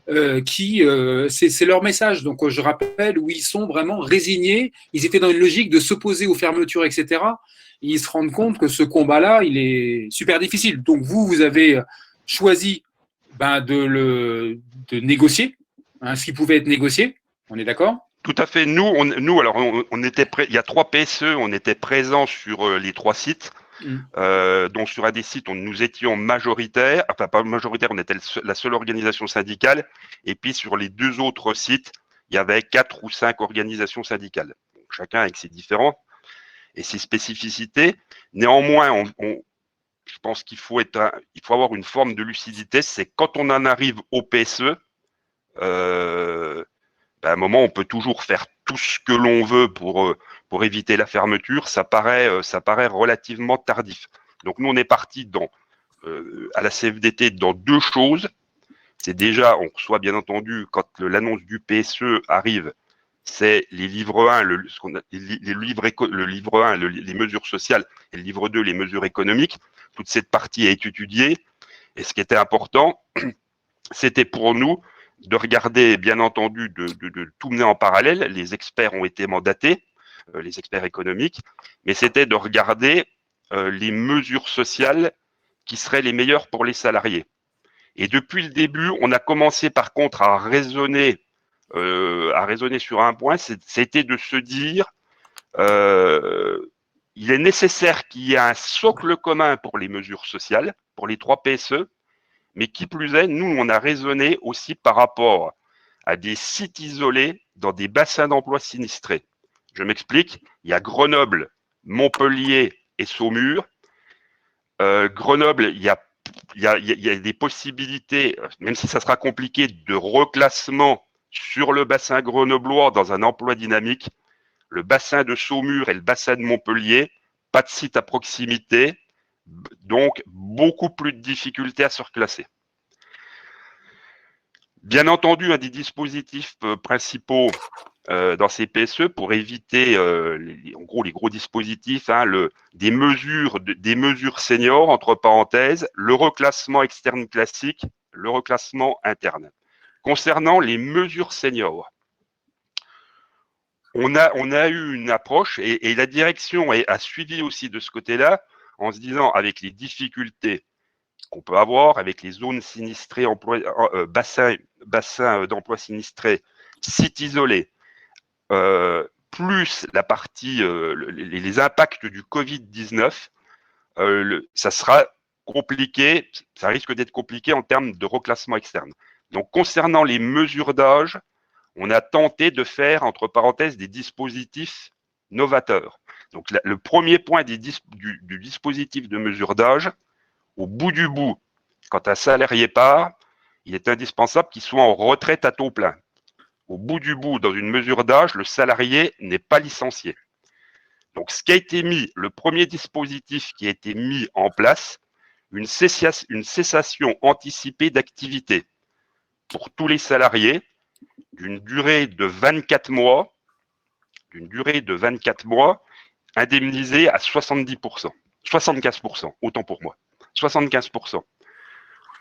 c'est leur message. Donc je rappelle où ils sont vraiment résignés. Ils étaient dans une logique de s'opposer aux fermetures, etc. Et ils se rendent compte que ce combat-là, il est super difficile. Donc vous avez choisi de négocier, hein, ce qui pouvait être négocié. On est d'accord? Tout à fait. Nous, alors, on était il y a 3 PSE, on était présents sur les 3 sites. Donc sur un des sites, nous étions majoritaires, enfin pas majoritaires, on était la seule organisation syndicale. Et puis sur les 2 autres sites, il y avait 4 ou 5 organisations syndicales. Donc, chacun avec ses différents et ses spécificités. Néanmoins, je pense qu'il faut avoir une forme de lucidité. C'est quand on en arrive au PSE, à un moment, on peut toujours faire tout ce que l'on veut pour éviter la fermeture. Ça paraît relativement tardif. Donc nous, on est parti à la CFDT dans 2 choses. C'est déjà, on reçoit bien entendu, quand l'annonce du PSE arrive, c'est les livres 1, le livre 1, les mesures sociales, et le livre 2, les mesures économiques. Toute cette partie est étudiée. Et ce qui était important, c'était pour nous de regarder, bien entendu, de tout mener en parallèle. Les experts ont été mandatés, les experts économiques, mais c'était de regarder les mesures sociales qui seraient les meilleures pour les salariés. Et depuis le début, on a commencé par contre à raisonner sur un point, c'était de se dire il est nécessaire qu'il y ait un socle commun pour les mesures sociales, pour les 3 PSE, mais qui plus est, nous, on a raisonné aussi par rapport à des sites isolés dans des bassins d'emploi sinistrés. Je m'explique, il y a Grenoble, Montpellier et Saumur. Grenoble, il y a des possibilités, même si ça sera compliqué, de reclassement sur le bassin grenoblois dans un emploi dynamique. Le bassin de Saumur et le bassin de Montpellier, pas de site à proximité, donc beaucoup plus de difficultés à se reclasser. Bien entendu, un des dispositifs principaux dans ces PSE pour éviter, en gros, les gros dispositifs, des mesures seniors, entre parenthèses, le reclassement externe classique, le reclassement interne. Concernant les mesures seniors, on a eu une approche et la direction a suivi aussi de ce côté-là en se disant, avec les difficultés qu'on peut avoir, avec les zones sinistrées, bassins d'emploi sinistrés, sites isolés, plus la partie, les impacts du Covid-19, ça sera compliqué, ça risque d'être compliqué en termes de reclassement externe. Donc, concernant les mesures d'âge, on a tenté de faire, entre parenthèses, des dispositifs novateurs. Donc, le premier point du dispositif de mesure d'âge, au bout du bout, quand un salarié part, il est indispensable qu'il soit en retraite à taux plein. Au bout du bout, dans une mesure d'âge, le salarié n'est pas licencié. Donc, ce qui a été mis, le premier dispositif qui a été mis en place, une cessation anticipée d'activité pour tous les salariés d'une durée de 24 mois, indemnisée à 70%, 75%, autant pour moi, 75%.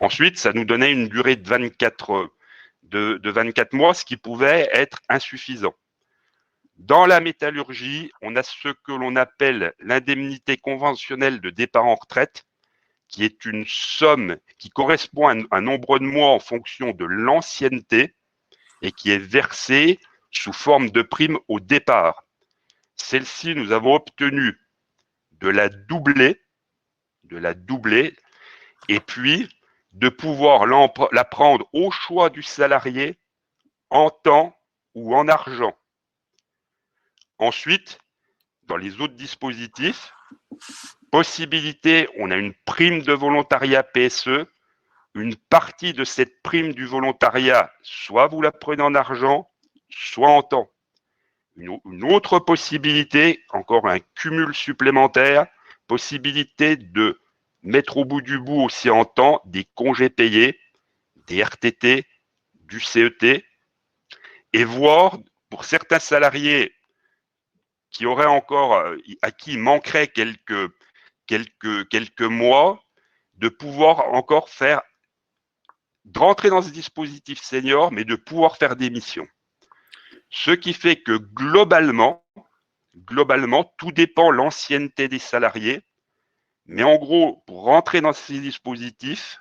Ensuite, ça nous donnait une durée de 24 mois, ce qui pouvait être insuffisant. Dans la métallurgie, on a ce que l'on appelle l'indemnité conventionnelle de départ en retraite, qui est une somme qui correspond à un nombre de mois en fonction de l'ancienneté et qui est versée sous forme de prime au départ. Celle-ci, nous avons obtenu de la doubler, et puis de pouvoir la prendre au choix du salarié en temps ou en argent. Ensuite, dans les autres dispositifs, possibilité, on a une prime de volontariat PSE. Une partie de cette prime du volontariat, soit vous la prenez en argent, soit en temps. Une autre possibilité, encore un cumul supplémentaire, possibilité de mettre au bout du bout aussi en temps des congés payés, des RTT, du CET, et voir pour certains salariés qui auraient encore, à qui il manquerait quelques mois, de pouvoir encore de rentrer dans ce dispositif senior, mais de pouvoir faire des missions. Ce qui fait que globalement, tout dépend de l'ancienneté des salariés. Mais en gros, pour rentrer dans ces dispositifs,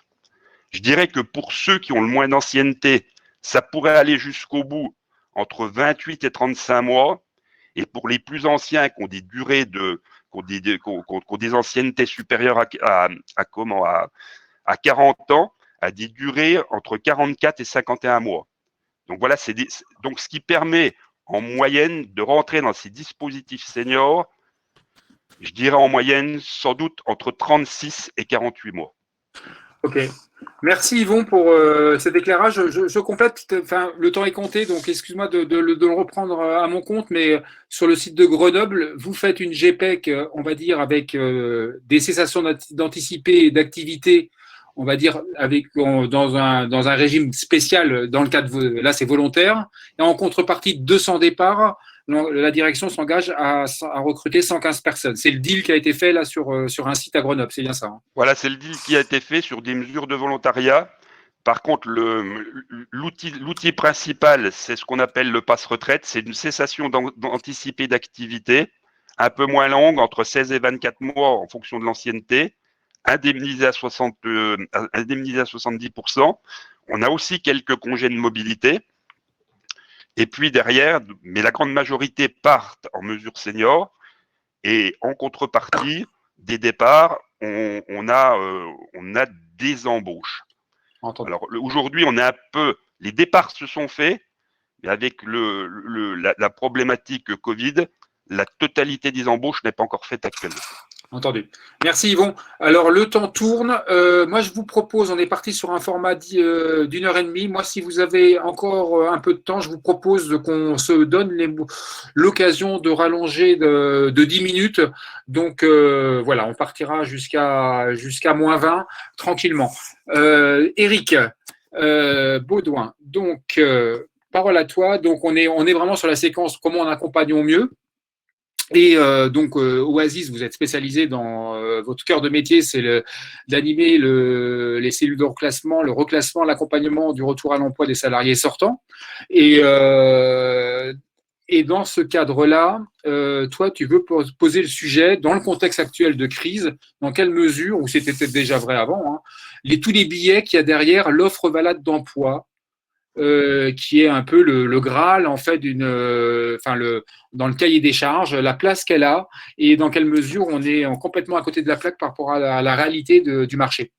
je dirais que pour ceux qui ont le moins d'ancienneté, ça pourrait aller jusqu'au bout entre 28 et 35 mois. Et pour les plus anciens qui ont des durées qui ont des anciennetés supérieures à 40 ans, à des durées entre 44 et 51 mois. Donc voilà, donc ce qui permet en moyenne de rentrer dans ces dispositifs seniors, je dirais en moyenne sans doute entre 36 et 48 mois. Ok. Merci Yvon pour cet éclairage. Je complète, enfin, le temps est compté, donc excuse-moi de le reprendre à mon compte, mais sur le site de Grenoble, vous faites une GPEC, on va dire, avec des cessations d'anticipées d'activités, on va dire, dans un régime spécial, dans le cadre, là c'est volontaire, et en contrepartie de 200 départs, la direction s'engage à recruter 115 personnes. C'est le deal qui a été fait là sur un site à Grenoble, c'est bien ça, hein? Voilà, c'est le deal qui a été fait sur des mesures de volontariat. Par contre, l'outil principal, c'est ce qu'on appelle le passe retraite. C'est une cessation d'anticipée d'activité, un peu moins longue, entre 16 et 24 mois en fonction de l'ancienneté, indemnisé à 70%. On a aussi quelques congés de mobilité. Et puis derrière, mais la grande majorité partent en mesure senior. Et en contrepartie des départs, on a des embauches. Entendu. Alors aujourd'hui, les départs se sont faits, mais avec la problématique Covid, la totalité des embauches n'est pas encore faite actuellement. Entendu. Merci Yvon. Alors le temps tourne. Moi je vous propose, on est parti sur un format d'une heure et demie. Moi si vous avez encore un peu de temps, je vous propose qu'on se donne l'occasion de rallonger de 10 minutes. Donc voilà, on partira jusqu'à moins 20 tranquillement. Eric Baudouin, donc parole à toi. Donc on est vraiment sur la séquence comment on accompagne au mieux. Et donc, Oasis, vous êtes spécialisé dans votre cœur de métier, c'est d'animer les cellules de reclassement, le reclassement, l'accompagnement du retour à l'emploi des salariés sortants. Et dans ce cadre-là, toi, tu veux poser le sujet dans le contexte actuel de crise, dans quelle mesure, ou c'était peut-être déjà vrai avant, hein, tous les billets qu'il y a derrière l'offre valable d'emploi, qui est un peu le Graal en fait dans le cahier des charges, la place qu'elle a et dans quelle mesure on est complètement à côté de la plaque par rapport à la réalité du marché.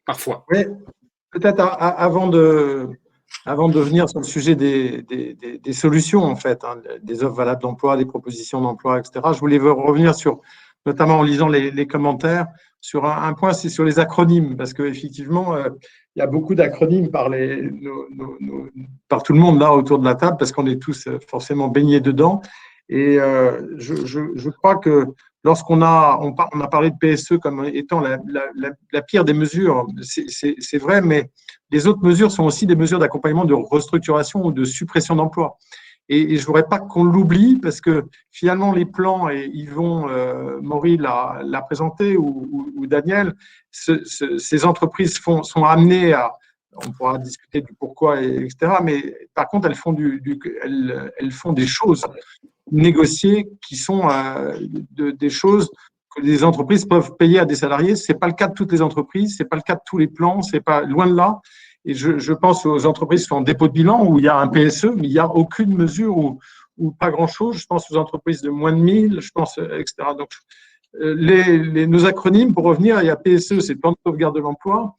Parfois. Oui, peut-être avant de venir sur le sujet des solutions, en fait, hein, des offres valables d'emploi, des propositions d'emploi, etc., je voulais revenir sur, notamment en lisant les commentaires, sur un point, c'est sur les acronymes, parce qu'effectivement, il y a beaucoup d'acronymes par tout le monde là autour de la table, parce qu'on est tous forcément baignés dedans. Et je crois que lorsqu'on a parlé de PSE comme étant la pire des mesures, c'est vrai, mais les autres mesures sont aussi des mesures d'accompagnement de restructuration ou de suppression d'emplois. Et je ne voudrais pas qu'on l'oublie parce que finalement, les plans, et Yvon Maury l'a présenté, ou Daniel, ces entreprises sont amenées à, on pourra discuter du pourquoi, etc. Mais par contre, elles font des choses négociées qui sont des choses que les entreprises peuvent payer à des salariés. Ce n'est pas le cas de toutes les entreprises, ce n'est pas le cas de tous les plans, c'est pas loin de là. Et je pense aux entreprises qui sont en dépôt de bilan où il y a un PSE, mais il n'y a aucune mesure ou pas grand-chose. Je pense aux entreprises de moins de 1000, je pense, etc. Donc, nos acronymes, pour revenir, il y a PSE, c'est le plan de sauvegarde de l'emploi.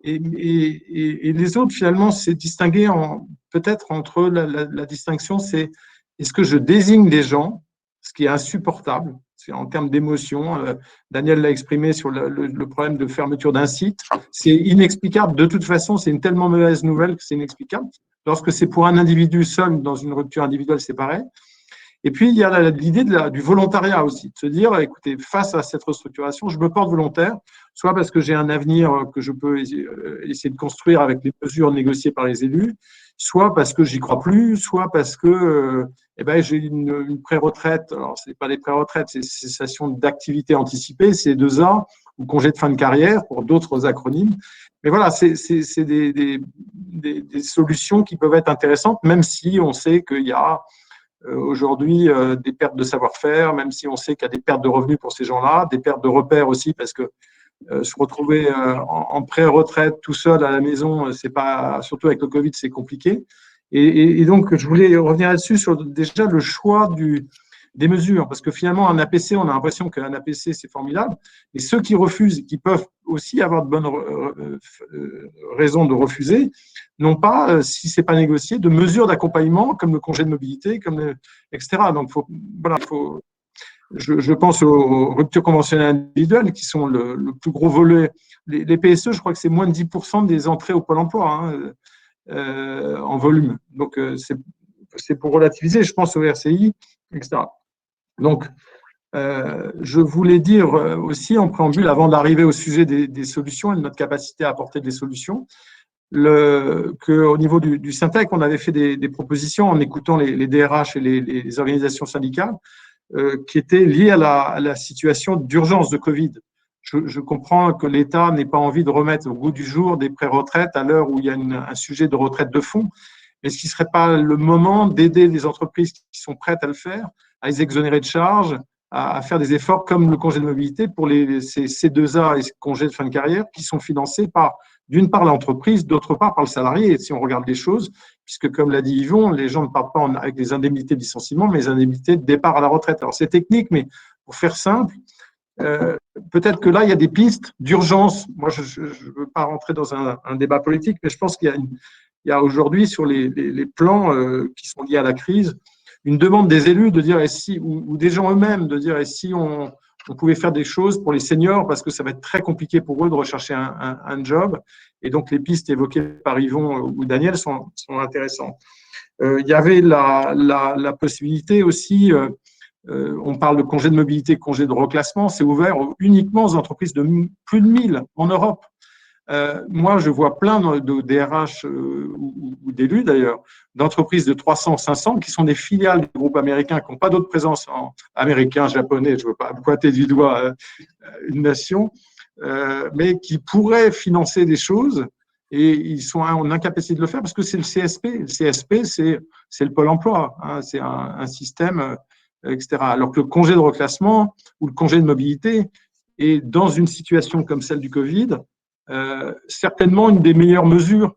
Et les autres, finalement, c'est distinguer peut-être entre la distinction, c'est est-ce que je désigne des gens, ce qui est insupportable, c'est en termes d'émotion. Daniel l'a exprimé sur le problème de fermeture d'un site. C'est inexplicable. De toute façon, c'est une tellement mauvaise nouvelle que c'est inexplicable. Lorsque c'est pour un individu seul, dans une rupture individuelle, c'est pareil. Et puis, il y a l'idée du volontariat aussi, de se dire, écoutez, face à cette restructuration, je me porte volontaire, soit parce que j'ai un avenir que je peux essayer de construire avec les mesures négociées par les élus, soit parce que j'y crois plus, soit parce que j'ai une pré-retraite. Alors, ce n'est pas des pré-retraites, c'est cessation d'activité anticipée, c'est 2A, ou congé de fin de carrière pour d'autres acronymes. Mais voilà, c'est des solutions qui peuvent être intéressantes, même si on sait qu'il y a aujourd'hui des pertes de savoir-faire, même si on sait qu'il y a des pertes de revenus pour ces gens-là, des pertes de repères aussi, parce que se retrouver en pré-retraite tout seul à la maison, c'est pas, surtout avec le Covid, c'est compliqué. Et donc, je voulais revenir là-dessus sur déjà le choix des mesures, parce que finalement, un APC, on a l'impression qu'un APC, c'est formidable, et ceux qui refusent, qui peuvent aussi avoir de bonnes raisons de refuser, n'ont pas, si ce n'est pas négocié, de mesures d'accompagnement, comme le congé de mobilité, etc. Donc, je pense aux ruptures conventionnelles individuelles, qui sont le plus gros volet. Les PSE, je crois que c'est moins de 10% des entrées au Pôle emploi en volume. Donc, c'est pour relativiser, je pense au RCI, etc. Donc, je voulais dire aussi en préambule, avant d'arriver au sujet des solutions et de notre capacité à apporter des solutions, qu'au niveau du Syntec, on avait fait des propositions en écoutant les DRH et les organisations syndicales qui étaient liées à la situation d'urgence de Covid. Je comprends que l'État n'ait pas envie de remettre au goût du jour des pré-retraites à l'heure où il y a un sujet de retraite de fond. Est-ce qu'il ne serait pas le moment d'aider les entreprises qui sont prêtes à le faire, à les exonérer de charges, à faire des efforts comme le congé de mobilité pour ces C2A et congés de fin de carrière qui sont financés par, d'une part, l'entreprise, d'autre part, par le salarié. Et si on regarde les choses, puisque comme l'a dit Yvon, les gens ne partent pas avec des indemnités de licenciement, mais des indemnités de départ à la retraite. Alors, c'est technique, mais pour faire simple, peut-être que là, il y a des pistes d'urgence. Moi, je ne veux pas rentrer dans un débat politique, mais je pense qu'il y a aujourd'hui sur les plans qui sont liés à la crise, une demande des élus de dire, ou des gens eux-mêmes, de dire, si on pouvait faire des choses pour les seniors, parce que ça va être très compliqué pour eux de rechercher un job. Et donc, les pistes évoquées par Yvon ou Daniel sont intéressantes. Il y avait la possibilité aussi, on parle de congé de mobilité, congé de reclassement, c'est ouvert uniquement aux entreprises de plus de 1000 en Europe. Moi, je vois plein de DRH ou d'élus d'ailleurs, d'entreprises de 300, 500 qui sont des filiales du groupe américain, qui n'ont pas d'autre présence américain, japonais, je ne veux pas pointer du doigt une nation, mais qui pourraient financer des choses et ils sont en incapacité de le faire parce que c'est le CSP. Le CSP, c'est le Pôle emploi, hein, c'est un système, etc. Alors que le congé de reclassement ou le congé de mobilité est dans une situation comme celle du Covid, certainement une des meilleures mesures,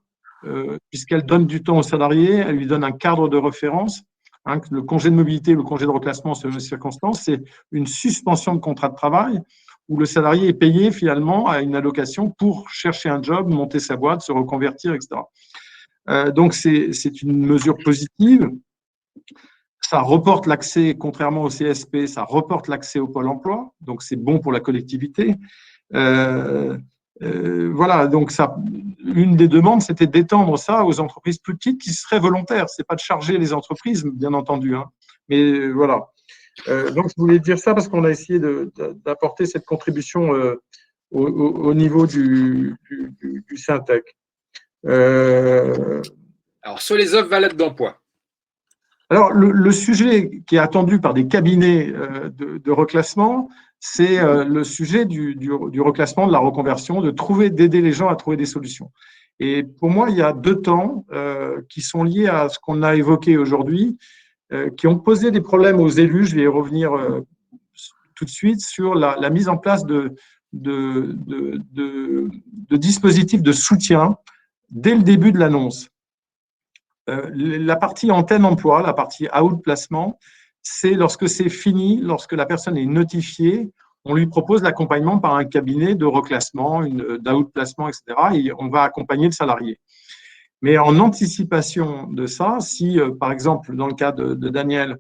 puisqu'elle donne du temps au salarié, elle lui donne un cadre de référence. Hein, le congé de mobilité, le congé de reclassement, selon les circonstances, c'est une suspension de contrat de travail où le salarié est payé finalement à une allocation pour chercher un job, monter sa boîte, se reconvertir, etc. Donc, c'est une mesure positive. Ça reporte l'accès, contrairement au CSP, ça reporte l'accès au Pôle emploi, donc c'est bon pour la collectivité. Voilà, donc une des demandes, c'était d'étendre ça aux entreprises plus petites qui seraient volontaires. Ce n'est pas de charger les entreprises, bien entendu, hein, mais voilà. Donc, je voulais dire ça parce qu'on a essayé d'apporter cette contribution au niveau du Syntec. Alors, sur les offres valables d'emploi. Alors, le sujet qui est attendu par des cabinets de reclassement, c'est le sujet du reclassement, de la reconversion, d'aider les gens à trouver des solutions. Et pour moi, il y a deux temps qui sont liés à ce qu'on a évoqué aujourd'hui, qui ont posé des problèmes aux élus. Je vais y revenir tout de suite sur la mise en place de dispositifs de soutien dès le début de l'annonce. La partie antenne emploi, la partie out placement, c'est lorsque c'est fini, lorsque la personne est notifiée, on lui propose l'accompagnement par un cabinet de reclassement, d'out placement, etc. Et on va accompagner le salarié. Mais en anticipation de ça, si par exemple dans le cas de Daniel,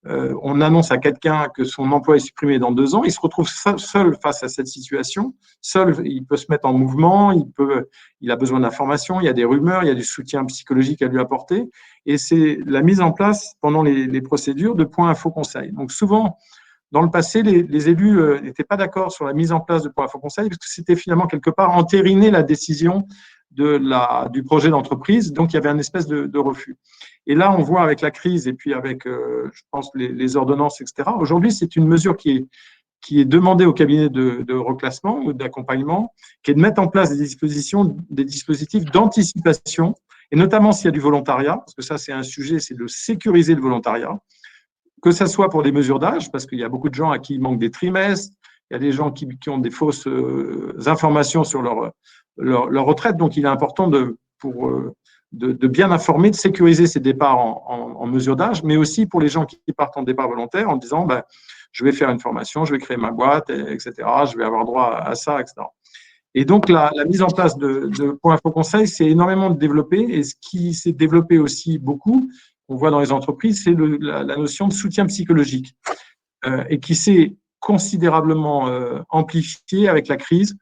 on annonce à quelqu'un que son emploi est supprimé dans 2 ans, il se retrouve seul face à cette situation. Seul, il peut se mettre en mouvement, il a besoin d'informations, il y a des rumeurs, il y a du soutien psychologique à lui apporter. Et c'est la mise en place, pendant les procédures, de points info conseil. Donc souvent, dans le passé, les élus n'étaient pas d'accord sur la mise en place de points info conseil parce que c'était finalement quelque part entériner la décision du projet d'entreprise. Donc, il y avait une espèce de refus. Et là, on voit avec la crise et puis avec, je pense, les ordonnances, etc. Aujourd'hui, c'est une mesure qui est demandée au cabinet de reclassement ou d'accompagnement, qui est de mettre en place des dispositifs d'anticipation, et notamment s'il y a du volontariat, parce que ça, c'est un sujet, c'est de sécuriser le volontariat, que ce soit pour des mesures d'âge, parce qu'il y a beaucoup de gens à qui il manque des trimestres, il y a des gens qui ont des fausses informations sur leur retraite, donc il est important de bien informer, de sécuriser ces départs en mesure d'âge, mais aussi pour les gens qui partent en départ volontaire en disant je vais faire une formation, je vais créer ma boîte, etc., je vais avoir droit à ça, etc. Et donc, la mise en place de points info conseil, c'est énormément développé, et ce qui s'est développé aussi beaucoup, on voit dans les entreprises, c'est la notion de soutien psychologique, et qui s'est considérablement amplifié avec la crise,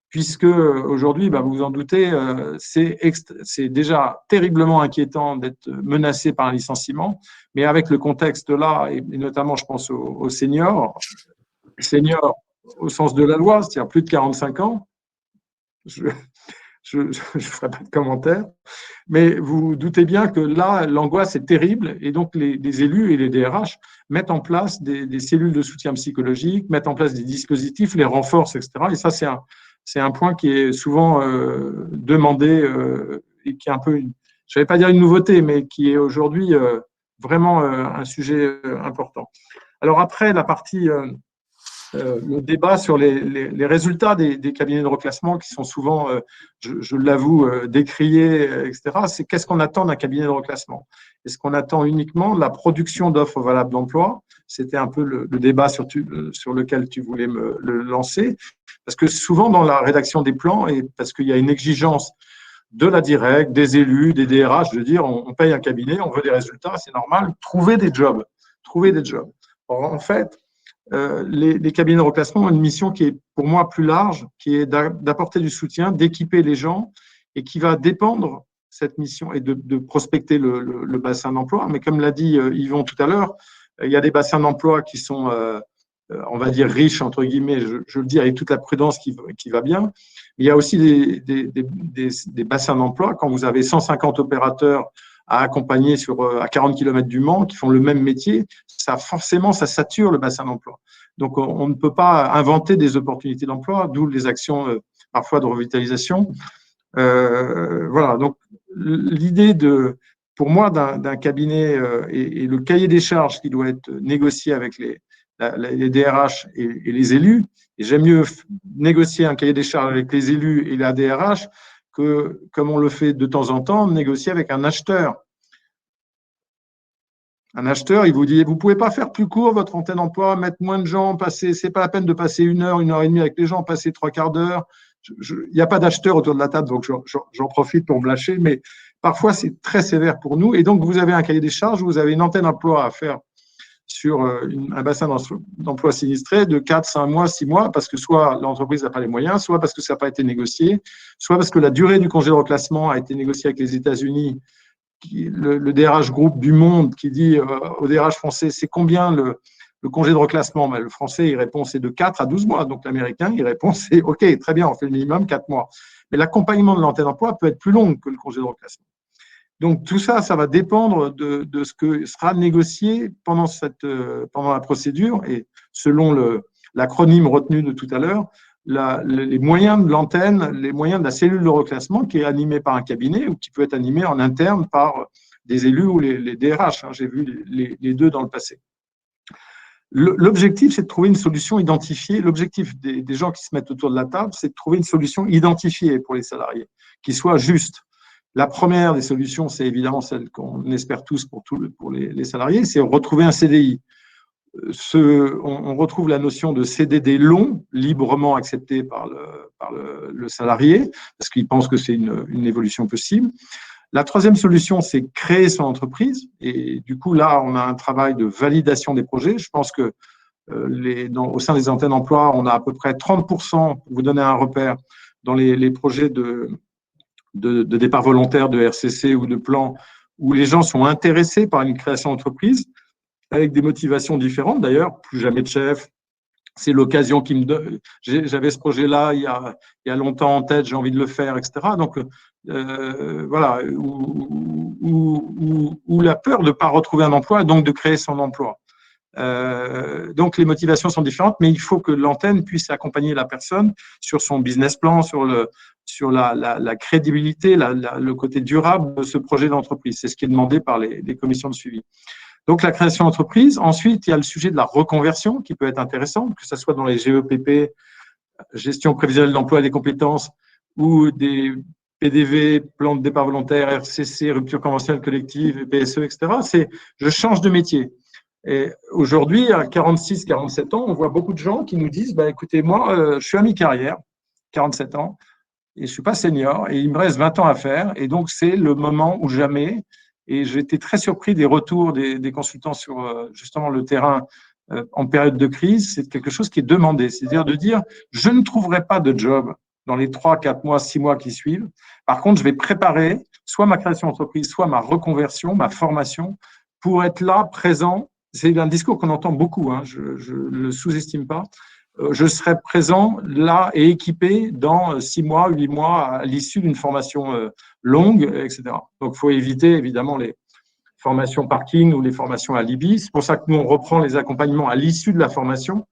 puisque aujourd'hui, vous vous en doutez, c'est déjà terriblement inquiétant d'être menacé par un licenciement, mais avec le contexte là, et notamment je pense aux seniors au sens de la loi, c'est-à-dire plus de 45 ans, je ne ferai pas de commentaire, mais vous doutez bien que là, l'angoisse est terrible, et donc les élus et les DRH mettent en place des cellules de soutien psychologique, mettent en place des dispositifs, les renforcent, etc. Et ça, c'est un point qui est souvent demandé et qui est un peu, je ne vais pas dire une nouveauté, mais qui est aujourd'hui vraiment un sujet important. Alors après, la partie, le débat sur les résultats des cabinets de reclassement qui sont souvent, je l'avoue, décriés, etc., c'est qu'est-ce qu'on attend d'un cabinet de reclassement? Est-ce qu'on attend uniquement la production d'offres valables d'emploi? C'était un peu le débat sur lequel tu voulais me le lancer. Parce que souvent, dans la rédaction des plans, et parce qu'il y a une exigence de la directe, des élus, des DRH, de dire on paye un cabinet, on veut des résultats, c'est normal, trouver des jobs. Or, en fait, les cabinets de reclassement ont une mission qui est pour moi plus large, qui est d'apporter du soutien, d'équiper les gens, et qui va dépendre, cette mission, et de prospecter le bassin d'emploi. Mais comme l'a dit Yvon tout à l'heure, il y a des bassins d'emploi qui sont on va dire riche, entre guillemets, je le dis avec toute la prudence qui va bien. Il y a aussi des bassins d'emploi, quand vous avez 150 opérateurs à accompagner à 40 km du Mans, qui font le même métier, forcément, ça sature le bassin d'emploi. Donc, on ne peut pas inventer des opportunités d'emploi, d'où les actions parfois de revitalisation. Voilà, donc l'idée pour moi, d'un cabinet et le cahier des charges qui doit être négocié avec les DRH et les élus, et j'aime mieux négocier un cahier des charges avec les élus et la DRH que, comme on le fait de temps en temps, négocier avec un acheteur. Un acheteur, il vous dit, vous ne pouvez pas faire plus court votre antenne d'emploi, mettre moins de gens, c'est pas la peine de passer 1 heure, 1 heure et demie avec les gens, passer 3/4 d'heure. Il n'y a pas d'acheteur autour de la table, donc j'en profite pour me lâcher, mais parfois c'est très sévère pour nous. Et donc, vous avez un cahier des charges, vous avez une antenne d'emploi à faire sur un bassin d'emploi sinistré de 4, 5 mois, 6 mois, parce que soit l'entreprise n'a pas les moyens, soit parce que ça n'a pas été négocié, soit parce que la durée du congé de reclassement a été négociée avec les États-Unis. Le DRH groupe du Monde qui dit au DRH français, c'est combien le congé de reclassement? Le français, il répond, c'est de 4 à 12 mois. Donc l'américain, il répond, c'est OK, très bien, on fait le minimum 4 mois. Mais l'accompagnement de l'antenne d'emploi peut être plus long que le congé de reclassement. Donc, tout ça, ça va dépendre de ce que sera négocié pendant la procédure, et selon l'acronyme retenu de tout à l'heure, les moyens de l'antenne, les moyens de la cellule de reclassement qui est animée par un cabinet ou qui peut être animée en interne par des élus ou les DRH. J'ai vu les deux dans le passé. L'objectif, c'est de trouver une solution identifiée. L'objectif des gens qui se mettent autour de la table, c'est de trouver une solution identifiée pour les salariés, qui soit juste. La première des solutions, c'est évidemment celle qu'on espère tous pour les salariés, c'est retrouver un CDI. On retrouve la notion de CDD long, librement accepté par le salarié, parce qu'il pense que c'est une évolution possible. La troisième solution, c'est créer son entreprise. Et du coup, là, on a un travail de validation des projets. Je pense que au sein des antennes emploi, on a à peu près 30%, pour vous donner un repère, dans les projets de départ volontaire, de RCC ou de plan, où les gens sont intéressés par une création d'entreprise, avec des motivations différentes. D'ailleurs, plus jamais de chef, c'est l'occasion qui me donne. J'avais ce projet-là il y a longtemps en tête, j'ai envie de le faire, etc. Donc, voilà, ou la peur de ne pas retrouver un emploi, donc de créer son emploi. Donc, les motivations sont différentes, mais il faut que l'antenne puisse accompagner la personne sur son business plan, sur la crédibilité, le côté durable de ce projet d'entreprise. C'est ce qui est demandé par les commissions de suivi. Donc, la création d'entreprise. Ensuite, il y a le sujet de la reconversion qui peut être intéressant, que ce soit dans les GEPP, gestion prévisionnelle d'emploi et des compétences, ou des PDV, plan de départ volontaire, RCC, rupture conventionnelle collective, PSE, etc. C'est je change de métier. Et aujourd'hui, à 46, 47 ans, on voit beaucoup de gens qui nous disent écoutez, moi, je suis à mi-carrière, 47 ans, et je ne suis pas senior, et il me reste 20 ans à faire, et donc c'est le moment ou jamais. Et j'ai été très surpris des retours des consultants sur justement le terrain en période de crise. C'est quelque chose qui est demandé, c'est-à-dire de dire je ne trouverai pas de job dans les 3, 4 mois, 6 mois qui suivent. Par contre, je vais préparer soit ma création d'entreprise, soit ma reconversion, ma formation, pour être là, présent. C'est un discours qu'on entend beaucoup, hein, je ne le sous-estime pas. Je serai présent là et équipé dans 6 mois, 8 mois à l'issue d'une formation longue, etc. Donc, il faut éviter évidemment les formations parking ou les formations à Libye. C'est pour ça que nous, on reprend les accompagnements à l'issue de la formation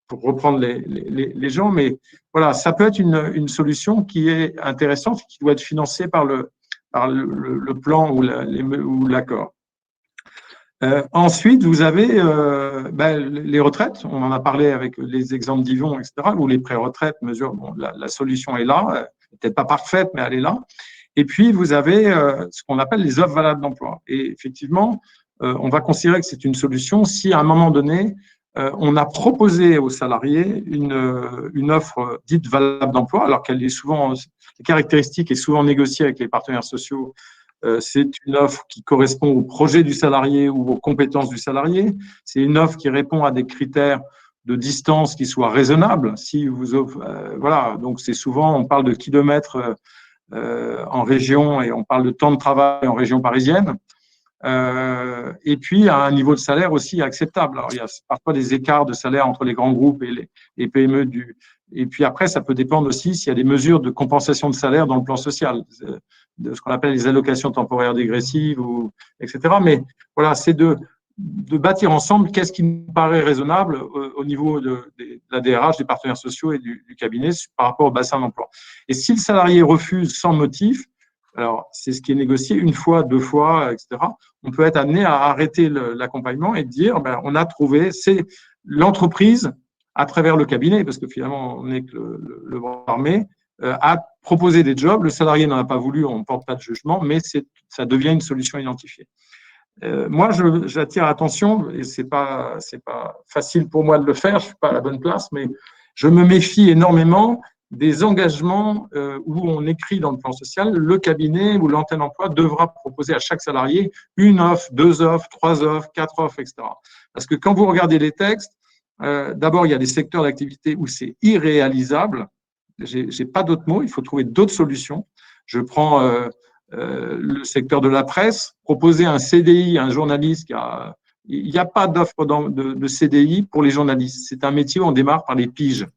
pour reprendre les gens. Mais voilà, ça peut être une solution qui est intéressante, qui doit être financée par le plan ou l'accord. Ensuite, vous avez les retraites. On en a parlé avec les exemples d'Yvon, etc., ou les pré-retraites, la solution est là, peut-être pas parfaite, mais elle est là. Et puis, vous avez ce qu'on appelle les offres valables d'emploi. Et effectivement, on va considérer que c'est une solution si, à un moment donné, on a proposé aux salariés une offre dite valable d'emploi, alors qu'elle est souvent, les caractéristiques est souvent négociée avec les partenaires sociaux. C'est une offre qui correspond au projet du salarié ou aux compétences du salarié. C'est une offre qui répond à des critères de distance qui soient raisonnables. Si vous voilà, donc c'est souvent, on parle de kilomètres en région et on parle de temps de travail en région parisienne. Et puis à un niveau de salaire aussi acceptable. Alors, il y a parfois des écarts de salaire entre les grands groupes et les PME et puis après, ça peut dépendre aussi s'il y a des mesures de compensation de salaire dans le plan social, de ce qu'on appelle les allocations temporaires dégressives, etc. Mais voilà, c'est de bâtir ensemble qu'est-ce qui nous paraît raisonnable au niveau de la DRH, des partenaires sociaux et du cabinet par rapport au bassin d'emploi. Et si le salarié refuse sans motif, alors c'est ce qui est négocié une fois, 2 fois, etc., on peut être amené à arrêter l'accompagnement et dire on a trouvé, c'est l'entreprise à travers le cabinet, parce que finalement, on n'est que le bras armé, a proposé des jobs. Le salarié n'en a pas voulu, on ne porte pas de jugement, mais ça devient une solution identifiée. Moi, j'attire l'attention, et c'est pas facile pour moi de le faire, je ne suis pas à la bonne place, mais je me méfie énormément des engagements où on écrit dans le plan social, le cabinet ou l'antenne emploi devra proposer à chaque salarié une offre, 2 offres, 3 offres, 4 offres, etc. Parce que quand vous regardez les textes, d'abord, il y a des secteurs d'activité où c'est irréalisable. J'ai pas d'autres mots, il faut trouver d'autres solutions. Je prends le secteur de la presse, proposer un CDI à un journaliste il n'y a pas d'offre de CDI pour les journalistes. C'est un métier où on démarre par les piges.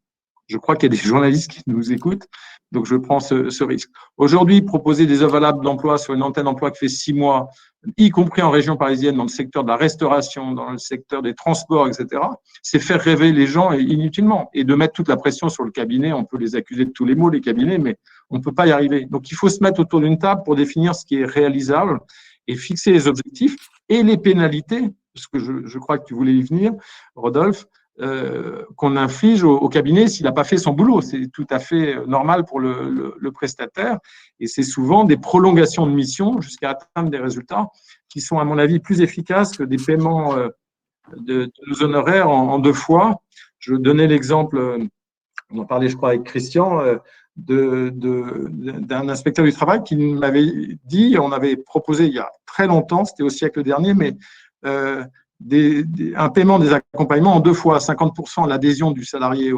Je crois qu'il y a des journalistes qui nous écoutent, donc je prends ce risque. Aujourd'hui, proposer des offres valables d'emploi sur une antenne d'emploi qui fait 6 mois, y compris en région parisienne, dans le secteur de la restauration, dans le secteur des transports, etc., c'est faire rêver les gens inutilement et de mettre toute la pression sur le cabinet. On peut les accuser de tous les maux, les cabinets, mais on ne peut pas y arriver. Donc, il faut se mettre autour d'une table pour définir ce qui est réalisable et fixer les objectifs et les pénalités, parce que je crois que tu voulais y venir, Rodolphe, qu'on inflige au cabinet s'il n'a pas fait son boulot. C'est tout à fait normal pour le prestataire et c'est souvent des prolongations de mission jusqu'à atteindre des résultats qui sont, à mon avis, plus efficaces que des paiements de nos honoraires en 2 fois. Je donnais l'exemple, on en parlait, je crois, avec Christian, d'un inspecteur du travail qui m'avait dit, on avait proposé il y a très longtemps, c'était au siècle dernier, mais un paiement des accompagnements en 2 fois, 50% l'adhésion du salarié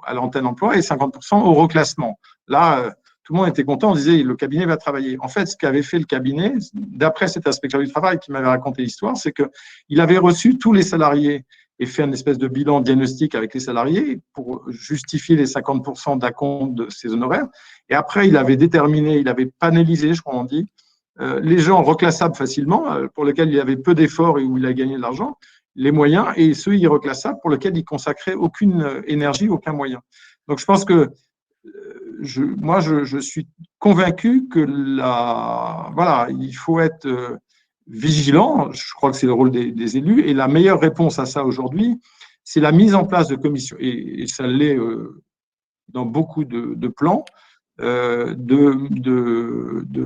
à l'antenne emploi et 50% au reclassement. Là, tout le monde était content, on disait le cabinet va travailler. En fait, ce qu'avait fait le cabinet, d'après cet inspecteur du travail qui m'avait raconté l'histoire, c'est qu'il avait reçu tous les salariés et fait une espèce de bilan diagnostic avec les salariés pour justifier les 50% d'acompte de ses honoraires. Et après, il avait déterminé, il avait panélisé, je crois on dit, les gens reclassables facilement, pour lesquels il y avait peu d'efforts et où il a gagné de l'argent, les moyens, et ceux irreclassables pour lesquels il consacrait aucune énergie, aucun moyen. Donc, je pense que je suis convaincu que voilà, il faut être vigilant. Je crois que c'est le rôle des élus. Et la meilleure réponse à ça aujourd'hui, c'est la mise en place de commissions, et ça l'est dans beaucoup de plans, de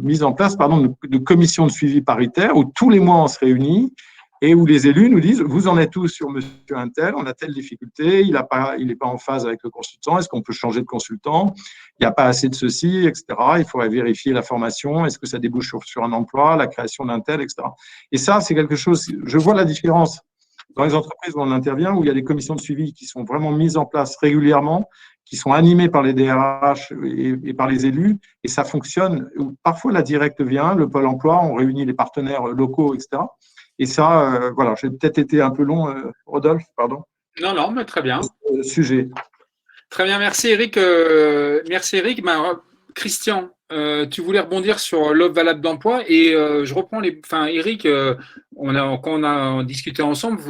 mise en place de commissions de suivi paritaire où tous les mois on se réunit et où les élus nous disent vous en êtes tous sur monsieur untel, on a telle difficulté, il n'est pas en phase avec le consultant, est-ce qu'on peut changer de consultant, il n'y a pas assez de ceci, etc. Il faudrait vérifier la formation, est-ce que ça débouche sur un emploi, la création d'un tel, etc. Et ça, c'est quelque chose, je vois la différence dans les entreprises où on intervient, où il y a des commissions de suivi qui sont vraiment mises en place régulièrement, qui sont animées par les DRH et par les élus, et ça fonctionne. Parfois, la directe vient, le Pôle emploi, on réunit les partenaires locaux, etc. Et ça, voilà, j'ai peut-être été un peu long, Rodolphe, pardon. Non, mais très bien. Sujet. Très bien, merci Eric. Christian, tu voulais rebondir sur l'offre valable d'emploi et je reprends Eric, quand on a discuté ensemble,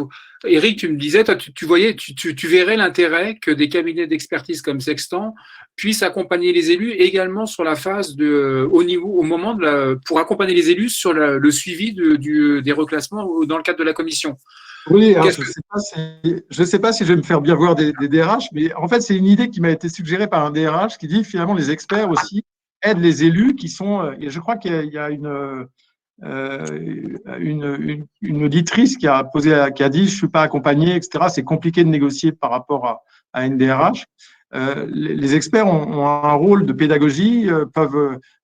Eric, tu me disais, toi, tu verrais l'intérêt que des cabinets d'expertise comme Sextant puissent accompagner les élus également sur la phase pour accompagner les élus sur le suivi des reclassements dans le cadre de la commission. Oui, alors, je ne sais pas si je vais me faire bien voir des DRH, mais en fait, c'est une idée qui m'a été suggérée par un DRH qui dit finalement les experts aussi aident les élus qui sont. Et je crois qu'il y a une auditrice qui a dit je ne suis pas accompagné, etc. C'est compliqué de négocier par rapport à une DRH. Les experts ont un rôle de pédagogie,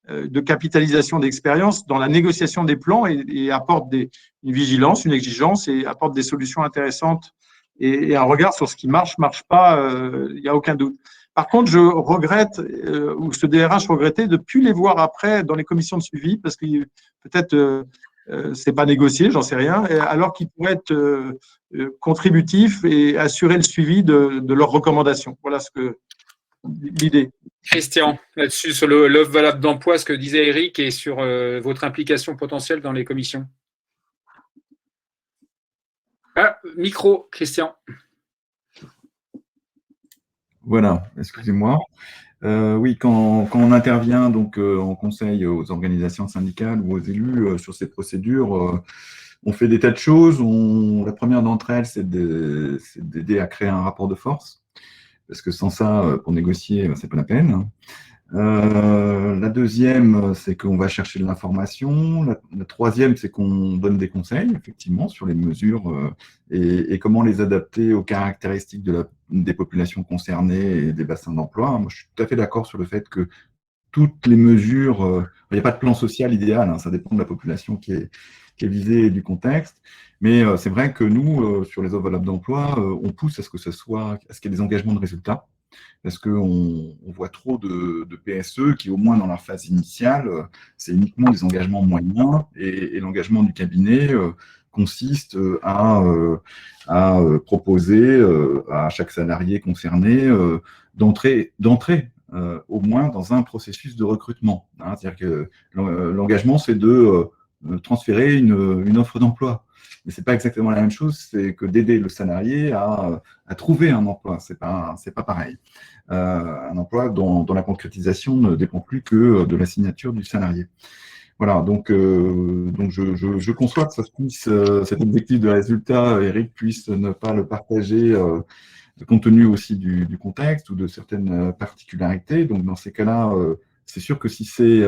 de capitalisation d'expérience dans la négociation des plans et apportent une vigilance, une exigence et apportent des solutions intéressantes et un regard sur ce qui marche pas, il n'y a aucun doute. Par contre, je regrette, ou ce DRH regrettait, de ne plus les voir après dans les commissions de suivi parce que peut-être c'est pas négocié, j'en sais rien, alors qu'ils pourraient être contributifs et assurer le suivi de leurs recommandations. Voilà l'idée. Christian, là-dessus, sur l'offre valable d'emploi, ce que disait Eric, et sur votre implication potentielle dans les commissions. Micro, Christian. Voilà, excusez-moi. Oui, quand on intervient donc en conseil aux organisations syndicales ou aux élus sur ces procédures, on fait des tas de choses. La première d'entre elles, c'est d'aider à créer un rapport de force, parce que sans ça, pour négocier, c'est pas la peine. La deuxième, c'est qu'on va chercher de l'information. La troisième, c'est qu'on donne des conseils, effectivement, sur les mesures et comment les adapter aux caractéristiques des populations concernées et des bassins d'emploi. Moi, je suis tout à fait d'accord sur le fait que toutes les mesures, il n'y a pas de plan social idéal, hein, ça dépend de la population qui est visée et du contexte. Mais c'est vrai que nous, sur les offres valables d'emploi, on pousse à ce qu'il y ait des engagements de résultats. Parce qu'on voit trop de PSE qui, au moins dans leur phase initiale, c'est uniquement des engagements moyens et l'engagement du cabinet consiste à proposer à chaque salarié concerné d'entrer au moins dans un processus de recrutement. Hein. C'est-à-dire que l'engagement, c'est de transférer une offre d'emploi. Mais ce n'est pas exactement la même chose, c'est que d'aider le salarié à trouver un emploi. C'est pas pareil. Un emploi dont la concrétisation ne dépend plus que de la signature du salarié. Voilà, donc je conçois que ça puisse, cet objectif de résultat, Eric puisse ne pas le partager compte tenu aussi du contexte ou de certaines particularités. Donc dans ces cas-là, c'est sûr que si c'est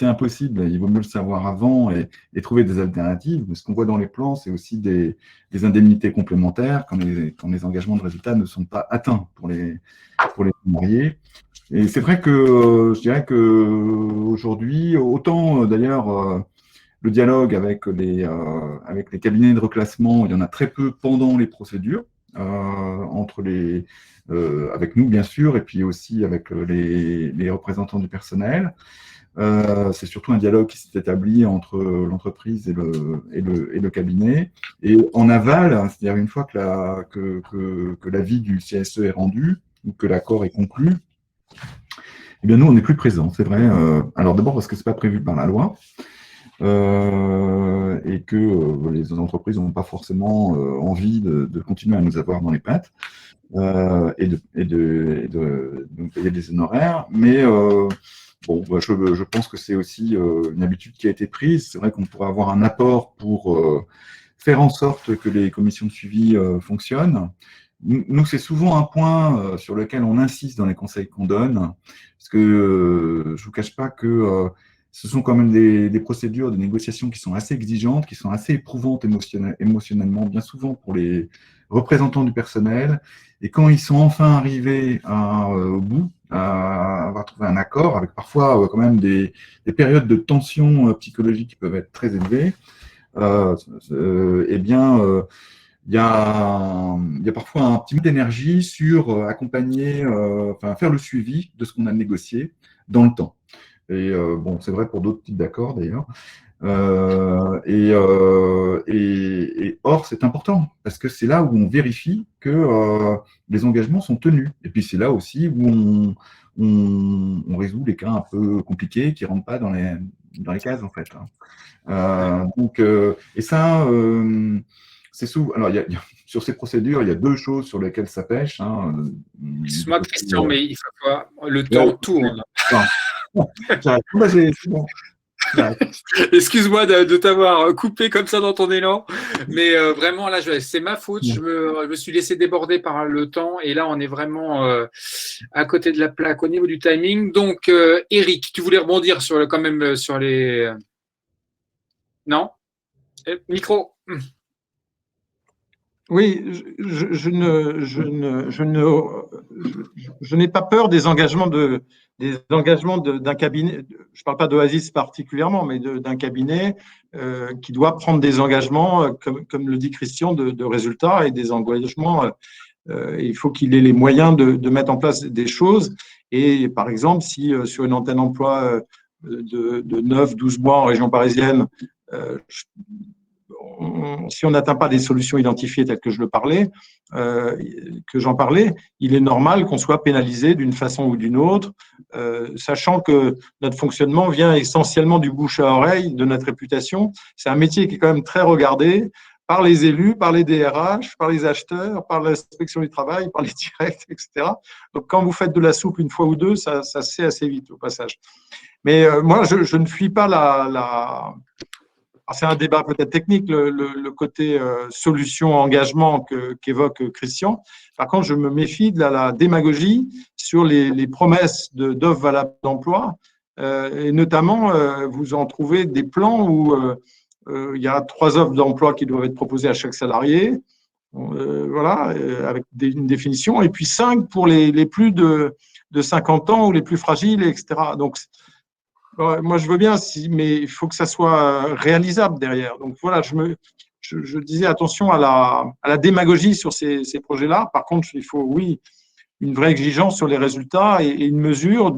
impossible, il vaut mieux le savoir avant et trouver des alternatives. Mais ce qu'on voit dans les plans, c'est aussi des indemnités complémentaires quand les engagements de résultats ne sont pas atteints pour les salariés. Et c'est vrai que je dirais que aujourd'hui, autant d'ailleurs le dialogue avec les cabinets de reclassement, il y en a très peu pendant les procédures, avec nous bien sûr, et puis aussi avec les représentants du personnel. C'est surtout un dialogue qui s'est établi entre l'entreprise et le cabinet. Et en aval, c'est-à-dire une fois que l'avis du CSE est rendu, ou que l'accord est conclu, eh bien nous, on n'est plus présents, c'est vrai. Alors d'abord parce que ce n'est pas prévu par la loi, et que les entreprises n'ont pas forcément envie de continuer à nous avoir dans les pattes et de nous payer des honoraires. Mais bon, je pense que c'est aussi une habitude qui a été prise. C'est vrai qu'on pourrait avoir un apport pour faire en sorte que les commissions de suivi fonctionnent. Nous, c'est souvent un point sur lequel on insiste dans les conseils qu'on donne, parce que je ne vous cache pas que ce sont quand même des procédures de négociation qui sont assez exigeantes, qui sont assez éprouvantes émotionnellement, bien souvent pour les représentants du personnel. Et quand ils sont enfin arrivés au bout, à avoir trouvé un accord, avec parfois quand même des périodes de tension psychologique qui peuvent être très élevées, eh bien, il y a parfois un petit peu d'énergie sur accompagner, faire le suivi de ce qu'on a négocié dans le temps. Et bon, c'est vrai pour d'autres types d'accords d'ailleurs. Et or, c'est important parce que c'est là où on vérifie que les engagements sont tenus. Et puis c'est là aussi où on résout les cas un peu compliqués qui ne rentrent pas dans les cases en fait. Et ça, c'est souvent. Alors, sur ces procédures, il y a deux choses sur lesquelles ça pêche. Excuse-moi, Christian, mais il faut pas. Le temps tourne. C'est bon. Excuse-moi de t'avoir coupé comme ça dans ton élan, mais vraiment là, c'est ma faute. Je me suis laissé déborder par le temps et là, on est vraiment à côté de la plaque au niveau du timing. Donc, Eric, tu voulais rebondir quand même sur les. Non? Micro. Oui, je n'ai pas peur des engagements d'un cabinet. Je ne parle pas d'Oasis particulièrement, mais d'un cabinet qui doit prendre des engagements, comme le dit Christian, de résultats et des engagements. Il faut qu'il ait les moyens de mettre en place des choses. Et par exemple, si sur une antenne emploi de 9-12 mois en région parisienne, si on n'atteint pas des solutions identifiées telles que j'en parlais, il est normal qu'on soit pénalisé d'une façon ou d'une autre, sachant que notre fonctionnement vient essentiellement du bouche à oreille, de notre réputation. C'est un métier qui est quand même très regardé par les élus, par les DRH, par les acheteurs, par l'inspection du travail, par les directs, etc. Donc, quand vous faites de la soupe une fois ou deux, ça se sait assez vite au passage. Mais moi, je ne fuis pas c'est un débat peut-être technique, le côté solution-engagement qu'évoque Christian. Par contre, je me méfie de la démagogie sur les promesses d'offres valables d'emploi. Et notamment, vous en trouvez des plans où il y a 3 offres d'emploi qui doivent être proposées à chaque salarié, voilà, avec une définition, et puis 5 pour les plus de 50 ans ou les plus fragiles, etc. Donc, moi, je veux bien, mais il faut que ça soit réalisable derrière. Donc, voilà, je disais attention à la démagogie sur ces projets-là. Par contre, il faut, oui, une vraie exigence sur les résultats et une mesure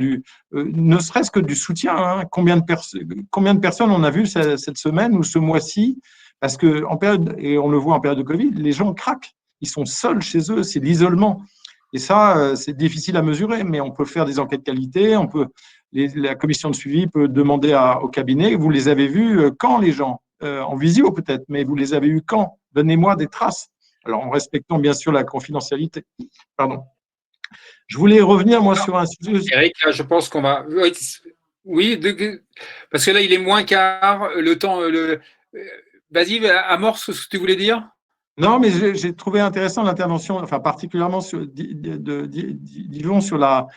ne serait-ce que du soutien. Hein. Combien de personnes on a vu cette semaine ou ce mois-ci? Parce que et on le voit en période de Covid, les gens craquent. Ils sont seuls chez eux, c'est l'isolement. Et ça, c'est difficile à mesurer, mais on peut faire des enquêtes qualité, la commission de suivi peut demander au cabinet, vous les avez vus quand les gens en visio peut-être, mais vous les avez vus quand? Donnez-moi des traces. Alors, en respectant bien sûr la confidentialité. Pardon. Je voulais revenir, moi, sur un sujet… Eric, là, je pense qu'on va… Oui, parce que là, il est moins quart, le temps… Vas-y, amorce ce que tu voulais dire. Non, mais j'ai trouvé intéressant l'intervention, enfin particulièrement disons sur la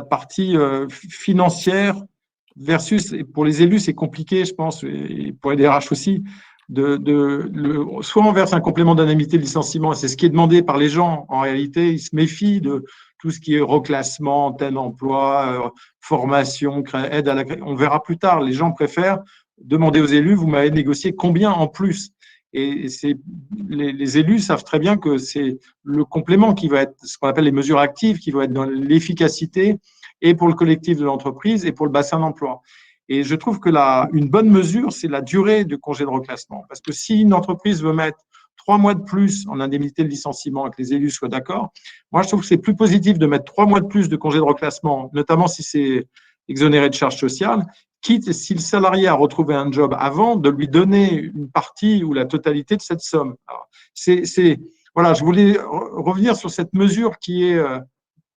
partie financière versus, pour les élus, c'est compliqué, je pense, et pour les DRH aussi, soit on verse un complément d'indemnité de licenciement, et c'est ce qui est demandé par les gens. En réalité, ils se méfient tout ce qui est reclassement, tel emploi, formation, aide à la… On verra plus tard. Les gens préfèrent demander aux élus, vous m'avez négocié combien en plus? Et les élus savent très bien que c'est le complément qui va être ce qu'on appelle les mesures actives, qui vont être dans l'efficacité et pour le collectif de l'entreprise et pour le bassin d'emploi. Et je trouve que une bonne mesure, c'est la durée du congé de reclassement. Parce que si une entreprise veut mettre 3 mois de plus en indemnité de licenciement et que les élus soient d'accord, moi, je trouve que c'est plus positif de mettre 3 mois de plus de congé de reclassement, notamment si c'est exonéré de charges sociales, quitte, si le salarié a retrouvé un job avant, de lui donner une partie ou la totalité de cette somme. Alors, voilà, je voulais revenir sur cette mesure qui est…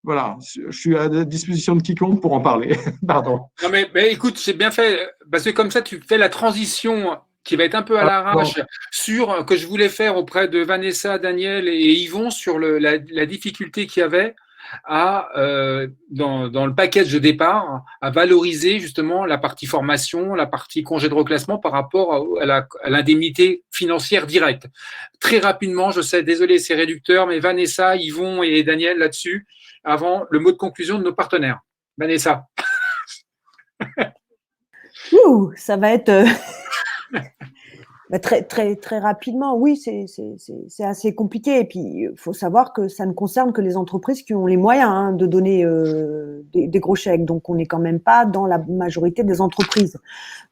voilà, je suis à la disposition de quiconque pour en parler. Pardon. Non, mais écoute, j'ai bien fait, parce que comme ça, tu fais la transition qui va être un peu à l'arrache sur que je voulais faire auprès de Vanessa, Daniel et Yvon sur la difficulté qu'il y avait dans le package de départ à valoriser justement la partie formation, la partie congé de reclassement par rapport à l'indemnité financière directe. Très rapidement, je sais, désolé, c'est réducteur, mais Vanessa, Yvon et Daniel là-dessus, avant le mot de conclusion de nos partenaires. Vanessa. Ça va être très, très, très rapidement. Oui, c'est assez compliqué. Et puis, il faut savoir que ça ne concerne que les entreprises qui ont les moyens de donner des gros chèques. Donc, on n'est quand même pas dans la majorité des entreprises.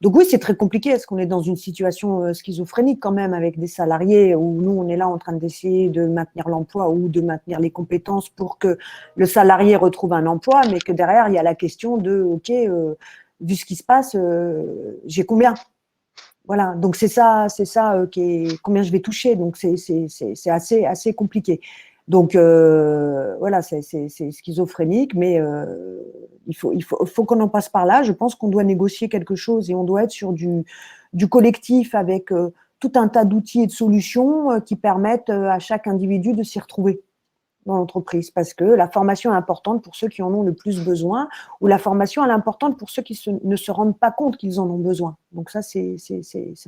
Donc, oui, c'est très compliqué. Est-ce qu'on est dans une situation schizophrénique quand même avec des salariés où nous, on est là en train d'essayer de maintenir l'emploi ou de maintenir les compétences pour que le salarié retrouve un emploi, mais que derrière, il y a la question de, OK, vu ce qui se passe, j'ai combien? Voilà, donc c'est ça qui est combien je vais toucher. Donc c'est assez compliqué. Donc voilà, c'est schizophrénique, mais il faut qu'on en passe par là. Je pense qu'on doit négocier quelque chose et on doit être sur du collectif avec tout un tas d'outils et de solutions qui permettent à chaque individu de s'y retrouver dans l'entreprise, parce que la formation est importante pour ceux qui en ont le plus besoin, ou la formation est importante pour ceux qui ne se rendent pas compte qu'ils en ont besoin. Donc ça, c'est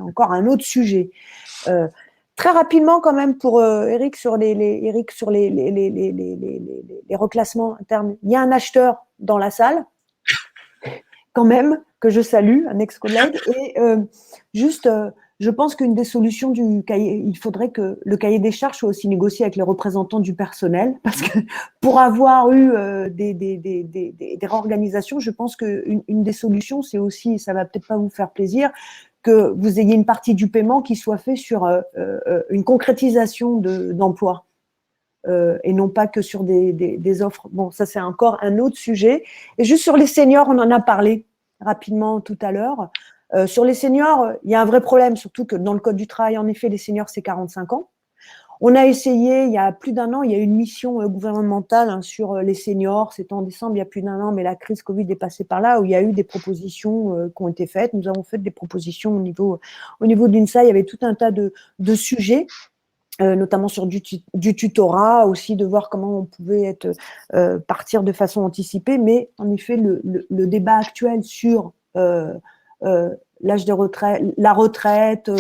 encore un autre sujet. Très rapidement, quand même, pour Eric sur les reclassements internes. Il y a un acheteur dans la salle, quand même, que je salue, un ex-collègue, et je pense qu'une des solutions du cahier, il faudrait que le cahier des charges soit aussi négocié avec les représentants du personnel, parce que pour avoir eu des réorganisations, je pense qu'une des solutions, c'est aussi, ça va peut-être pas vous faire plaisir, que vous ayez une partie du paiement qui soit fait sur une concrétisation d'emploi. Et non pas que sur des offres. Bon, ça, c'est encore un autre sujet. Et juste sur les seniors, on en a parlé rapidement tout à l'heure. Sur les seniors, il y a un vrai problème, surtout que dans le Code du travail, en effet, les seniors, c'est 45 ans. On a essayé, il y a plus d'un an, il y a une mission gouvernementale sur les seniors. C'était en décembre, il y a plus d'un an, mais la crise Covid est passée par là, où il y a eu des propositions qui ont été faites. Nous avons fait des propositions au niveau d'UNSA. Il y avait tout un tas de sujets. Notamment sur du tutorat, aussi de voir comment on pouvait partir de façon anticipée. Mais en effet, le débat actuel sur l'âge de retraite, la retraite,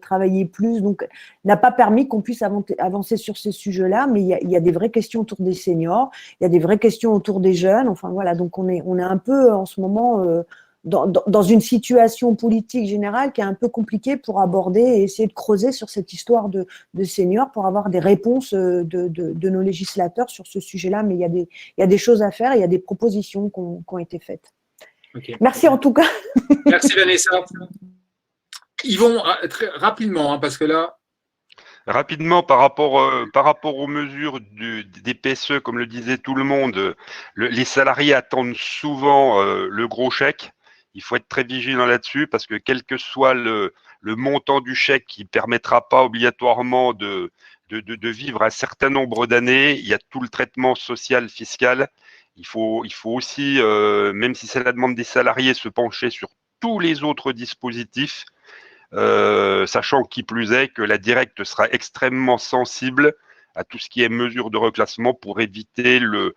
travailler plus, donc n'a pas permis qu'on puisse avancer sur ces sujets-là. Mais il y a des vraies questions autour des seniors, il y a des vraies questions autour des jeunes. Enfin voilà, donc on est un peu en ce moment dans une situation politique générale qui est un peu compliquée pour aborder et essayer de creuser sur cette histoire de seniors pour avoir des réponses de nos législateurs sur ce sujet-là. Mais il y a des choses à faire, il y a des propositions qui ont été faites. Okay. Merci en tout cas. Merci Vanessa. Yvon, très rapidement, parce que là… Rapidement, par rapport aux mesures des PSE, comme le disait tout le monde, les salariés attendent souvent le gros chèque. Il faut être très vigilant là-dessus parce que quel que soit le montant du chèque qui ne permettra pas obligatoirement de vivre un certain nombre d'années, il y a tout le traitement social, fiscal. Il faut aussi, même si c'est la demande des salariés, se pencher sur tous les autres dispositifs, sachant qui plus est que la directe sera extrêmement sensible à tout ce qui est mesure de reclassement pour éviter le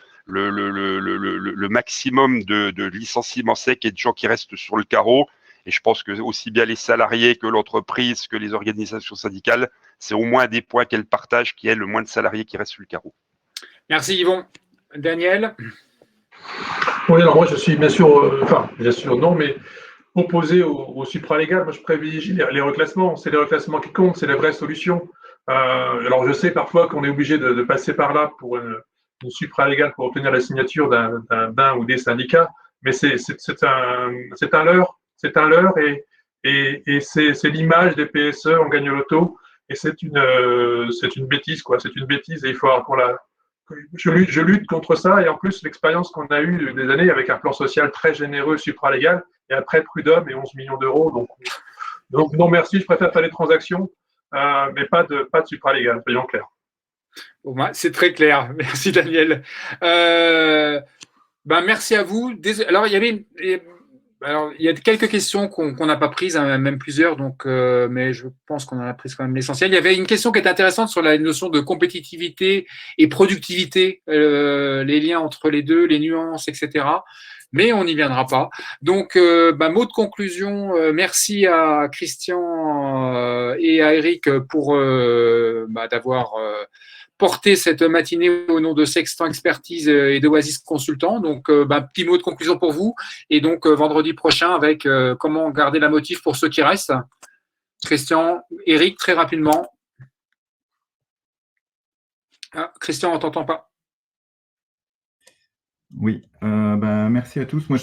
maximum de licenciements secs et de gens qui restent sur le carreau. Et je pense que aussi bien les salariés que l'entreprise, que les organisations syndicales, c'est au moins des points qu'elles partagent, qu'il y ait le moins de salariés qui restent sur le carreau. Merci Yvon. Daniel? Oui, alors moi je suis bien sûr, bien sûr non, mais opposé au supralégal. Moi je privilégie les reclassements. C'est les reclassements qui comptent, c'est les vraies solutions. Alors je sais parfois qu'on est obligé de passer par là pour une supralégale pour obtenir la signature d'un ou des syndicats, mais c'est un leurre, et c'est l'image des PSE en gagne l'auto, et c'est une bêtise, quoi. C'est une bêtise, et il faut qu'on la je lutte contre ça, et en plus, l'expérience qu'on a eue des années avec un plan social très généreux supralégal, et après prud'homme et 11 millions d'euros. Donc, non, merci, je préfère faire des transactions, mais pas de supralégal, soyons clairs. Bon, c'est très clair. Merci, Daniel. Merci à vous. Alors, il y a quelques questions qu'on n'a pas prises, hein, même plusieurs, donc, mais je pense qu'on en a pris quand même l'essentiel. Il y avait une question qui est intéressante sur la notion de compétitivité et productivité, les liens entre les deux, les nuances, etc. Mais on n'y viendra pas. Donc, mot de conclusion, merci à Christian et à Eric pour d'avoir porté cette matinée au nom de Sextant Expertise et d'Oasis Consultant. Donc, petit mot de conclusion pour vous. Et donc, vendredi prochain, avec comment garder la motive pour ceux qui restent. Christian, Eric, très rapidement. Ah, Christian, on ne t'entend pas. Oui, merci à tous. Moi,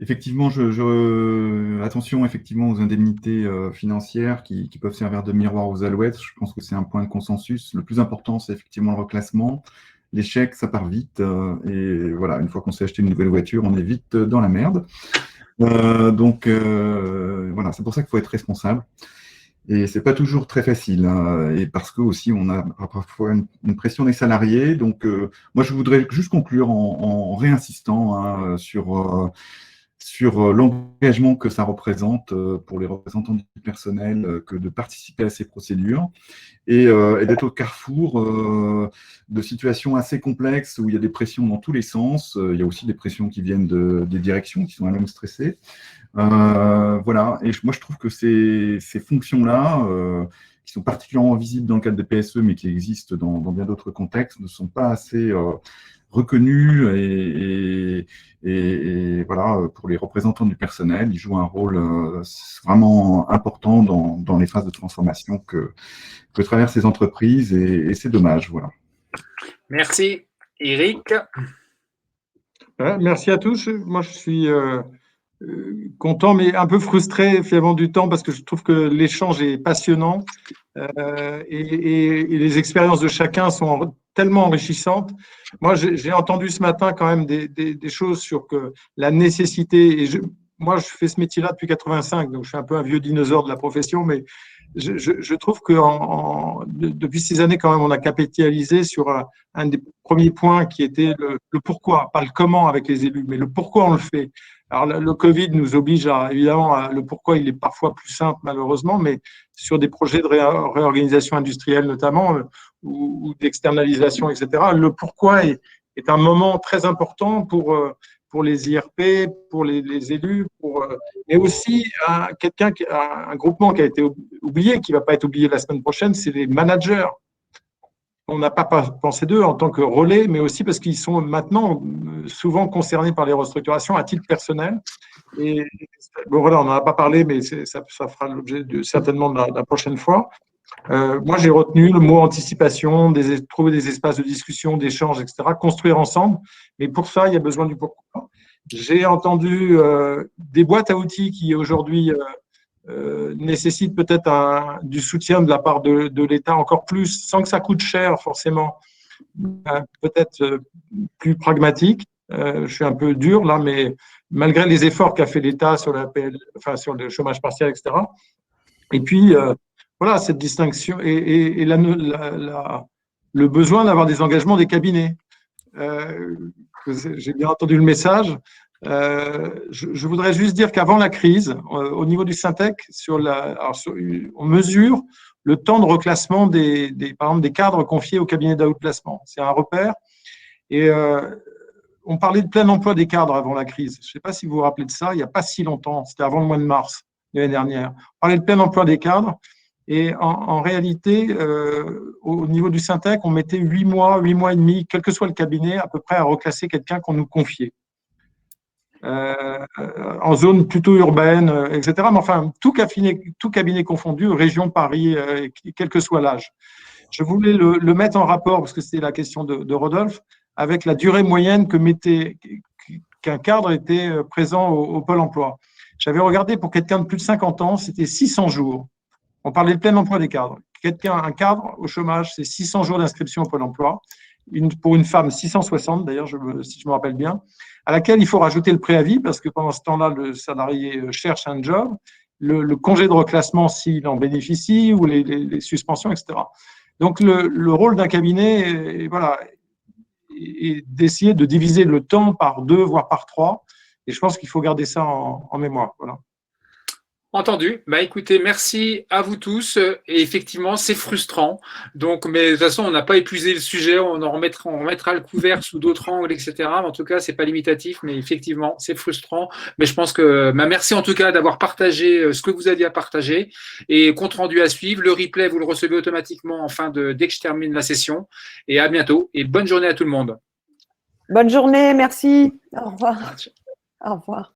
effectivement, attention effectivement aux indemnités financières qui peuvent servir de miroir aux alouettes. Je pense que c'est un point de consensus. Le plus important, c'est effectivement le reclassement. L'échec, ça part vite. Et voilà, une fois qu'on s'est acheté une nouvelle voiture, on est vite dans la merde. Voilà, c'est pour ça qu'il faut être responsable. Et c'est pas toujours très facile, hein, et parce que aussi on a parfois une pression des salariés. Donc, moi, je voudrais juste conclure en réinsistant, hein, sur l'engagement que ça représente pour les représentants du personnel que de participer à ces procédures et d'être au carrefour de situations assez complexes où il y a des pressions dans tous les sens. Il y a aussi des pressions qui viennent des directions qui sont elles-mêmes stressées. Voilà, et moi je trouve que ces fonctions-là, qui sont particulièrement visibles dans le cadre des PSE, mais qui existent dans bien d'autres contextes, ne sont pas assez reconnues et voilà, pour les représentants du personnel, ils jouent un rôle vraiment important dans les phases de transformation que traversent ces entreprises, et c'est dommage. Voilà. Merci. Eric? Merci à tous. Moi, je suis content, mais un peu frustré finalement du temps, parce que je trouve que l'échange est passionnant et les expériences de chacun sont tellement enrichissantes. Moi, j'ai entendu ce matin quand même des choses sur la nécessité, et moi, je fais ce métier-là depuis 85, donc je suis un peu un vieux dinosaure de la profession, mais je trouve que depuis ces années, quand même, on a capitalisé sur un des premiers points qui était le pourquoi, pas le comment avec les élus, mais le pourquoi on le fait. Alors, le Covid nous oblige évidemment, le pourquoi il est parfois plus simple, malheureusement, mais sur des projets de réorganisation industrielle notamment, ou d'externalisation, etc., le pourquoi est un moment très important pour les IRP, pour les élus, mais aussi un groupement qui a été oublié, qui ne va pas être oublié la semaine prochaine, c'est les managers. On n'a pas pensé d'eux en tant que relais, mais aussi parce qu'ils sont maintenant souvent concernés par les restructurations à titre personnel. Et bon, voilà, on n'en a pas parlé, mais ça fera l'objet certainement de la prochaine fois. Moi, j'ai retenu le mot anticipation, trouver des espaces de discussion, d'échange, etc., construire ensemble. Mais pour ça, il y a besoin du pourquoi. J'ai entendu des boîtes à outils qui aujourd'hui nécessitent peut-être du soutien de la part de l'État encore plus, sans que ça coûte cher forcément, peut-être plus pragmatique. Je suis un peu dur là, mais malgré les efforts qu'a fait l'État sur sur le chômage partiel, etc. Et puis, voilà, cette distinction et le besoin d'avoir des engagements des cabinets. J'ai bien entendu le message. Je voudrais juste dire qu'avant la crise, au niveau du Syntec, on mesure le temps de reclassement par exemple, des cadres confiés au cabinet d'outplacement. C'est un repère. Et on parlait de plein emploi des cadres avant la crise. Je ne sais pas si vous vous rappelez de ça, il n'y a pas si longtemps, c'était avant le mois de mars l'année dernière. On parlait de plein emploi des cadres. Et en réalité, au niveau du Syntec, on mettait 8 mois et demi, quel que soit le cabinet, à peu près à reclasser quelqu'un qu'on nous confiait. En zone plutôt urbaine, etc. Mais enfin, tout cabinet confondu, région Paris, quel que soit l'âge. Je voulais le mettre en rapport, parce que c'était la question de Rodolphe, avec la durée moyenne qu'un cadre était présent au Pôle emploi. J'avais regardé pour quelqu'un de plus de 50 ans, c'était 600 jours. On parlait de plein emploi des cadres. Un cadre au chômage, c'est 600 jours d'inscription au Pôle emploi. Pour une femme, 660 d'ailleurs, si je me rappelle bien, à laquelle il faut rajouter le préavis, parce que pendant ce temps-là, le salarié cherche un job, le congé de reclassement s'il en bénéficie, ou les suspensions, etc. Donc, le rôle d'un cabinet, voilà, est d'essayer de diviser le temps par 2, voire par 3. Et je pense qu'il faut garder ça en mémoire. Voilà. Entendu. Bah écoutez, merci à vous tous. Et effectivement, c'est frustrant. Donc, mais de toute façon, on n'a pas épuisé le sujet. On remettra le couvert sous d'autres angles, etc. Mais en tout cas, c'est pas limitatif. Mais effectivement, c'est frustrant. Mais je pense que, merci en tout cas d'avoir partagé ce que vous aviez à partager. Et compte rendu à suivre. Le replay, vous le recevez automatiquement dès que je termine la session. Et à bientôt. Et bonne journée à tout le monde. Bonne journée, merci. Au revoir. Au revoir.